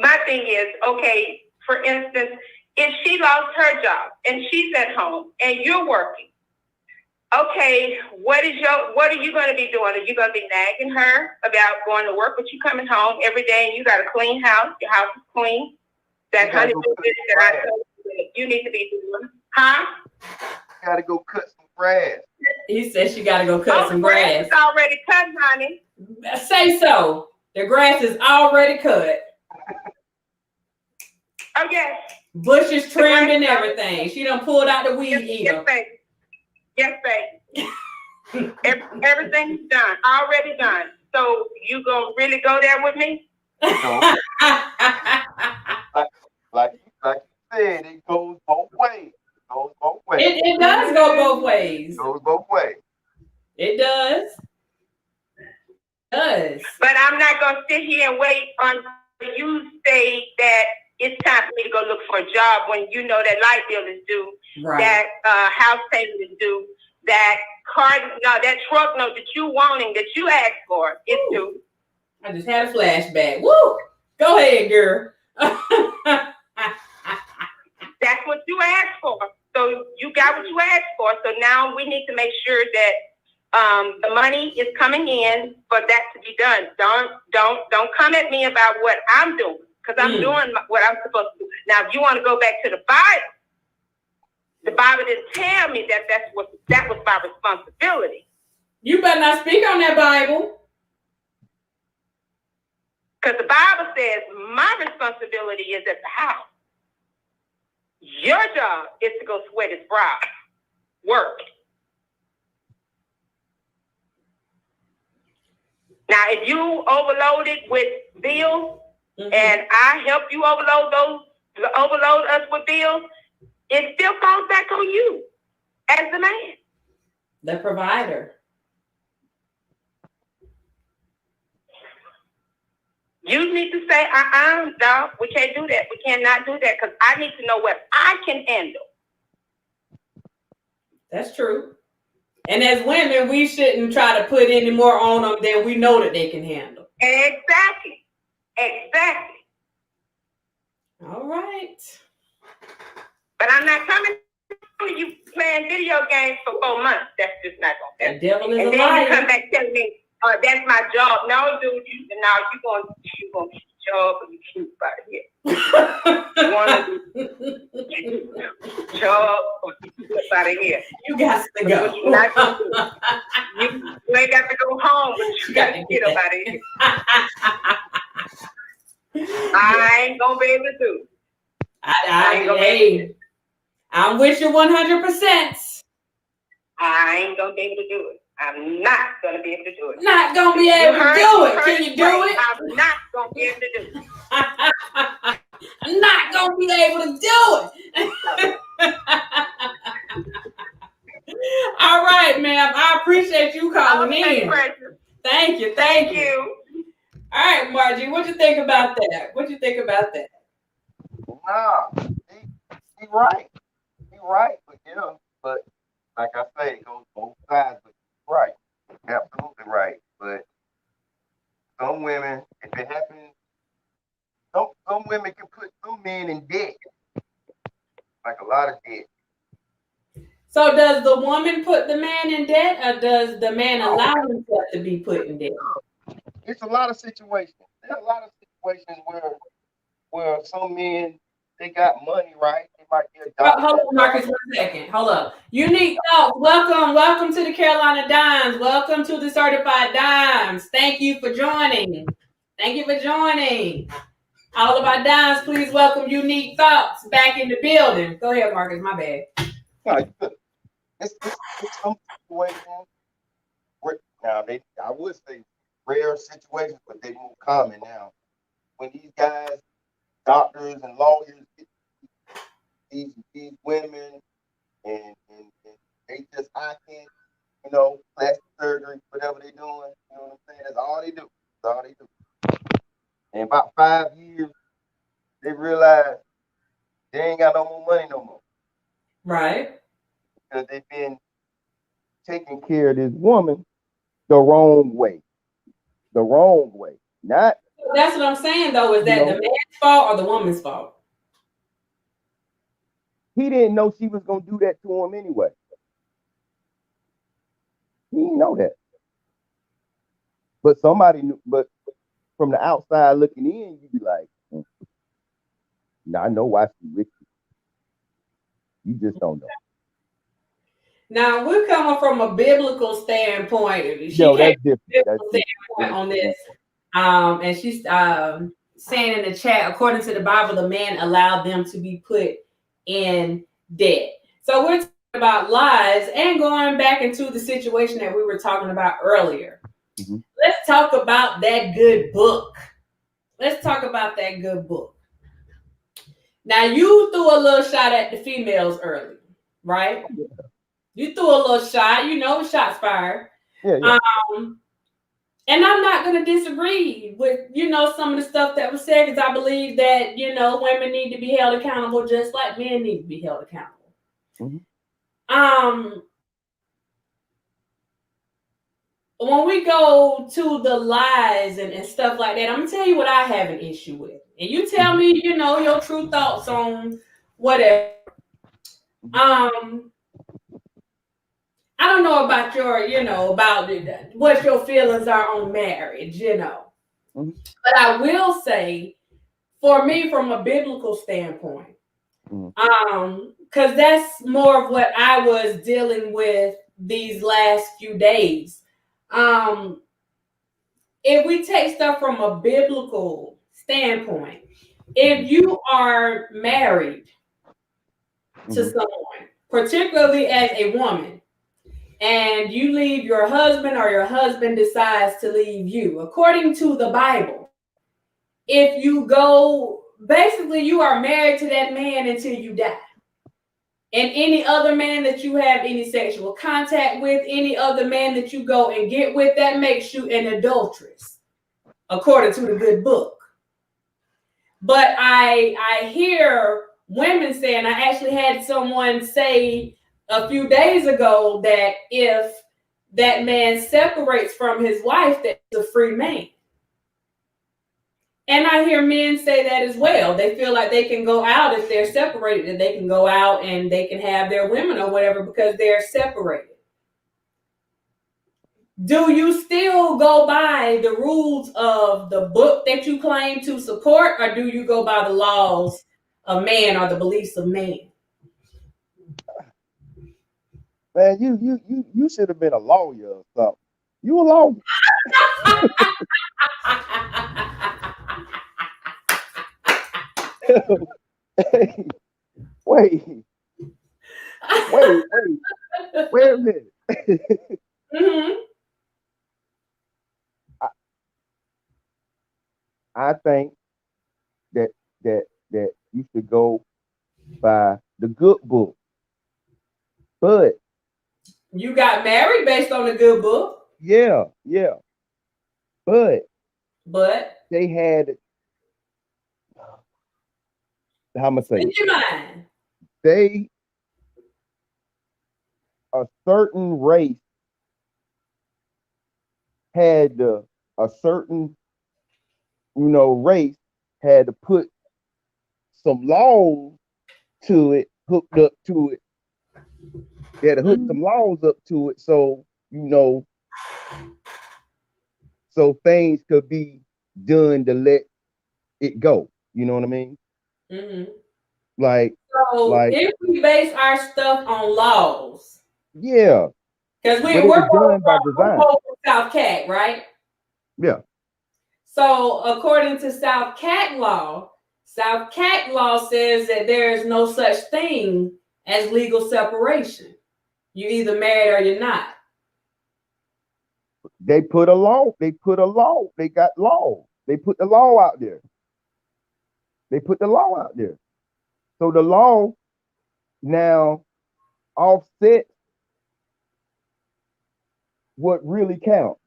Speaker 4: my thing is, okay, for instance, if she lost her job and she's at home and you're working, okay, what are you going to be doing? Are you going to be nagging her about going to work, but you coming home every day and you got a clean house, your house is clean? That honey that I told you you need to be doing. Huh?
Speaker 2: You got to go cut some grass.
Speaker 1: He said she got to go cut some grass.
Speaker 4: It's already cut, honey.
Speaker 1: Say so. The grass is already cut.
Speaker 4: Oh, yes.
Speaker 1: Bushes trimmed and everything. She done pulled out the weed eater.
Speaker 4: Yes, babe. Everything's done. Already done. So you gonna really go there with me?
Speaker 2: No. like you said, it goes both ways.
Speaker 1: It does go both ways.
Speaker 2: It goes both ways.
Speaker 1: It does.
Speaker 4: But I'm not gonna sit here and wait until you say that it's time for me to go look for a job when you know that light bill is due,
Speaker 1: right.
Speaker 4: That house payment is due, that that truck note that you wanting, that you asked for is due.
Speaker 1: I just had a flashback. Woo! Go ahead, girl.
Speaker 4: That's what you asked for. So you got what you asked for. So now we need to make sure that the money is coming in for that to be done. Don't come at me about what I'm doing, because I'm doing what I'm supposed to do. Now, if you want to go back to the Bible didn't tell me that was my responsibility.
Speaker 1: You better not speak on that Bible.
Speaker 4: Because the Bible says my responsibility is at the house. Your job is to go sweat his brow. Work. Now, if you overloaded with bills, and I help you overload us with bills, it still falls back on you as the man.
Speaker 1: The provider.
Speaker 4: You need to say, no, we can't do that. We cannot do that, because I need to know what I can handle.
Speaker 1: That's true. And as women, we shouldn't try to put any more on them than we know that they can handle.
Speaker 4: Exactly.
Speaker 1: All right.
Speaker 4: But I'm not coming to you playing video games for 4 months. That's just not going to happen.
Speaker 1: The devil is a liar.
Speaker 4: And then you come back telling me, that's my job. No, dude, you're going to keep your job and you keep out of here. You want to job or you keep out of here.
Speaker 1: You got to go.
Speaker 4: You're not going to do. You ain't got to go home, but you got to get up out of here. I ain't going to be able to do it.
Speaker 1: I'm with you 100%.
Speaker 4: I ain't going to be able to do it. I'm not going to be able to do it.
Speaker 1: Not going to be able to do it. Can you do it?
Speaker 4: I'm not going to be able to do it.
Speaker 1: I'm not going to be able to do it. All right, ma'am. I appreciate you calling in.
Speaker 4: Precious.
Speaker 1: Thank you. All right, Margie, what you think about that?
Speaker 2: Nah, he right. But but like I say, it goes both sides. But he's right, absolutely right. But some women, if it happens, some women can put some men in debt, like a lot of debt.
Speaker 1: So does the woman put the man in debt, or does the man allow himself to be put in debt?
Speaker 2: It's a lot of situations. There are a lot of situations where some men, they got money, right? They might be a doctor.
Speaker 1: Hold on, Marcus, 1 second. Hold up. Unique Thoughts. Welcome to the Carolina Dimes. Welcome to the Certified Dimes. Thank you for joining. All of our dimes, please welcome Unique Thoughts back in the building. Go ahead, Marcus. My bad.
Speaker 2: No, it's some situations where now I would say rare situations, but they more common now. When these guys, doctors and lawyers, get these women and they just I can't, plastic surgery, whatever they're doing, you know what I'm saying? That's all they do. That's all they do. And about 5 years, they realize they ain't got no more money no more.
Speaker 1: Right.
Speaker 2: Because they've been taking care of this woman the wrong way. Not
Speaker 1: That's what I'm saying though, is that the man's fault or the woman's fault?
Speaker 2: He didn't know she was gonna do that to him anyway. He didn't know that. But somebody knew, but from the outside looking in, you'd be like, I know why she's with you. You just don't know.
Speaker 1: Now we're coming from a biblical standpoint.
Speaker 2: That's different.
Speaker 1: Standpoint on this. And she's saying in the chat, according to the Bible, the man allowed them to be put in debt. So we're talking about lies and going back into the situation that we were talking about earlier. Mm-hmm. Let's talk about that good book. Now you threw a little shot at the females early, right? Yeah. You threw a little shot, shots fired.
Speaker 2: Yeah.
Speaker 1: And I'm not going to disagree with, some of the stuff that was said, because I believe that, women need to be held accountable just like men need to be held accountable. Mm-hmm. When we go to the lies and stuff like that, I'm going to tell you what I have an issue with. And you tell me, your true thoughts on whatever. I don't know about about what your feelings are on marriage, Mm-hmm. But I will say, for me, from a biblical standpoint, because that's more of what I was dealing with these last few days. If we take stuff from a biblical standpoint, if you are married to someone, particularly as a woman, and you leave your husband or your husband decides to leave you, according to the Bible, if you go, basically you are married to that man until you die. And any other man that you have any sexual contact with, any other man that you go and get with, that makes you an adulteress, according to the good book. But I hear women saying, I actually had someone say a few days ago that if that man separates from his wife, that's a free man. And I hear men say that as well. They feel like they can go out if they're separated, that they can go out and they can have their women or whatever because they're separated. Do you still go by the rules of the book that you claim to support, or do you go by the laws of man or the beliefs of man?
Speaker 2: Man, you should have been a lawyer or something. You a lawyer. Hey, wait a minute. Mm-hmm. I think that you should go by the good book. But
Speaker 1: you got married based on the good book.
Speaker 2: Yeah. But they had, how am I saying? A certain race had a certain race had to put some laws to it, hooked up to it. They had to hook some laws up to it, so so things could be done to let it go. You know what I mean? Mm-hmm. Like,
Speaker 1: if we base our stuff on laws,
Speaker 2: yeah,
Speaker 1: because we're
Speaker 2: done by design.
Speaker 1: South Cat, right?
Speaker 2: Yeah.
Speaker 1: So according to South Cat law says that there is no such thing as legal separation. You're either married or you're not.
Speaker 2: They put a law. They got law. They put the law out there. So the law now offsets what really counts.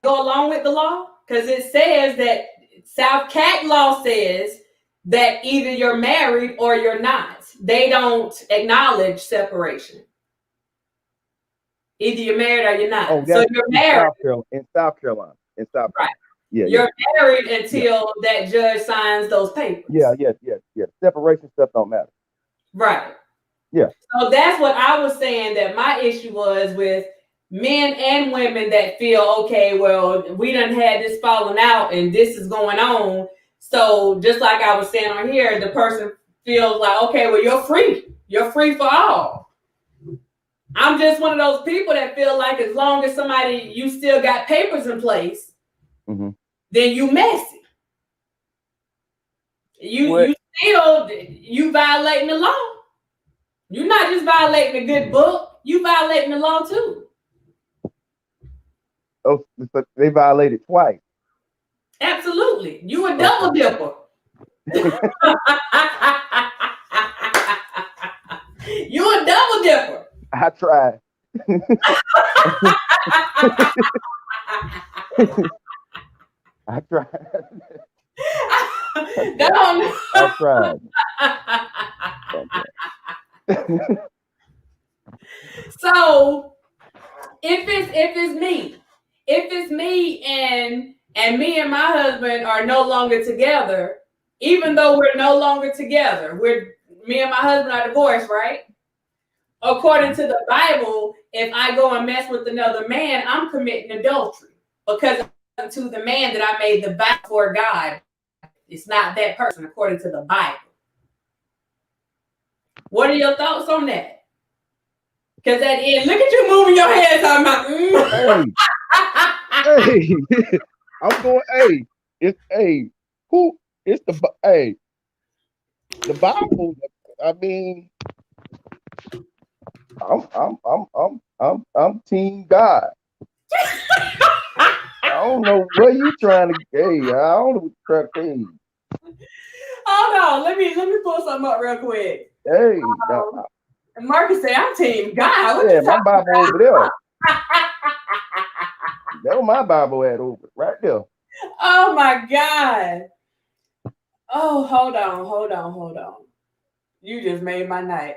Speaker 1: Go along with the law? Because it says that South Cat law says that either you're married or you're not. They don't acknowledge separation. Either you're married or you're not.
Speaker 2: Oh,
Speaker 1: so you're married
Speaker 2: in South Carolina.
Speaker 1: Right.
Speaker 2: Yeah.
Speaker 1: You're married until that judge signs those papers.
Speaker 2: Yeah. Separation stuff don't matter.
Speaker 1: Right.
Speaker 2: Yeah.
Speaker 1: So that's what I was saying, that my issue was with men and women that feel, okay, well, we done had this falling out and this is going on. So just like I was saying on here, the person feels like, okay, well, you're free. You're free for all. I'm just one of those people that feel like as long as you still got papers in place, then you messy. You violating the law. You're not just violating a good book, you violating the law too.
Speaker 2: Oh, but they violated twice.
Speaker 1: Absolutely. You a double dipper. You a double dipper.
Speaker 2: I tried. I tried. I tried.
Speaker 1: So if it's me and me and my husband are no longer together, even though we're no longer together, me and my husband are divorced, right? According to the Bible, if I go and mess with another man, I'm committing adultery because to the man that I made the vow for God. It's not that person, according to the Bible. What are your thoughts on that? Because at the end, look at you moving your head talking about.
Speaker 2: Hey, I'm going. It's the Bible. I mean, I'm Team God. I don't know what you trying to. I don't know what you're trying to tell you.
Speaker 1: Hold on, let me pull something up real quick.
Speaker 2: Hey,
Speaker 1: Marcus said, "I'm Team God." What
Speaker 2: my Bible over there. That was my Bible at over right there.
Speaker 1: Oh my God! Oh, hold on. You just made my night.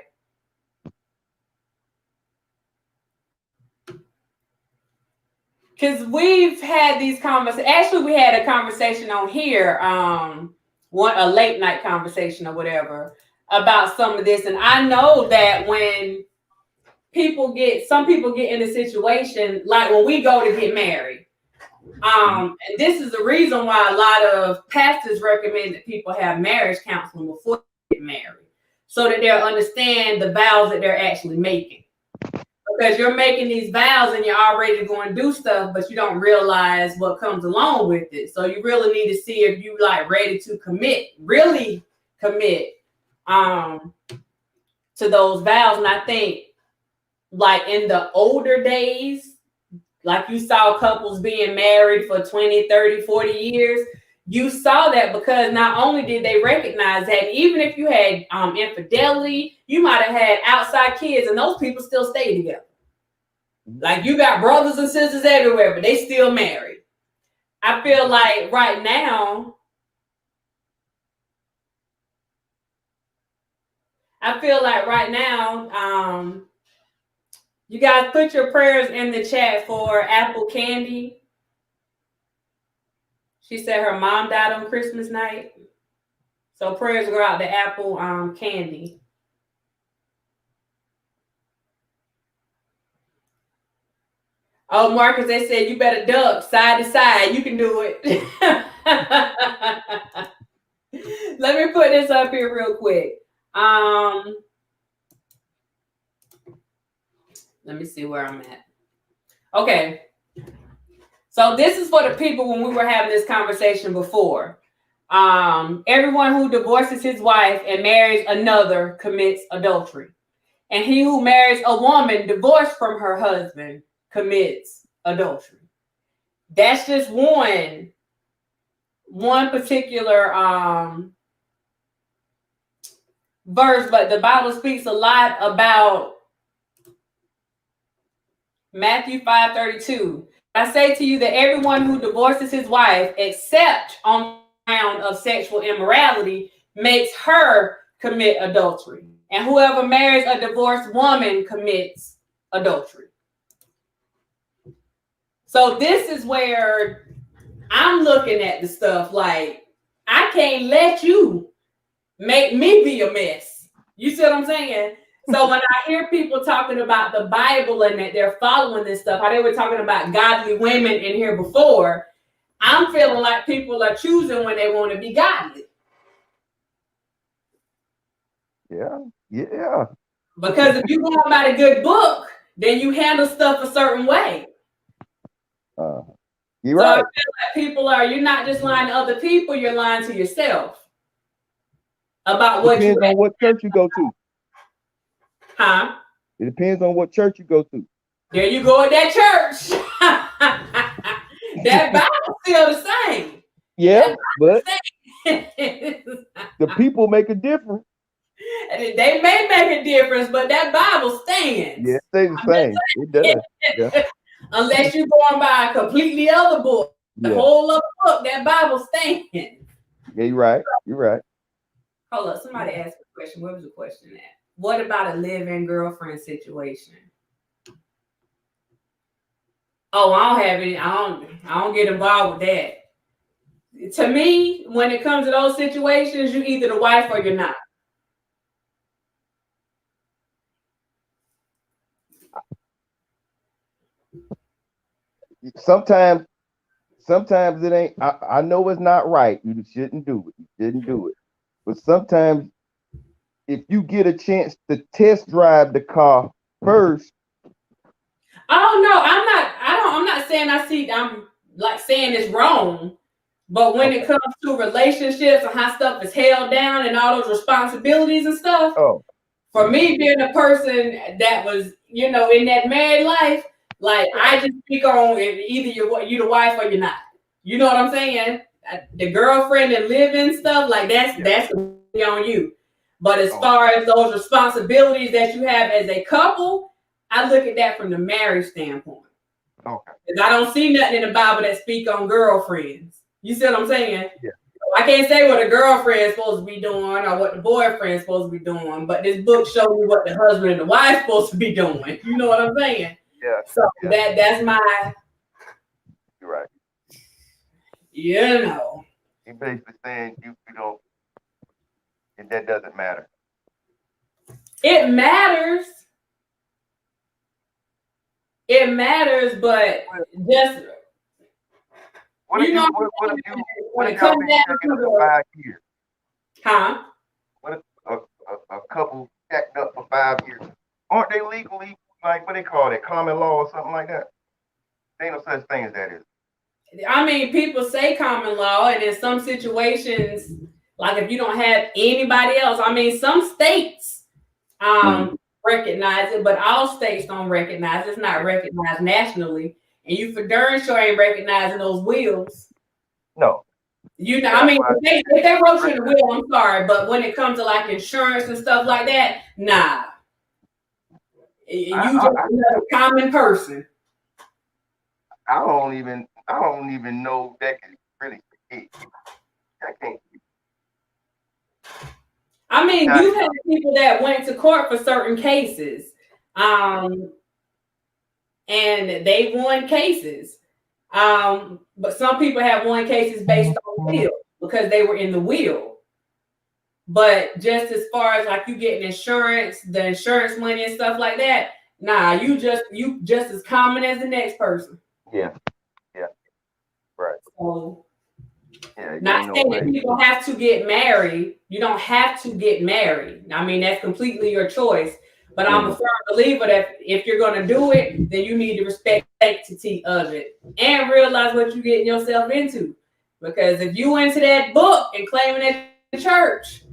Speaker 1: Because we've had these conversations. Actually, we had a conversation on here, a late night conversation or whatever, about some of this. And I know that when some people get in a situation, like when we go to get married, and this is the reason why a lot of pastors recommend that people have marriage counseling before they get married, so that they'll understand the vows that they're actually making. Because you're making these vows and you're already going to do stuff, but you don't realize what comes along with it. So you really need to see if you ready to really commit to those vows. And I think in the older days, you saw couples being married for 20, 30, 40 years. You saw that because not only did they recognize that, even if you had infidelity, you might have had outside kids and those people still stay together. You got brothers and sisters everywhere, but they still married. I feel like right now, you guys put your prayers in the chat for Apple Candy. She said her mom died on Christmas night. So prayers go out to Apple Candy. Oh, Marcus, they said you better duck side to side. You can do it. Let me put this up here real quick. Let me see where I'm at. Okay. So this is for the people when we were having this conversation before. Everyone who divorces his wife and marries another commits adultery. And he who marries a woman divorced from her husband commits adultery. That's just one particular verse, but the Bible speaks a lot about Matthew 5:32. I say to you that everyone who divorces his wife, except on the ground of sexual immorality, makes her commit adultery. And whoever marries a divorced woman commits adultery. So this is where I'm looking at the stuff like, I can't let you make me be a mess. You see what I'm saying? So when I hear people talking about the Bible and that they're following this stuff, how they were talking about godly women in here before, I'm feeling like people are choosing when they want to be godly.
Speaker 2: Yeah.
Speaker 1: Because if you go about a good book, then you handle stuff a certain way.
Speaker 2: You're
Speaker 1: so
Speaker 2: right.
Speaker 1: I feel like you're not just lying to other people, you're lying to yourself about what
Speaker 2: Depends on what church you go to.
Speaker 1: Huh?
Speaker 2: It depends on what church you go to.
Speaker 1: There you go at that church. That Bible's still the same.
Speaker 2: Yeah, but the people make a difference.
Speaker 1: They may make a difference, but that Bible stands.
Speaker 2: Yeah, it stays the same. It does. Yeah.
Speaker 1: Unless you're going by a completely other book, the whole other book, that Bible stands.
Speaker 2: Yeah, you're right. You're right.
Speaker 1: Hold up, somebody asked a question. Where was the question at? What about a live-in girlfriend situation? Oh, I don't have any. I don't get involved with that. To me, when it comes to those situations, you're either the wife or you're not.
Speaker 2: Sometimes it ain't. I know it's not right. You shouldn't do it. You shouldn't do it. But sometimes, if you get a chance to test drive the car first.
Speaker 1: Oh no, I'm not saying I'm like saying it's wrong. But when it comes to relationships and how stuff is held down and all those responsibilities and stuff, for me being a person that was, in that married life, like I just speak on either you're the wife or you're not. You know what I'm saying? The girlfriend and living stuff, like that's on you. But as far as those responsibilities that you have as a couple, I look at that from the marriage standpoint.
Speaker 2: Okay.
Speaker 1: Because I don't see nothing in the Bible that speak on girlfriends. You see what I'm saying?
Speaker 2: Yeah.
Speaker 1: I can't say what a girlfriend's supposed to be doing or what the boyfriend's supposed to be doing, but this book shows me what the husband and the wife's supposed to be doing. You know what I'm saying?
Speaker 2: Yeah.
Speaker 1: So that's my.
Speaker 2: You're right.
Speaker 1: You're
Speaker 2: basically saying you don't. That doesn't matter.
Speaker 1: It matters. It matters, but just.
Speaker 2: What if you comes down to 5 years?
Speaker 1: Huh?
Speaker 2: What if a couple checked up for 5 years? Aren't they legally, like, what they call it, common law or something like that? There ain't no such thing as that, is it?
Speaker 1: I mean, people say common law, and in some situations, like if you don't have anybody else, I mean, some states recognize it, but all states don't recognize it. It's not recognized nationally. And you for darn sure ain't recognizing those wills.
Speaker 2: No.
Speaker 1: I mean, if they wrote you in the will, I'm sorry, but when it comes to like insurance and stuff like that, nah. You just a common person.
Speaker 2: I don't even know that can really be. I can't.
Speaker 1: I mean, you've had people that went to court for certain cases. And they won cases. But some people have won cases based on will because they were in the will. But just as far as like you getting insurance, the insurance money and stuff like that, nah, you just as common as the next person.
Speaker 2: Yeah. Right.
Speaker 1: So
Speaker 5: Yeah,
Speaker 1: Not saying that people have to get married. You don't have to get married. I mean, that's completely your choice. But I'm a firm believer that if you're going to do it, then you need to respect the sanctity of it and realize what you're getting yourself into. Because if you into that book and claiming it the church,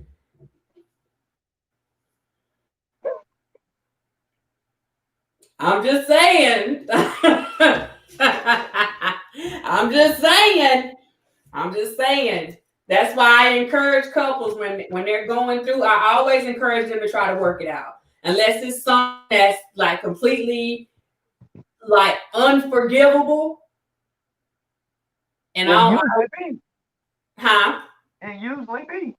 Speaker 1: I'm just saying. I'm just saying. That's why I encourage couples when they're going through. I always encourage them to try to work it out, unless it's something that's like completely like unforgivable. And
Speaker 5: it usually be.
Speaker 1: Huh?
Speaker 5: It usually be.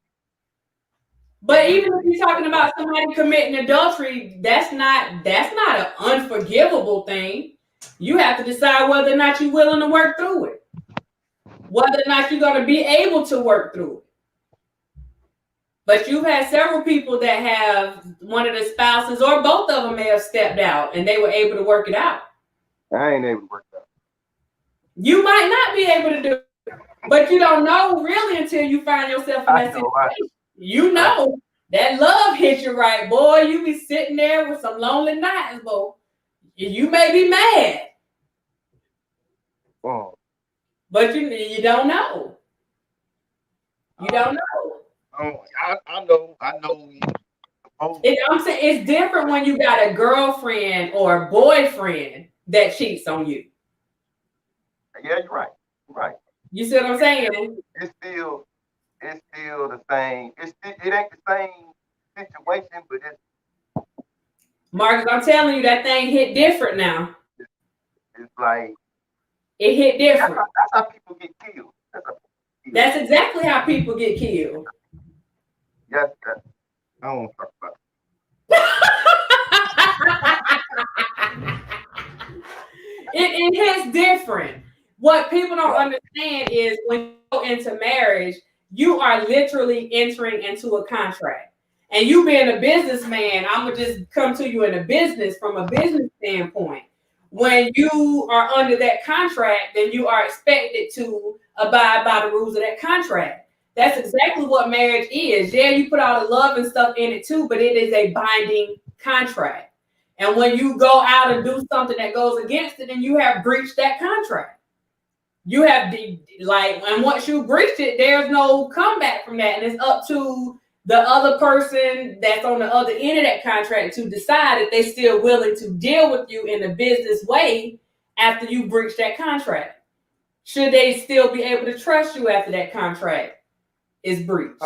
Speaker 1: But even if you're talking about somebody committing adultery, that's not an unforgivable thing. You have to decide whether or not you're willing to work through it, whether or not you're going to be able to work through it. But you've had several people that have one of the spouses or both of them may have stepped out and they were able to work it out.
Speaker 5: I ain't able to work it out.
Speaker 1: You might not be able to do it, but you don't know really until you find yourself in that situation. You know that love hit you right, boy. You be sitting there with some lonely nights, boy. You may be mad, but you don't know. You don't know.
Speaker 5: I know.
Speaker 1: I'm saying it's different when you got a girlfriend or a boyfriend that cheats on you.
Speaker 5: Yeah, you're right. You're right.
Speaker 1: You see what I'm saying?
Speaker 5: It's still the same. It ain't the same situation, but it's
Speaker 1: Marcus, I'm telling you, that thing hit different now.
Speaker 5: It's like
Speaker 1: it hit different.
Speaker 5: That's how people get killed.
Speaker 1: That's exactly how people get killed.
Speaker 5: Yes, I don't want to talk about
Speaker 1: it. It hits different. What people don't understand is when you go into marriage, you are literally entering into a contract. And you being a businessman, I'm going to just come to you in a business from a business standpoint. When you are under that contract, then you are expected to abide by the rules of that contract. That's exactly what marriage is. Yeah, you put all the love and stuff in it too, but it is a binding contract. And when you go out and do something that goes against it, then you have breached that contract. You have and once you breached it, there's no comeback from that. And it's up to the other person that's on the other end of that contract to decide if they're still willing to deal with you in a business way after you breach that contract. Should they still be able to trust you after that contract is breached?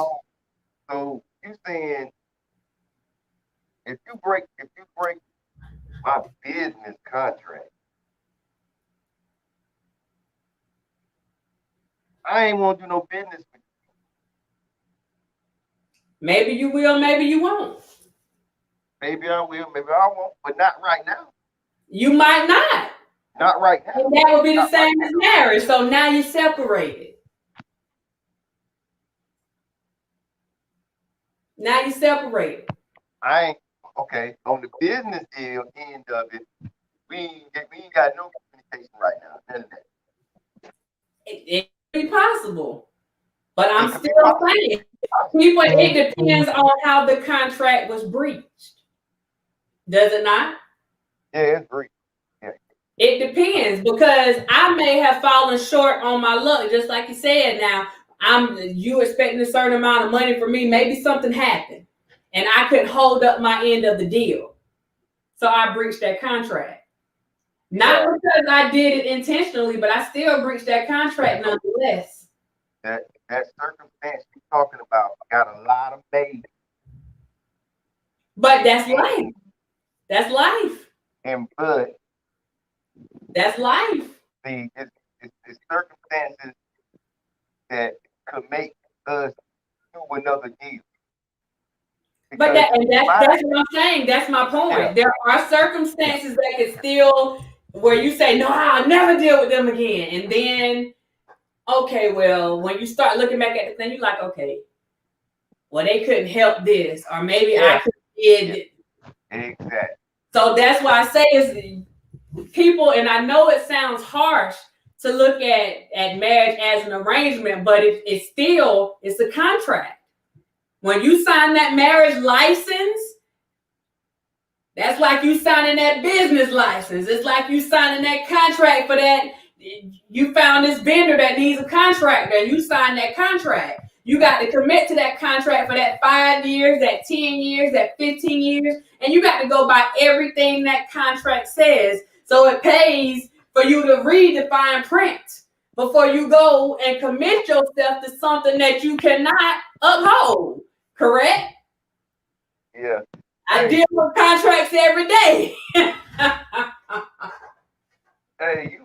Speaker 5: So you're saying if you break my business contract, I ain't want to do no business with you.
Speaker 1: Maybe you will, maybe you won't.
Speaker 5: Maybe I will, maybe I won't, but not right now.
Speaker 1: You might not.
Speaker 5: Not right now.
Speaker 1: And that would be the same as marriage. So now you're separated. Now you're separated.
Speaker 5: I ain't okay. On the business deal end of it, we ain't got no communication right now. None of that.
Speaker 1: It could be possible. But I'm still saying, people, it depends on how the contract was breached. Does it not?
Speaker 5: Yeah, it's breached. Yeah.
Speaker 1: It depends, because I may have fallen short on my luck, just like you said. Now, you expecting a certain amount of money from me. Maybe something happened, and I couldn't hold up my end of the deal. So I breached that contract. Not because I did it intentionally, but I still breached that contract nonetheless.
Speaker 5: That circumstance you're talking about got a lot of babies.
Speaker 1: But that's life. That's life.
Speaker 5: But
Speaker 1: that's life.
Speaker 5: See, it's circumstances that could make us do another deal.
Speaker 1: But that's what I'm saying. That's my point. Yeah. There are circumstances that could still, where you say, no, I'll never deal with them again. And then, okay, well, when you start looking back at the thing, you're like, okay, well, they couldn't help this, or maybe I could did.
Speaker 5: Exactly.
Speaker 1: So that's why I say is people, and I know it sounds harsh, to look at marriage as an arrangement, but it's a contract. When you sign that marriage license, that's like you signing that business license. It's like you signing that contract for that. You found this vendor that needs a contractor, and you sign that contract. You got to commit to that contract for that 5 years, that 10 years, that 15 years, and you got to go by everything that contract says. So it pays for you to read the fine print before you go and commit yourself to something that you cannot uphold. Correct?
Speaker 5: Yeah.
Speaker 1: I deal with contracts every day.
Speaker 5: Hey,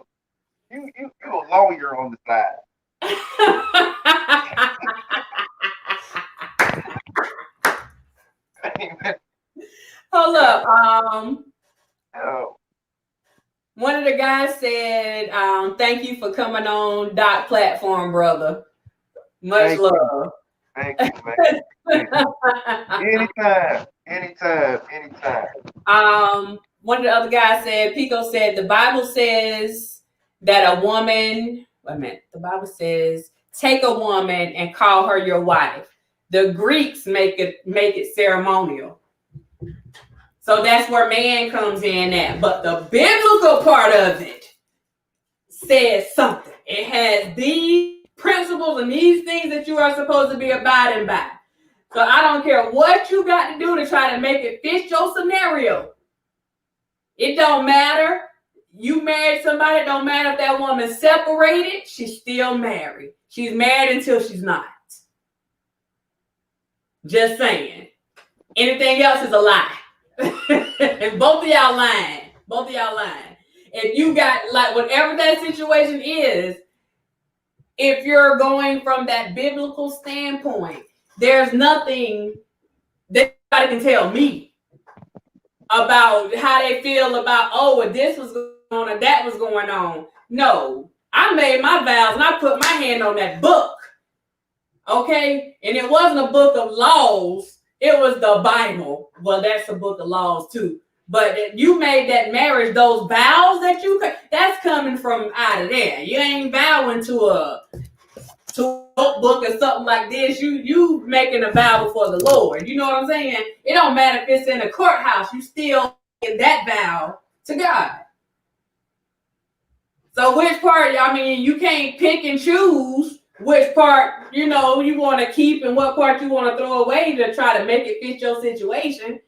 Speaker 5: you a lawyer on the side.
Speaker 1: Hold up.
Speaker 5: Oh,
Speaker 1: One of the guys said, thank you for coming on Doc Platform, brother. Much love.
Speaker 5: thank you, man. Anytime.
Speaker 1: One of the other guys said, Pico said, the Bible says that a woman, the Bible says, take a woman and call her your wife. The Greeks make it ceremonial. So that's where man comes in at. But the biblical part of it says something. It has these principles and these things that you are supposed to be abiding by. So I don't care what you got to do to try to make it fit your scenario. It don't matter. You married somebody, it don't matter if that woman's separated, she's still married. She's married until she's not. Just saying. Anything else is a lie. Both of y'all lying. If you got, like, whatever that situation is, if you're going from that biblical standpoint, there's nothing that anybody can tell me about how they feel about, well, this was going on or that was going on. No, I made my vows and I put my hand on that book. Okay? And it wasn't a book of laws. It was the Bible. Well, that's a book of laws too. But you made that marriage, those vows that that's coming from out of there. You ain't vowing to a book or something like this. You making a vow before the Lord. You know what I'm saying? It don't matter if it's in a courthouse. You still in that vow to God. So which part, you can't pick and choose which part, you want to keep and what part you want to throw away to try to make it fit your situation.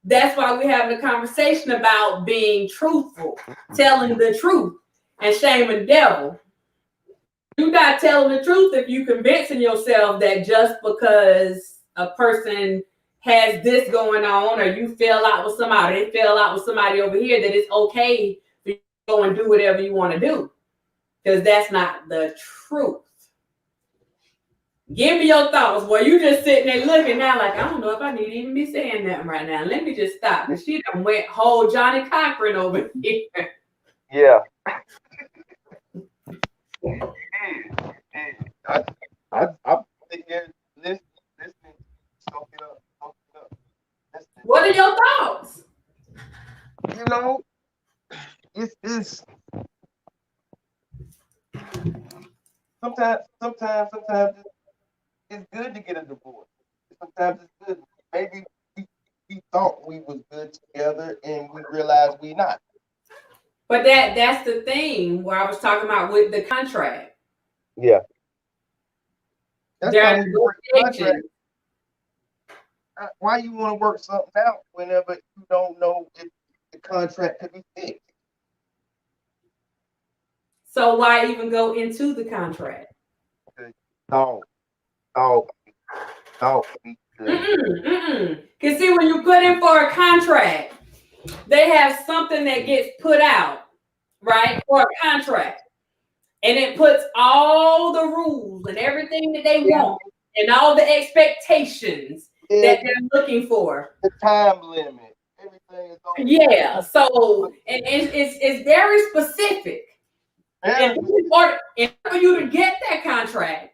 Speaker 1: That's why we're having a conversation about being truthful, telling the truth, and shaming the devil. You're not telling the truth if you're convincing yourself that just because a person has this going on, or you fell out with somebody, they fell out with somebody over here, that it's okay for you to go and do whatever you want to do. Because that's not the truth. Give me your thoughts. Well, you just sitting there looking now like, I don't know if I need to even be saying that right now. Let me just stop. And she done went whole Johnny Cochran over here.
Speaker 5: Yeah. I'm sitting here listening, soak it up. Listening.
Speaker 1: What are your thoughts?
Speaker 5: It's sometimes it's good to get a divorce. Sometimes it's good. Maybe we thought we was good together and we realized we not.
Speaker 1: But that's the thing where I was talking about with the contract.
Speaker 5: Yeah. That's
Speaker 1: There
Speaker 5: why
Speaker 1: are
Speaker 5: we work
Speaker 1: negotiations.
Speaker 5: Why you want to work something out whenever you don't know if the contract could be fixed?
Speaker 1: So why even go into the contract?
Speaker 5: No.
Speaker 1: Because see, when you put in for a contract, they have something that gets put out, right, for a contract. And it puts all the rules and everything that they want and all the expectations that they're looking for.
Speaker 5: The time limit, everything is on.
Speaker 1: Yeah, so and it's very specific. And in order for you to get that contract,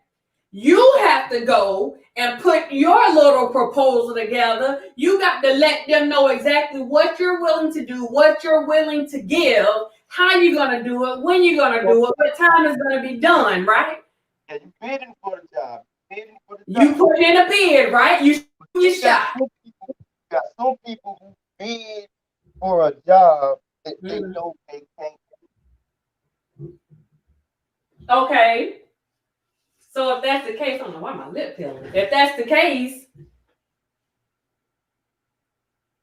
Speaker 1: you have to go and put your little proposal together. You got to let them know exactly what you're willing to do, what you're willing to give, how you gonna do it, when you gonna do it, what time is gonna be done, right?
Speaker 5: And you bidding for the job.
Speaker 1: You put in a bid, right? You shot.
Speaker 5: Got some people who bid for a job that they know they can't.
Speaker 1: Okay. So if that's the case, I don't know why my lip peeling. If that's the case,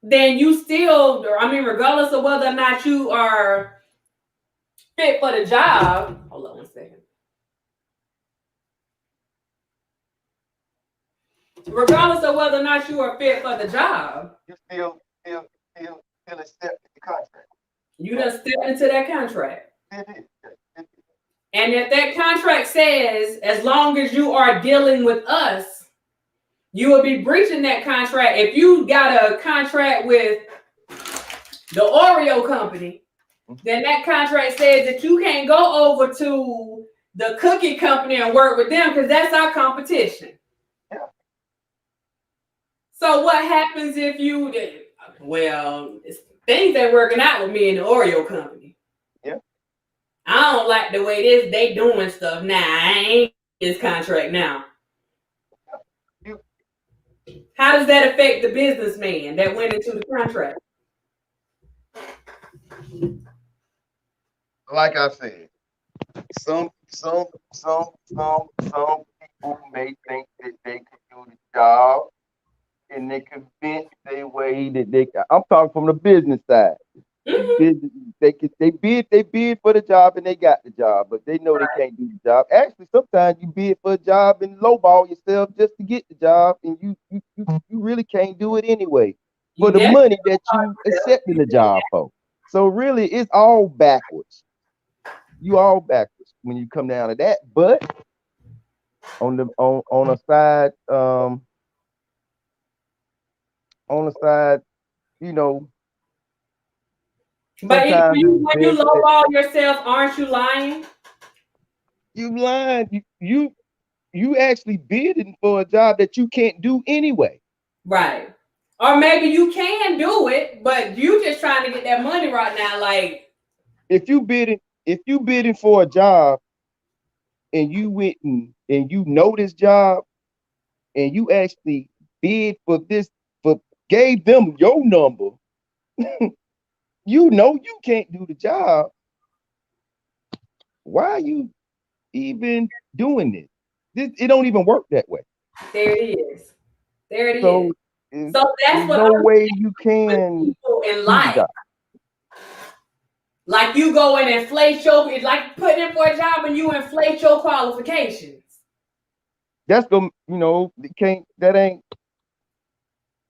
Speaker 1: then you still, regardless of whether or not you are fit for the job. Hold on 1 second. Regardless of whether or not you are fit for the job,
Speaker 5: you still accept the contract.
Speaker 1: You done stepped into that contract. And if that contract says, as long as you are dealing with us, you will be breaching that contract. If you got a contract with the Oreo company, then that contract says that you can't go over to the cookie company and work with them because that's our competition.
Speaker 5: Yeah.
Speaker 1: So what happens if you, things ain't working out with me and the Oreo company.
Speaker 5: Yeah.
Speaker 1: I don't like the way they doing stuff now. I ain't this contract now. How does that affect the businessman that went into the contract?
Speaker 5: Like I said, some people may think that they could do the job and they convince their way that they can. I'm talking from the business side. Mm-hmm. They bid for the job and they got the job, but they know they can't do the job. Actually, sometimes you bid for a job and lowball yourself just to get the job, and you really can't do it anyway for the money that you accepting the job for. So really, it's all backwards. You all backwards when you come down to that. But on a side, you know.
Speaker 1: But when you lowball yourself, aren't you lying?
Speaker 5: You lying. You actually bidding for a job that you can't do anyway.
Speaker 1: Right. Or maybe you can do it, but you just trying to get that money right now. Like
Speaker 5: if you bidding for a job and you went and you know this job and you actually bid for this, gave them your number, you know you can't do the job. Why are you even doing this? It don't even work that way.
Speaker 1: There it is.
Speaker 5: So
Speaker 1: that's what
Speaker 5: no way you can
Speaker 1: in life. Like you go and inflate it's like putting in for a job and you inflate your qualifications.
Speaker 5: That's the that ain't.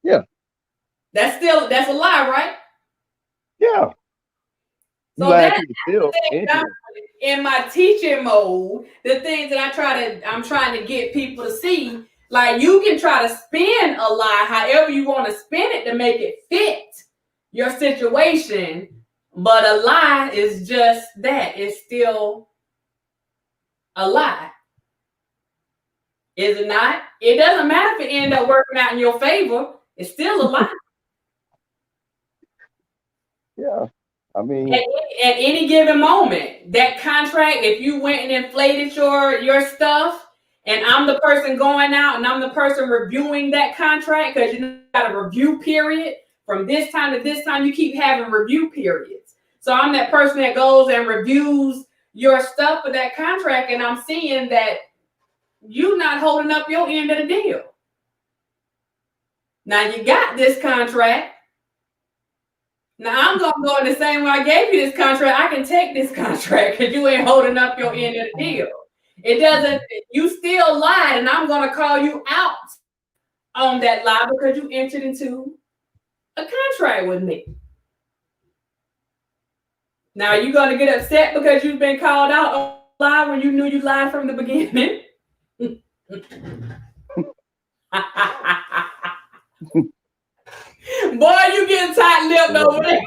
Speaker 5: Yeah.
Speaker 1: That's a lie, right?
Speaker 5: Yeah.
Speaker 1: So that's in my teaching mode, the things that I'm trying to get people to see, like you can try to spin a lie however you want to spin it to make it fit your situation, but a lie is just that. It's still a lie. Is it not? It doesn't matter if it ends up working out in your favor. It's still a lie.
Speaker 5: Yeah. I mean,
Speaker 1: at any given moment, that contract, if you went and inflated your stuff, and I'm the person going out and I'm the person reviewing that contract, because you got a review period from this time to this time, you keep having review periods. So I'm that person that goes and reviews your stuff for that contract, and I'm seeing that you're not holding up your end of the deal. Now you got this contract. Now I'm gonna go in the same way I gave you this contract. I can take this contract because you ain't holding up your end of the deal. It doesn't. You still lied, and I'm gonna call you out on that lie because you entered into a contract with me. Now you're gonna get upset because you've been called out on a lie when you knew you lied from the beginning. Boy, you getting tight-lipped over there.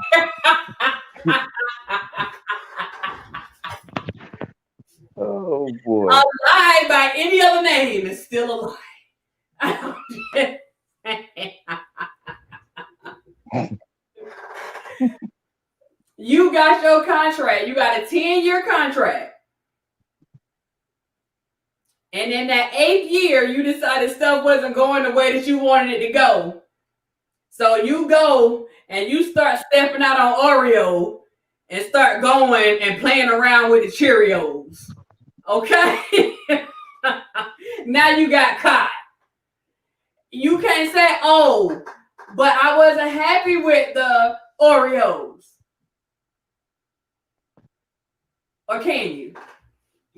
Speaker 5: Oh boy.
Speaker 1: A lie by any other name is still a lie. You got your contract. You got a 10-year contract. And in that 8th year, you decided stuff wasn't going the way that you wanted it to go. So you go and you start stepping out on Oreo and start going and playing around with the Cheerios. Okay? Now you got caught. You can't say, oh, but I wasn't happy with the Oreos. Or can you?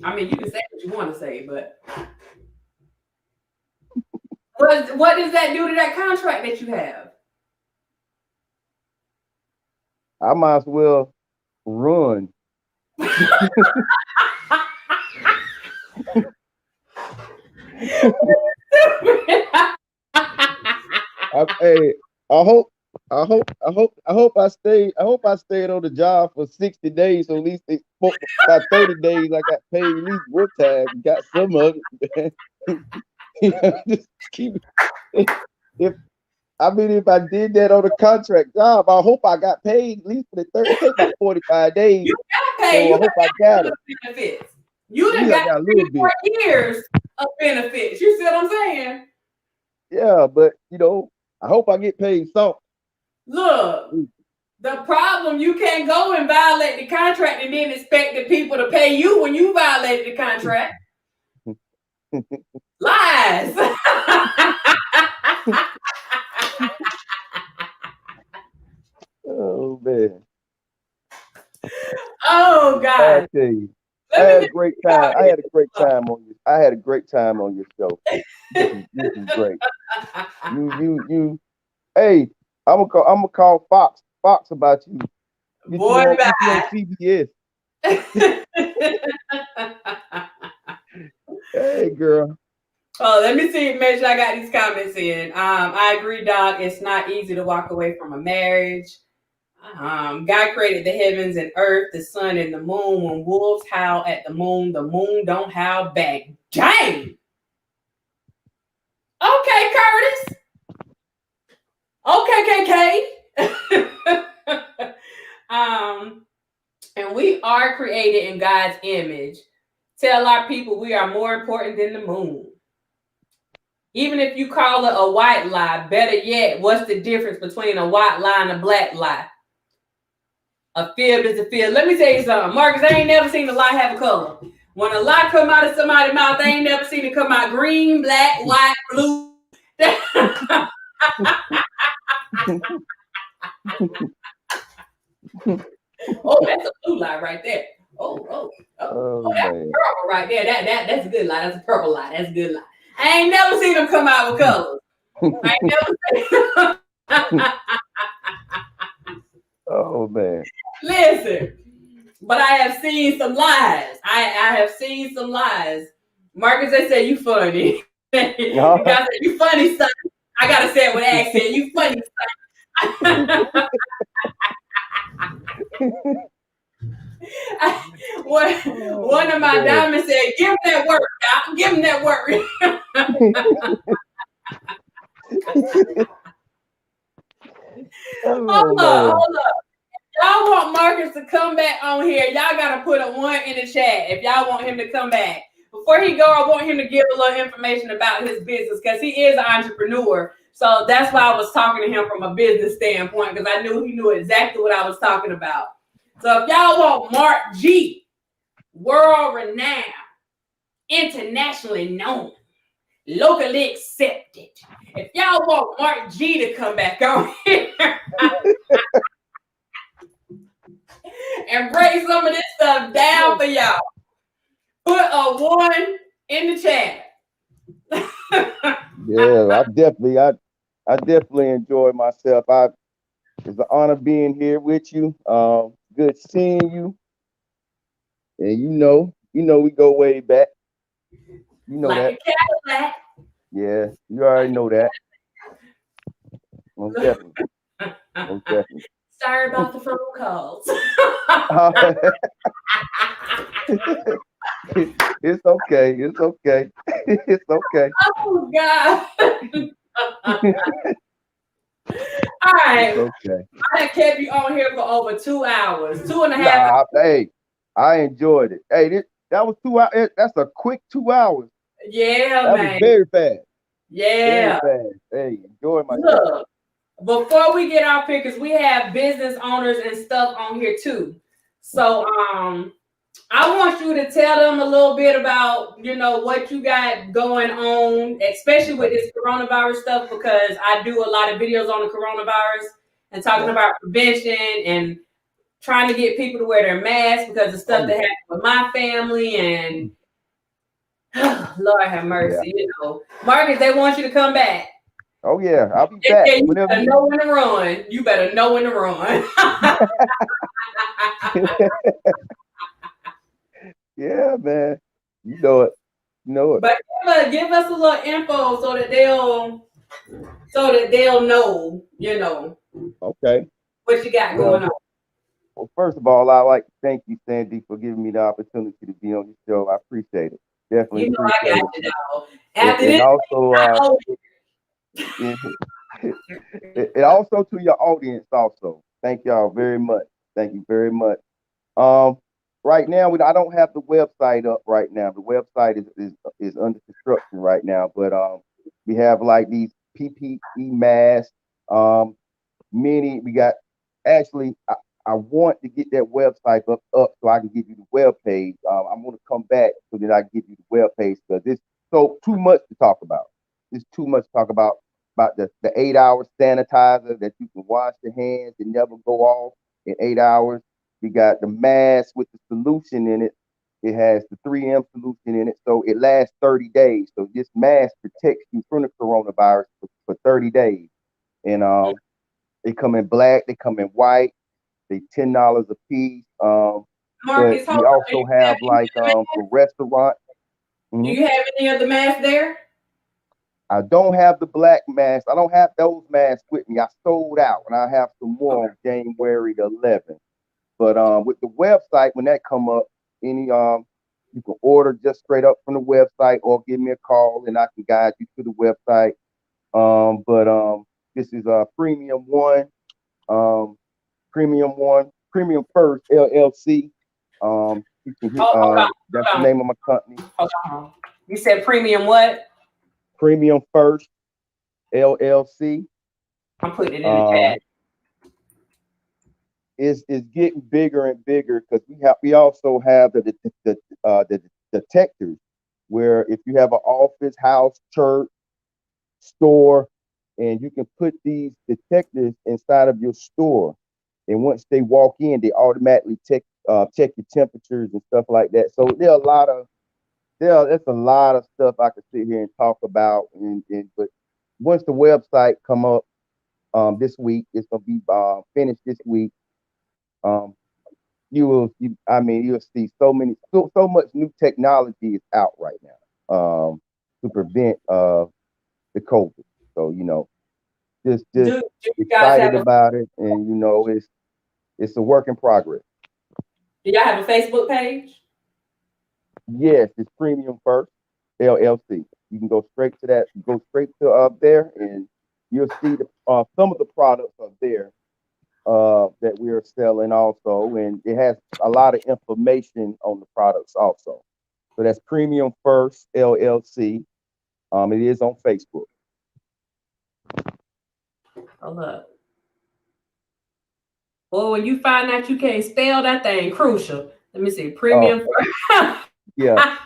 Speaker 1: I mean, you can say what you want to say, but what does that do to that contract that you have?
Speaker 2: I might as well run. Hey, I hope I stayed on the job for 60 days. So at least about 30 days I got paid at least one time. Got some of it. Just keep it. If I did that on a contract job, I hope I got paid at least for the 30. It take about 45 days.
Speaker 1: You got paid.
Speaker 2: So I hope I got it.
Speaker 1: Benefits. You done got 3 or 4 years of benefits. You see what I'm saying?
Speaker 2: Yeah, but I hope I get paid something.
Speaker 1: Look, the problem, you can't go and violate the contract and then expect the people to pay you when you violated the contract. Lies.
Speaker 2: Oh man.
Speaker 1: Oh God.
Speaker 2: I tell you. I had a great time. I had a great time on your show. This is great. You. Hey, I'm gonna call Fox about you.
Speaker 1: Boy,
Speaker 2: you on CBS. Hey, girl.
Speaker 1: Oh, let me see. Make sure I got these comments in. I agree, Doc. It's not easy to walk away from a marriage. God created the heavens and earth, the sun and the moon. When wolves howl at the moon don't howl back. Dang. Okay, Curtis. Okay, KK. And we are created in God's image. Tell our people we are more important than the moon. Even if you call it a white lie, better yet, what's the difference between a white lie and a black lie? A fib is a fib. Let me tell you something, Marcus. I ain't never seen a lie have a color. When a lie come out of somebody's mouth, I ain't never seen it come out green, black, white, blue. Oh, that's a blue lie right there. Oh, that's purple right there. That's a good lie. That's a purple lie. That's a good lie. I ain't never seen them come out with colors. I ain't never seen them.
Speaker 2: Oh man.
Speaker 1: Listen, but I have seen some lies. I have seen some lies. Marcus, they say you funny. You guys say you funny, son. I gotta say it with accent. You funny, son. One of my diamonds said, "Give him that work, Doc. Give him that work." Hold up. Y'all want Marcus to come back on here? Y'all gotta put a 1 in the chat if y'all want him to come back. Before he go, I want him to give a little information about his business because he is an entrepreneur. So that's why I was talking to him from a business standpoint because I knew he knew exactly what I was talking about. So if y'all want Mark G, world renowned, internationally known, locally accepted. If y'all want Mark G to come back on here and break some of this stuff down for y'all, put a 1 in the chat.
Speaker 2: Yeah, I definitely enjoyed myself. It's an honor being here with you. Good seeing you. And you know we go way back. You know
Speaker 1: like
Speaker 2: that.
Speaker 1: A Cadillac.
Speaker 2: Yeah, you already know that. Most definitely.
Speaker 1: Sorry about the phone calls.
Speaker 2: It's okay. It's okay. It's okay.
Speaker 1: Oh God. right.
Speaker 2: Okay.
Speaker 1: I done kept you on here for over 2 hours, 2.5 hours.
Speaker 2: Hey, I enjoyed it. Hey, that was 2 hours. That's a quick 2 hours.
Speaker 1: Yeah,
Speaker 2: That was
Speaker 1: man.
Speaker 2: very fast. Very
Speaker 1: Yeah.
Speaker 2: fast. Hey, enjoy myself.
Speaker 1: Look, before we get off here, because we have business owners and stuff on here too. So I want you to tell them a little bit about, what you got going on, especially with this coronavirus stuff, because I do a lot of videos on the coronavirus and talking about prevention and trying to get people to wear their masks because of stuff that happened with my family and Lord have mercy, Marcus, they want you to come back.
Speaker 2: Oh yeah, I'll be back.
Speaker 1: You better know when to run. You better know when to run.
Speaker 2: Yeah, man. You know it.
Speaker 1: But give us a little info so that they'll know,
Speaker 2: Okay.
Speaker 1: what you got going on.
Speaker 2: Well, first of all, I'd like to thank you, Sandy, for giving me the opportunity to be on your show. I appreciate it. Definitely appreciate
Speaker 1: I got you, dog.
Speaker 2: After
Speaker 1: this,
Speaker 2: and also to your audience also. Thank y'all very much. Thank you very much. Right now, I don't have the website up right now. The website is under construction right now, but we have like these PPE masks. Many we got. Actually, I want to get that website up so I can give you the web page. I'm going to come back so that I can give you the web page because it's so too much to talk about. It's too much to talk about the 8-hour sanitizer that you can wash your hands and never go off in 8 hours. We got the mask with the solution in it. It has the 3M solution in it, so it lasts 30 days. So this mask protects you from the coronavirus for 30 days. And they come in black, they come in white, they $10 a piece.
Speaker 1: Marcus,
Speaker 2: but we also have like for restaurants.
Speaker 1: Do you have any of the masks there?
Speaker 2: I don't have the black mask. I don't have those masks with me. I sold out, and I have some more on January the 11th. But with the website, when that come up, you can order just straight up from the website or give me a call and I can guide you to the website. But this is Premium One, Premium First LLC. You can hit, that's the name of my company.
Speaker 1: Hold on. You said Premium what?
Speaker 2: Premium First LLC.
Speaker 1: I'm putting it in the chat.
Speaker 2: Is getting bigger and bigger because we also have the detectors where if you have an office, house, church, store, and you can put these detectors inside of your store, and once they walk in, they automatically check your temperatures and stuff like that. So there's a lot of stuff I could sit here and talk about, but once the website come up this week, it's gonna be finished this week. You'll see so much new technology is out right now to prevent the COVID. So just excited about it, and it's a work in progress.
Speaker 1: Do y'all have a Facebook page?
Speaker 2: Yes, it's Premium First LLC. You can go straight to that. Go straight to up there, and you'll see some of the products are there. That we are selling also, and it has a lot of information on the products also. So that's Premium First LLC. It is on Facebook.
Speaker 1: Hold up. Well, when you find out you can't spell that thing, crucial. Let me see. Premium First.
Speaker 2: Yeah.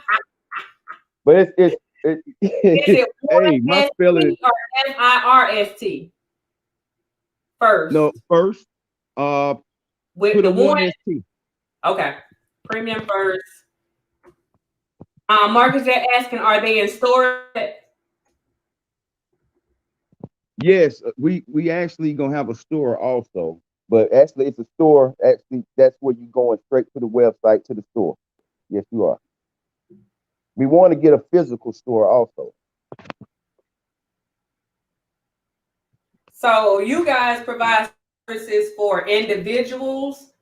Speaker 2: But it's is it hey, my spelling
Speaker 1: or FIRST? First.
Speaker 2: No, first.
Speaker 1: With
Speaker 2: put
Speaker 1: the
Speaker 2: a
Speaker 1: one
Speaker 2: ST.
Speaker 1: Okay. Premium First. Marcus, they're asking, are they in store?
Speaker 2: Yes, we actually gonna have a store also, but actually it's a store. Actually, that's where you're going straight to the website to the store. Yes, you are. We want to get a physical store also.
Speaker 1: So you guys provide services for individuals,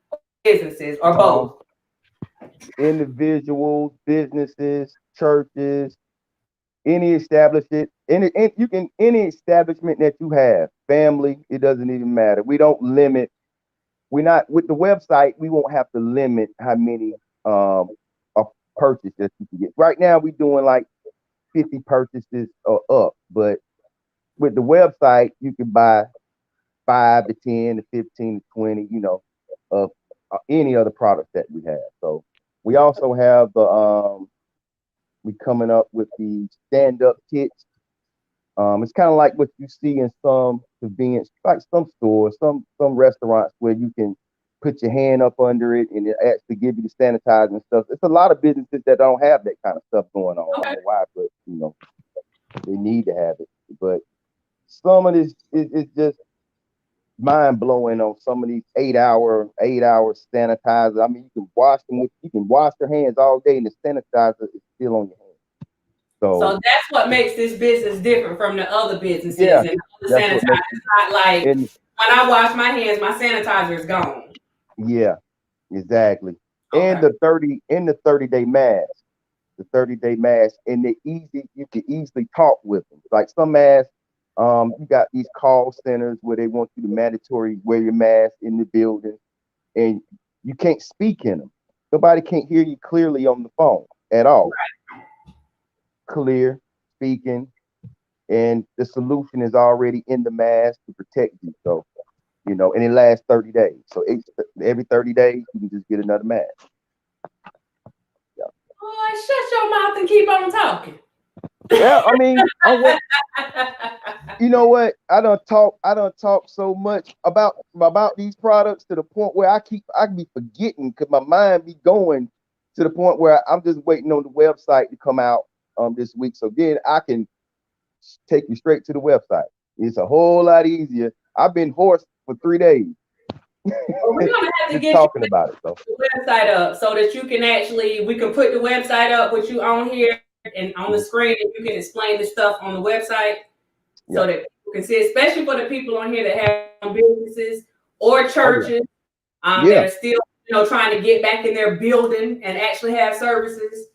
Speaker 1: businesses, or both?
Speaker 2: Individuals, businesses, churches, any establishment you can any establishment that you have, family, it doesn't even matter. We don't limit. We're not with the website. We won't have to limit how many a purchase that you can get. Right now, we're doing like 50 purchases or up, but with the website, you can buy 5 to 10 to 15 to 20, of any other products that we have. So we also have the we coming up with the stand-up kits. It's kind of like what you see in some convenience, like some stores, some restaurants where you can put your hand up under it and it actually give you the sanitizer and stuff. It's a lot of businesses that don't have that kind of stuff going on. I don't know why, but they need to have it. But some of this is just mind blowing on some of these 8-hour sanitizer. I mean, you can wash your hands all day and the sanitizer is still on your hands.
Speaker 1: So that's what makes this business different from the other businesses.
Speaker 2: Yeah,
Speaker 1: and the sanitizer is not like when I wash my hands, my sanitizer is gone.
Speaker 2: Yeah, exactly.
Speaker 1: Okay.
Speaker 2: And the 30-day mask. The 30-day mask, and you can easily talk with them. Like some masks, you got these call centers where they want you to mandatory wear your mask in the building, and you can't speak in them. Nobody can't hear you clearly on the phone at all.
Speaker 1: Right.
Speaker 2: Clear speaking, and the solution is already in the mask to protect you. So, and it lasts 30 days. So every 30 days, you can just get another mask.
Speaker 1: Oh, shut your mouth and keep on talking.
Speaker 2: Yeah, I mean, you know what? I don't talk so much about these products to the point where I be forgetting because my mind be going to the point where I'm just waiting on the website to come out this week. So then I can take you straight to the website. It's a whole lot easier. I've been hoarse for 3 days.
Speaker 1: Well, we're gonna have to get
Speaker 2: talking about it, so.
Speaker 1: The website up so that you can we can put the website up with you on here and on the screen, and you can explain the stuff on the website so that people can see, especially for the people on here that have businesses or churches that are still trying to get back in their building and actually have services.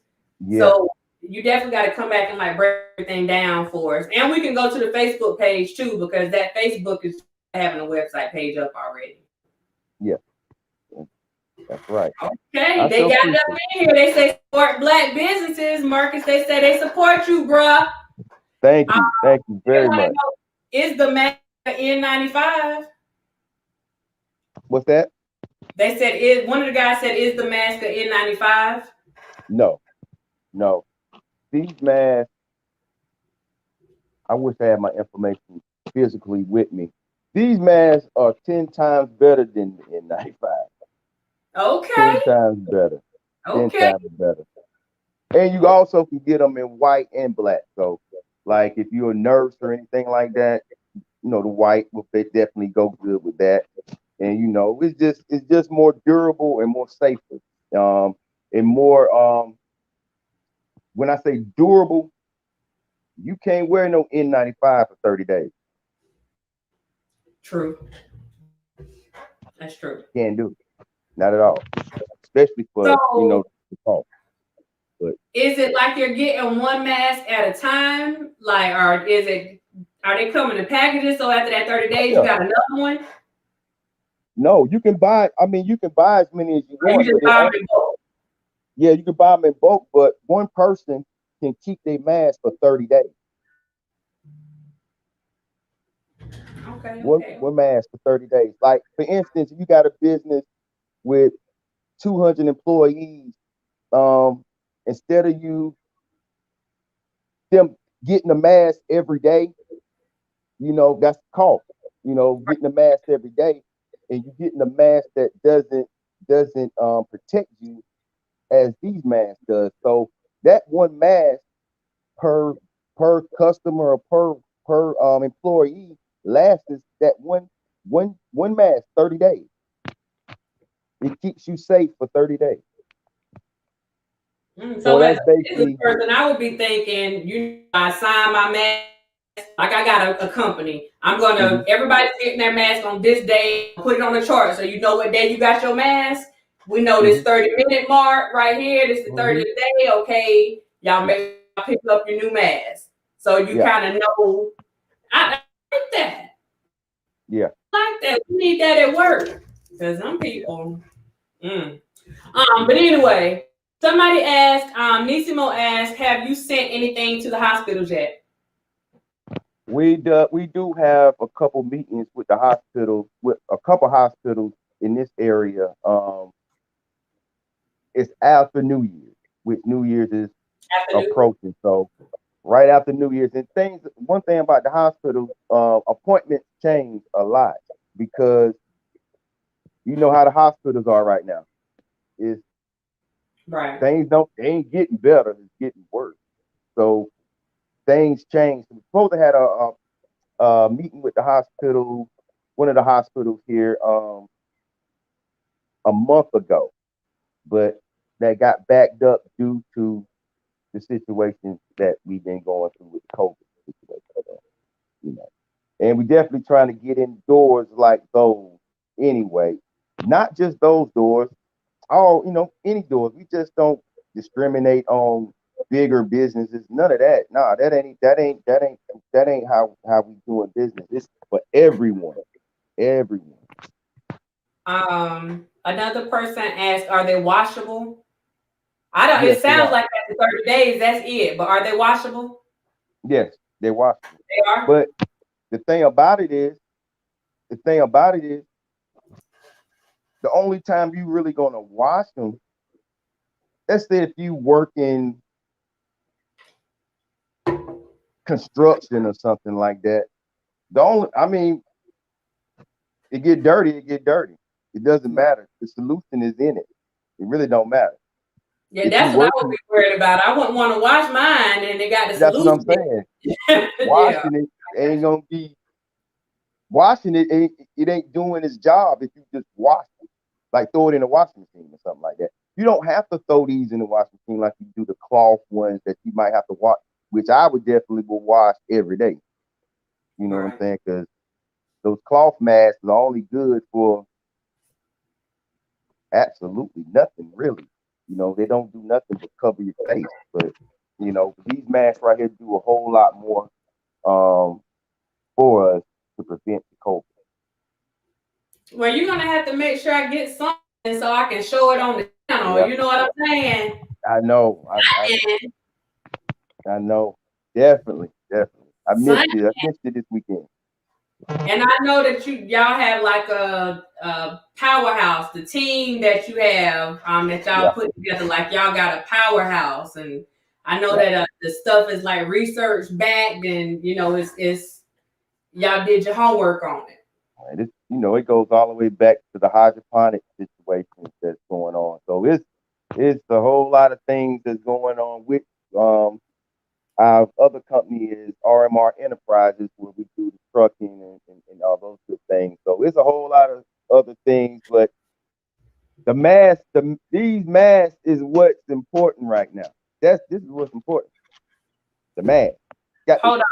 Speaker 1: So you definitely got to come back and break everything down for us. And we can go to the Facebook page too, because that Facebook is having a website page up already.
Speaker 2: Yeah, that's right.
Speaker 1: Okay, they got it up in here. They say support Black businesses. Marcus, they say they support you, bruh.
Speaker 2: Thank you very much.
Speaker 1: Is the mask N95?
Speaker 2: What's that?
Speaker 1: They said one of the guys said, is the mask N95?
Speaker 2: No. These masks, I wish I had my information physically with me. These masks are 10 times better than the N95.
Speaker 1: Okay.
Speaker 2: 10 times better.
Speaker 1: Okay.
Speaker 2: 10 times better. And you also can get them in white and black. So, like if you're a nurse or anything like that, the white will definitely go good with that. And it's just more durable and more safer. And more when I say durable, you can't wear no N95 for 30 days.
Speaker 1: True. That's true.
Speaker 2: Can't do it. Not at all. Especially for the cost. But
Speaker 1: is it like you're getting one mask at a time? Are they coming in packages? So after that 30 days, you got another one?
Speaker 2: No, you can buy. I mean, you can buy as many as you want.
Speaker 1: You just buy them in bulk.
Speaker 2: Yeah, you can buy them in bulk, but one person can keep their mask for 30 days.
Speaker 1: Okay.
Speaker 2: One mask for 30 days. Like, for instance, if you got a business with 200 employees, instead of them getting a mask every day, that's the cost. Getting a mask every day, and you're getting a mask that doesn't protect you as these masks does. So that one mask per customer or per employee lasts that one mask 30 days. It keeps you safe for 30 days.
Speaker 1: So as a business person, I would be thinking, I sign my mask. Like I got a company. I'm gonna everybody's getting their mask on this day. Put it on the chart so you know what day you got your mask. We know this 30-minute mark right here. This is the 30th day. Okay, y'all make sure y'all pick up your new mask. So you kind of know. I like that.
Speaker 2: Yeah.
Speaker 1: I like that. We need that at work. Because some people. But anyway, somebody asked, Nisimo asked, have you sent anything to the hospitals yet?
Speaker 2: We do have a couple meetings with the hospital, with a couple hospitals in this area. It's after New Year's, which New Year's is approaching. So right after New Year's, and one thing about the hospital, appointments change a lot because you know how the hospitals are right now. Is
Speaker 1: right.
Speaker 2: Things they ain't getting better, it's getting worse. So things change. We're supposed to have a meeting with the hospital, one of the hospitals here, a month ago, but that got backed up due to the situation that we've been going through with the COVID situation. You know, and we definitely trying to get in doors like those anyway, not just those doors, any doors. We just don't discriminate on bigger businesses. None of that. Nah, that ain't how we doing business. It's for everyone. Everyone.
Speaker 1: Another person asked, are they washable? I don't.
Speaker 2: Yes,
Speaker 1: it sounds like after 30 days, that's it. But are they washable?
Speaker 2: Yes, they're washable.
Speaker 1: They are.
Speaker 2: But the thing about it is, the only time you really gonna wash them, let's say if you work in construction or something like that. It get dirty. It doesn't matter. The solution is in it. It really don't matter.
Speaker 1: Yeah, that's what I would be worried about. I wouldn't want to wash mine and they got the
Speaker 2: That's
Speaker 1: solution.
Speaker 2: what I'm saying. Washing it ain't gonna be washing it. It ain't doing its job if you just wash it, like throw it in a washing machine or something like that. You don't have to throw these in the washing machine like you do the cloth ones that you might have to wash, which I would definitely wash every day. You know what I'm saying? Because those cloth masks are only good for absolutely nothing, really. You know, they don't do nothing but cover your face. But you know, these masks right here do a whole lot more for us to prevent the COVID.
Speaker 1: Well, you're gonna have to make sure I get something so I can show it on the channel. Yep. You know what I'm saying?
Speaker 2: I know. I know. Definitely. I missed it this weekend.
Speaker 1: And I know that y'all have like a powerhouse, the team that you have that y'all put together, like y'all got a powerhouse, and I know that the stuff is like research backed, and you know it's y'all did your homework on it.
Speaker 2: Right. It goes all the way back to the hydroponic situation that's going on. So it's a whole lot of things that's going on with our other company is RMR Enterprises, where we do the trucking and all those good things. So it's a whole lot of other things, but these masks is what's important right now. This is what's important. The mask.
Speaker 1: Hold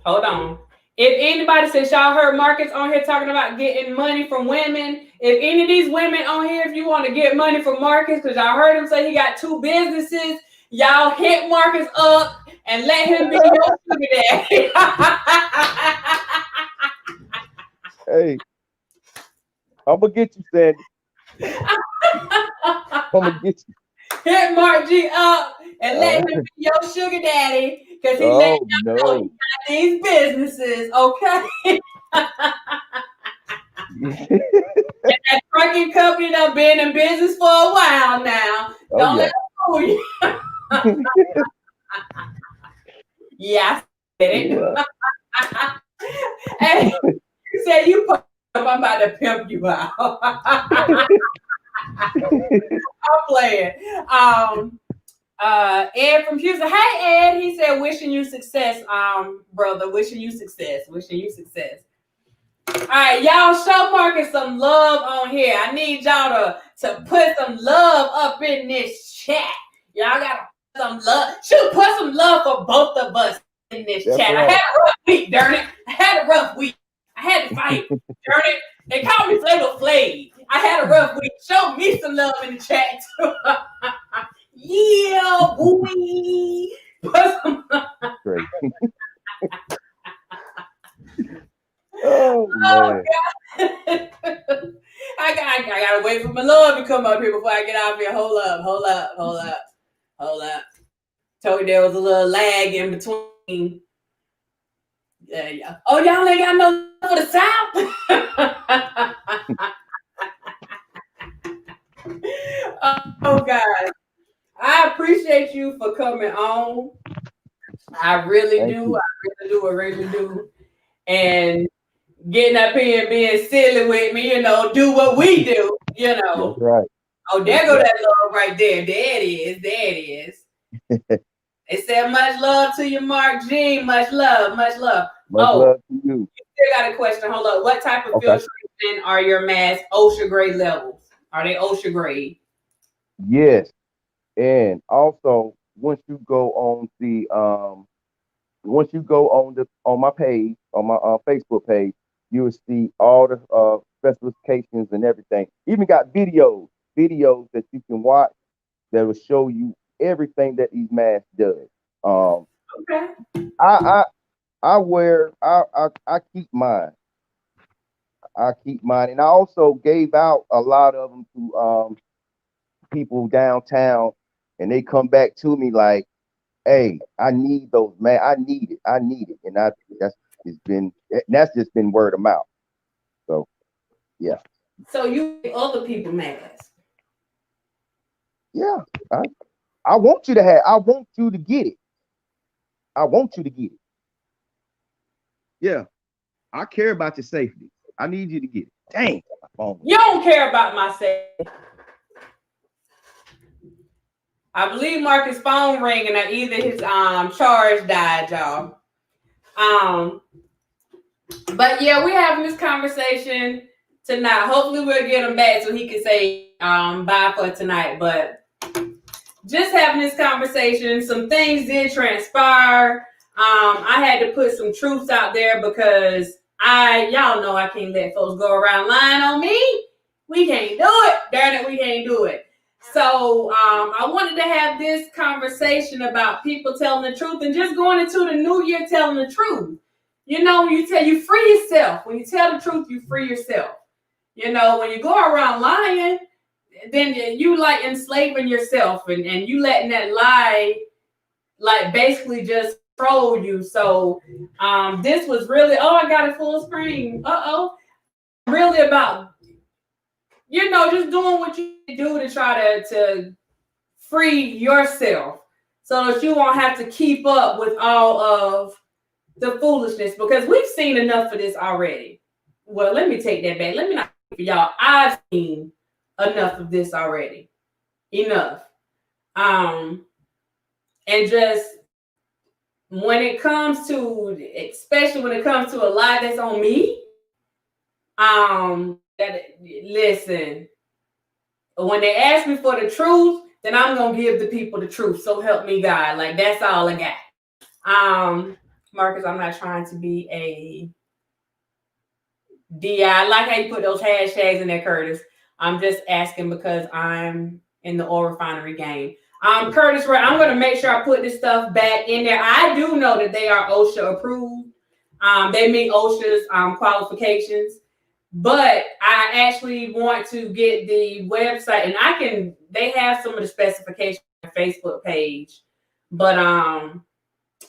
Speaker 1: on. If anybody says y'all heard Marcus on here talking about getting money from women, if any of these women on here, if you want to get money from Marcus, because y'all heard him say he got 2 businesses, y'all hit Marcus up and let him be your sugar daddy.
Speaker 2: Hey, I'm gonna get you, Sandy. I'm gonna get you.
Speaker 1: Hit Mark G up and let him be your sugar daddy, because he let you know he got these businesses, okay? And that trucking company done been in business for a while now. Don't let them fool you. Yeah, I said it. Hey, you said you put up, I'm about to pimp you out. I'm playing. Ed from Houston. Hey Ed, he said wishing you success, brother. Wishing you success. All right, y'all show Marcus some love on here. I need y'all to put some love up in this chat. Y'all gotta put some love. Put some love for both of us in this chat. Right. I had a rough week, darn it. I had to fight, darn it. They call me Flavor Flav. I had a rough week. Show me some love in the chat too. Yeah, boy. Put some
Speaker 2: Oh man.
Speaker 1: I gotta wait for my Lord to come up here before I get out here. Hold up. Told you there was a little lag in between. Yeah. Oh, y'all ain't got no for the South. Oh God. I appreciate you for coming on. I really do. I really do. And getting up here and being silly with me, do what we do,
Speaker 2: That's right.
Speaker 1: Oh, there go that love right there. There it is. They said much love to you, Mark Jean. Much love.
Speaker 2: Much love to you.
Speaker 1: Still got a question. Hold up. What type of filtration are your masks? OSHA grade levels? Are they OSHA grade?
Speaker 2: Yes. And also once you go on my page, on my Facebook page, you will see all the specifications and everything. Even got videos that you can watch that will show you everything that these masks does.
Speaker 1: Okay.
Speaker 2: I keep mine. And I also gave out a lot of them to people downtown, and they come back to me like, hey, I need those, man. I need it. And that's just been word of mouth. So yeah.
Speaker 1: So you give other people masks?
Speaker 2: Yeah. I want you to get it. I want you to get it. Yeah. I care about your safety. I need you to get it. Dang, my phone.
Speaker 1: You don't care about my safety. I believe Marcus' phone ringing, or either his charge died, y'all. But yeah, we're having this conversation tonight. Hopefully we'll get him back so he can say bye for tonight. But just having this conversation, some things did transpire. I had to put some truths out there because y'all know I can't let folks go around lying on me. We can't do it. Darn it, we can't do it. So I wanted to have this conversation about people telling the truth and just going into the new year telling the truth. When you free yourself. When you tell the truth, you free yourself. When you go around lying, then you like enslaving yourself and you letting that lie like basically just control you. So this was really, I got it full screen. Really about just doing what you do to try to free yourself so that you won't have to keep up with all of the foolishness, because we've seen enough of this already. Well, let me take that back. Let me not for y'all. I've seen enough of this already. Enough. And just when it comes to, especially when it comes to a lie that's on me, listen, when they ask me for the truth, then I'm gonna give the people the truth. So help me God. Like, that's all I got. Marcus, I'm not trying to be a DI. I like how you put those hashtags in there, Curtis. I'm just asking because I'm in the oil refinery game. Curtis, I'm going to make sure I put this stuff back in there. I do know that they are OSHA approved. They meet OSHA's qualifications, but I actually want to get the website, and they have some of the specifications on the Facebook page, but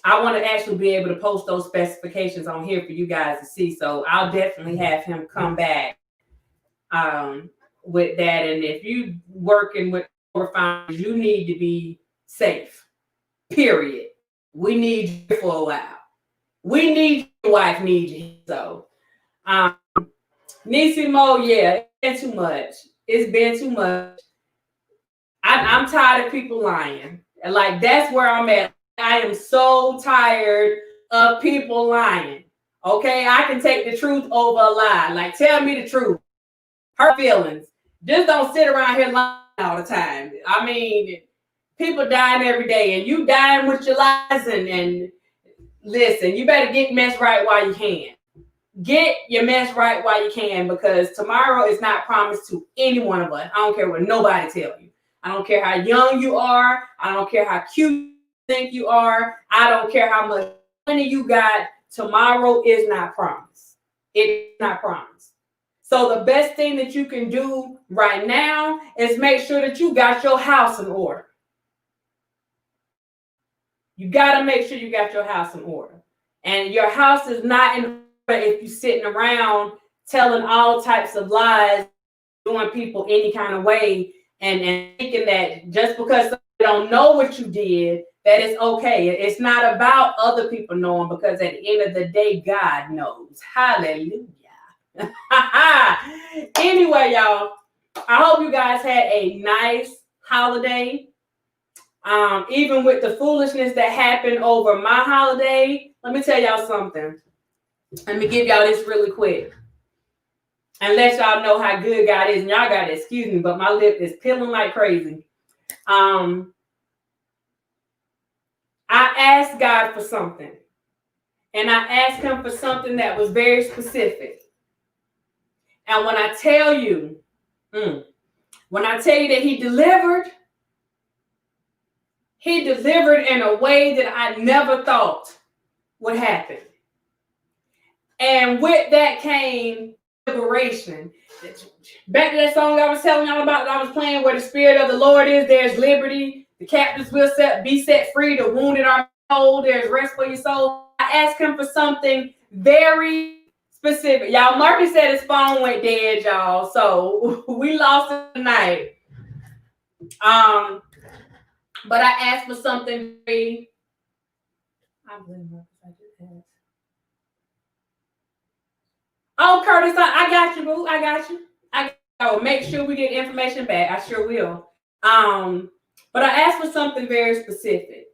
Speaker 1: I want to actually be able to post those specifications on here for you guys to see. So I'll definitely have him come back with that. And if you working with refiners, you need to be safe. Period. We need you for a while. We need your wife needs you. So Nisimo, yeah, it's been too much. It's been too much. I'm tired of people lying. And like, that's where I'm at. I am so tired of people lying. Okay, I can take the truth over a lie. Like, tell me the truth. Hurt feelings. Just don't sit around here lying all the time. I mean, people dying every day, and you dying with your lies. And listen, you better get your mess right while you can. Get your mess right while you can, because tomorrow is not promised to any one of us. I don't care what nobody tells you. I don't care how young you are. I don't care how cute you think you are. I don't care how much money you got tomorrow is not promised. It's not promised. So the best thing that you can do right now is make sure that you got your house in order. You got to make sure you got your house in order. And your house is not in order if you're sitting around telling all types of lies, doing people any kind of way, and thinking that just because they don't know what you did, that it's okay. It's not about other people knowing, because at the end of the day, God knows. Hallelujah. Anyway, y'all, I hope you guys had a nice holiday. Even with the foolishness that happened over my holiday, let me tell y'all something. Let me give y'all this really quick and let y'all know how good God is. And y'all got to excuse me, but my lip is peeling like crazy. I asked God for something, and I asked him for something that was very specific. And when I tell you that he delivered in a way that I never thought would happen. And with that came liberation. Back to that song I was telling y'all about that I was playing, where the Spirit of the Lord is, there's liberty. The captives will be set free. The wounded are whole. There's rest for your soul. I asked him for something very specific. Y'all, Murphy said his phone went dead, y'all. So we lost it tonight. But I asked for something very... Oh, Curtis, I got you, boo. I got you. I will make sure we get information back. I sure will. But I asked for something very specific.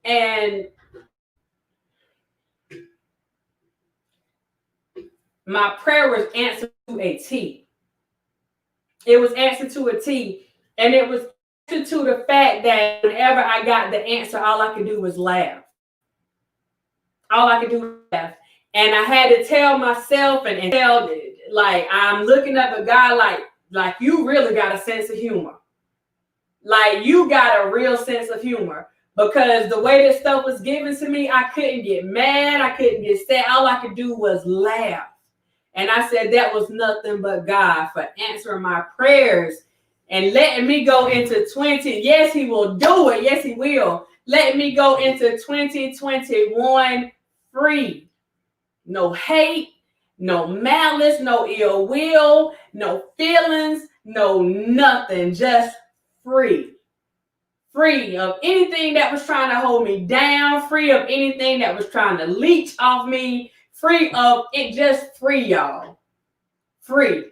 Speaker 1: And my prayer was answered to a T. It was answered to a T. And it was answered to the fact that whenever I got the answer, all I could do was laugh. All I could do was laugh. And I had to tell myself and tell, like, I'm looking at the guy like you really got a sense of humor. Like, you got a real sense of humor. Because the way this stuff was given to me, I couldn't get mad. I couldn't get sad. All I could do was laugh. And I said that was nothing but God for answering my prayers and letting me go into 20. Yes, he will do it. Yes, he will. Let me go into 2021 free. No hate, no malice, no ill will, no feelings, no nothing. Just free. Free of anything that was trying to hold me down. Free of anything that was trying to leech off me. Free of it. Just free, y'all. Free.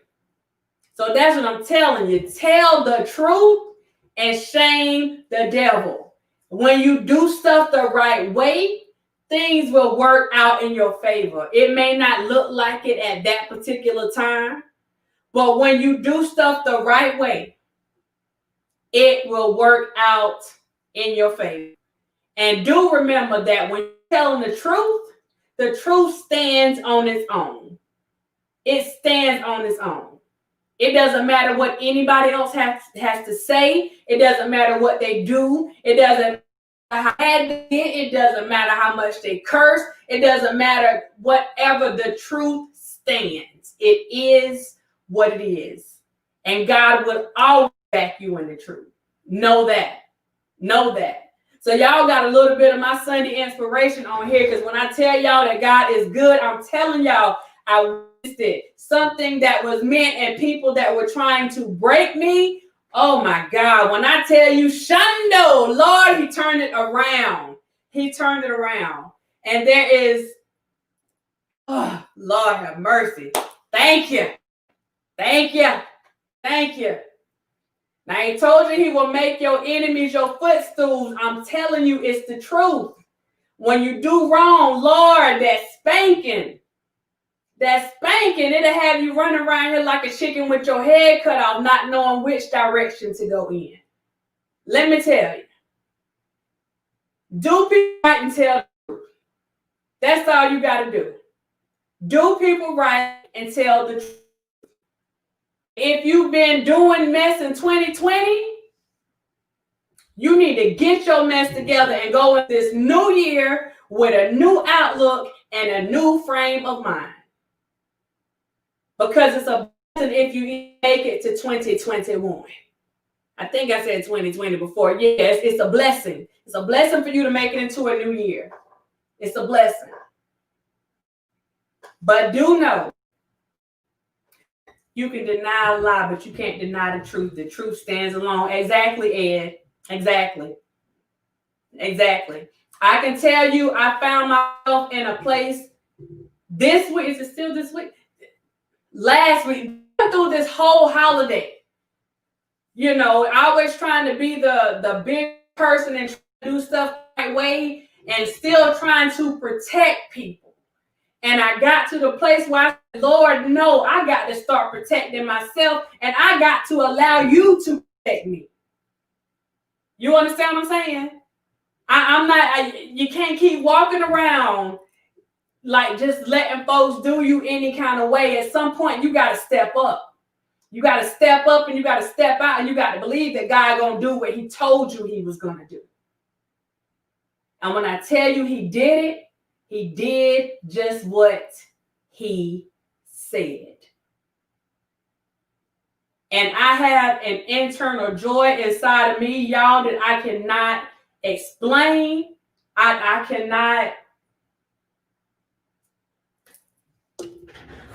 Speaker 1: So that's what I'm telling you. Tell the truth and shame the devil. When you do stuff the right way, things will work out in your favor. It may not look like it at that particular time, but when you do stuff the right way, it will work out in your favor. And do remember that when you're telling the truth stands on its own. It stands on its own. It doesn't matter what anybody else has to say. It doesn't matter what they do. It doesn't it doesn't matter how much they curse. It doesn't matter. Whatever the truth stands, it is what it is. And God will always back you in the truth. Know that. Know that. So y'all got a little bit of my Sunday inspiration on here, because when I tell y'all that God is good, I'm telling y'all I wasted something that was meant, and people that were trying to break me. Oh my God, when I tell you Shundo, Lord, he turned it around. He turned it around. And there is, oh, Lord have mercy. Thank you. Thank you. Thank you. Now, he told you he will make your enemies your footstools. I'm telling you, it's the truth. When you do wrong, Lord, that spanking, it'll have you running around here like a chicken with your head cut off, not knowing which direction to go in. Let me tell you. Do people right and tell the truth. That's all you got to do. Do people right and tell the truth. If you've been doing mess in 2020, you need to get your mess together and go in this new year with a new outlook and a new frame of mind. Because it's a blessing if you make it to 2021. I think I said 2020 before. Yes, it's a blessing. It's a blessing for you to make it into a new year. It's a blessing. But do know, you can deny a lie, but you can't deny the truth. The truth stands alone. Exactly, Ed. Exactly. I can tell you, I found myself in a place this week. Is it still this week? Last week, through this whole holiday. You know, always trying to be the big person and do stuff the right way and still trying to protect people. And I got to the place where I said, Lord, no, I got to start protecting myself and I got to allow you to protect me. You understand what I'm saying? You can't keep walking around like just letting folks do you any kind of way. At some point, you got to step up. You got to step up and you got to step out and you got to believe that God going to do what he told you he was going to do. And when I tell you he did it, he did just what he said. And I have an internal joy inside of me, y'all, that I cannot explain. I cannot.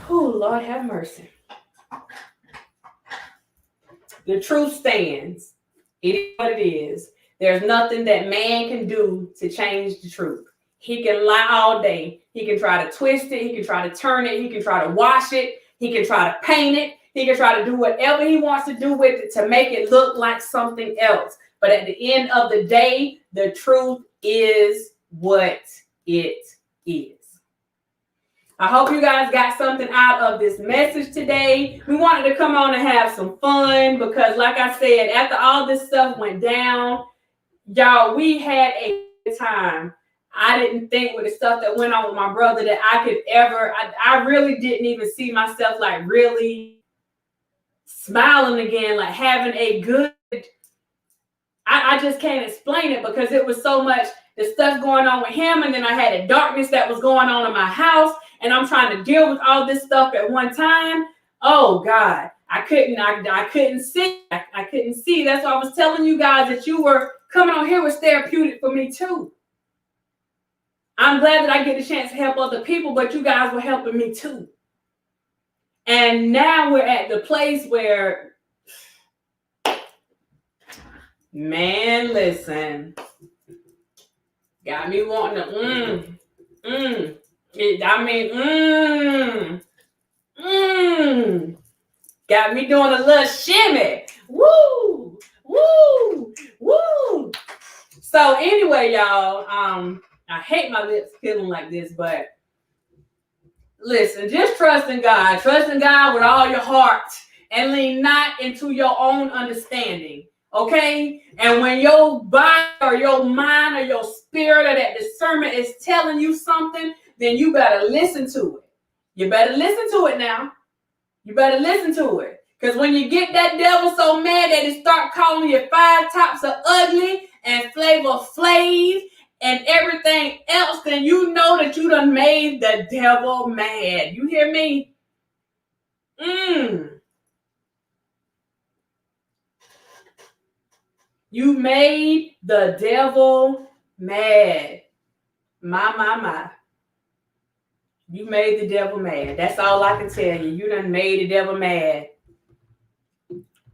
Speaker 1: Oh, Lord have mercy. The truth stands. It is what it is. There's nothing that man can do to change the truth. He can lie all day. He can try to twist it. He can try to turn it. He can try to wash it. He can try to paint it. He can try to do whatever he wants to do with it to make it look like something else. But at the end of the day, the truth is what it is. I hope you guys got something out of this message today. We wanted to come on and have some fun because, like I said, after all this stuff went down, y'all, we had a good time. I didn't think with the stuff that went on with my brother that I could ever, I really didn't even see myself like really smiling again, like having a good, I just can't explain it because it was so much the stuff going on with him. And then I had a darkness that was going on in my house and I'm trying to deal with all this stuff at one time. Oh God, I couldn't see. I couldn't see. That's why I was telling you guys that you were coming on here was therapeutic for me too. I'm glad that I get the chance to help other people, but you guys were helping me too. And now we're at the place where, man, listen, got me wanting to, got me doing a little shimmy. Woo, woo, woo. So anyway, y'all, I hate my lips feeling like this, but listen, just trust in God. Trust in God with all your heart and lean not into your own understanding, okay? And when your body or your mind or your spirit or that discernment is telling you something, then you better listen to it. You better listen to it now. You better listen to it. Because when you get that devil so mad that he start calling you 5 tops of ugly and Flavor Flav and everything else, then you know that you done made the devil mad. You hear me? You made the devil mad. My. You made the devil mad. That's all I can tell you. You done made the devil mad.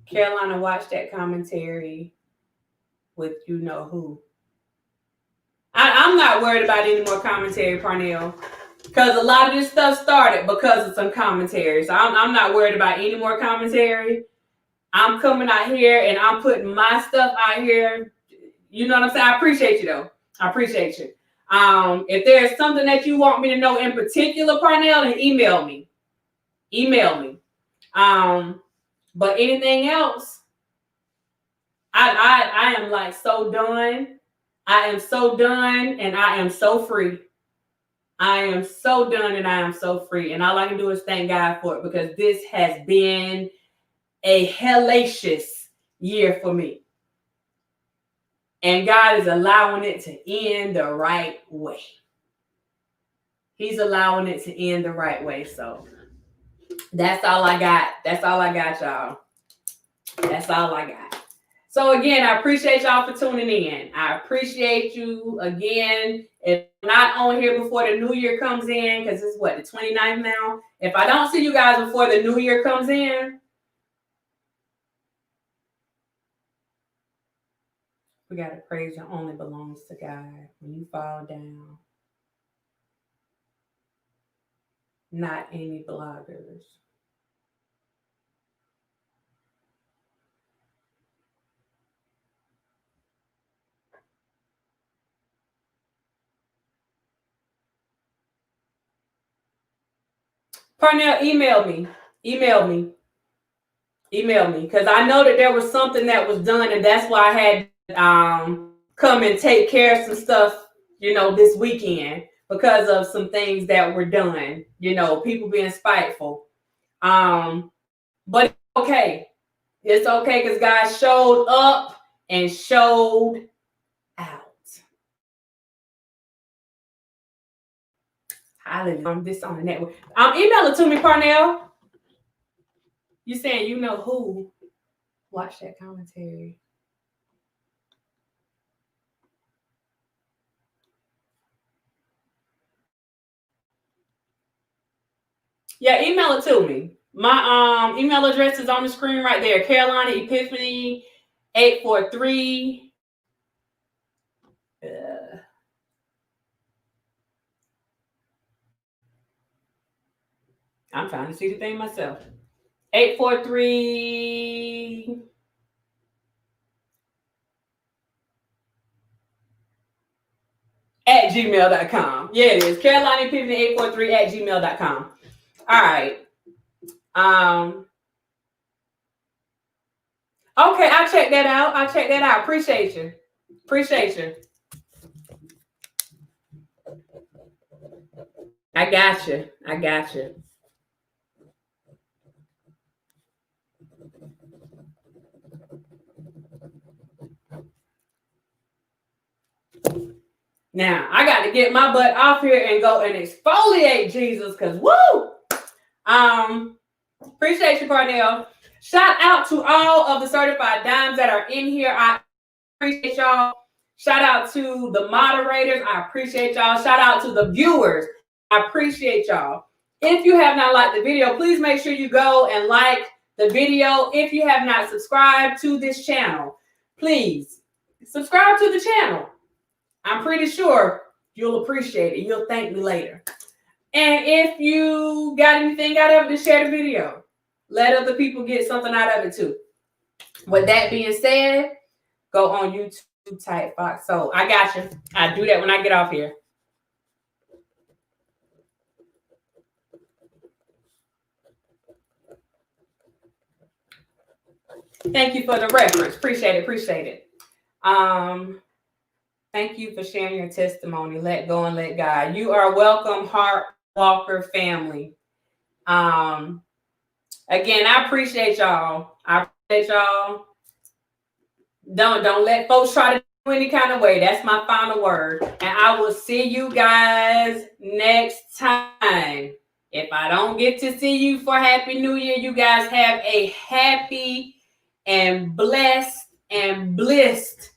Speaker 1: Carolina watched that commentary with you know who. I'm not worried about any more commentary, Parnell, because a lot of this stuff started because of some commentary. So I'm not worried about any more commentary. I'm coming out here and I'm putting my stuff out here. You know what I'm saying? I appreciate you, though. I appreciate you. If there's something that you want me to know in particular, Parnell, then email me. But anything else, I am like so done. I am so done and I am so free. I am so done and I am so free. And all I can do is thank God for it because this has been a hellacious year for me. And God is allowing it to end the right way. He's allowing it to end the right way. So that's all I got. That's all I got, y'all. That's all I got. So again, I appreciate y'all for tuning in. I appreciate you again. If not on here before the new year comes in, because it's what, the 29th now? If I don't see you guys before the new year comes in, we got to praise that only belongs to God. When you fall down, not any bloggers. Parnell, email me, because I know that there was something that was done, and that's why I had come and take care of some stuff, this weekend, because of some things that were done, people being spiteful. But it's okay. It's okay because God showed up and showed out. Hallelujah. This on the network. Email it to me, Parnell. You saying you know who? Watch that commentary. Yeah, email it to me. My email address is on the screen right there. Carolina Epiphany 843. I'm trying to see the thing myself. 843 at gmail.com. Yeah, it is. Carolina Epiphany 843 at gmail.com. All right. Okay, I'll check that out. Appreciate you. I got you. Now, I got to get my butt off here and go and exfoliate Jesus, because woo! Appreciate you, Parnell. Shout out to all of the certified dimes that are in here. I appreciate y'all. Shout out to the moderators. I appreciate y'all. Shout out to the viewers. I appreciate y'all. If you have not liked the video, please make sure you go and like the video. If you have not subscribed to this channel, please subscribe to the channel. I'm pretty sure you'll appreciate it. You'll thank me later. And if you got anything out of it, share the video. Let other people get something out of it too. With that being said, go on YouTube, type Fox. So I got you. I do that when I get off here. Thank you for the reference. Appreciate it. Thank you for sharing your testimony. Let go and let God. You are welcome, Heart Walker family. Again, I appreciate y'all. Don't let folks try to do any kind of way. That's my final word. And I will see you guys next time. If I don't get to see you for Happy New Year, you guys have a happy and blessed and blissed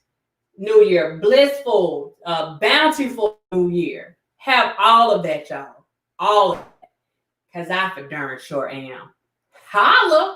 Speaker 1: New Year. Blissful, bountiful New Year. Have all of that, y'all. All of that. Because I for darn sure am. Holla!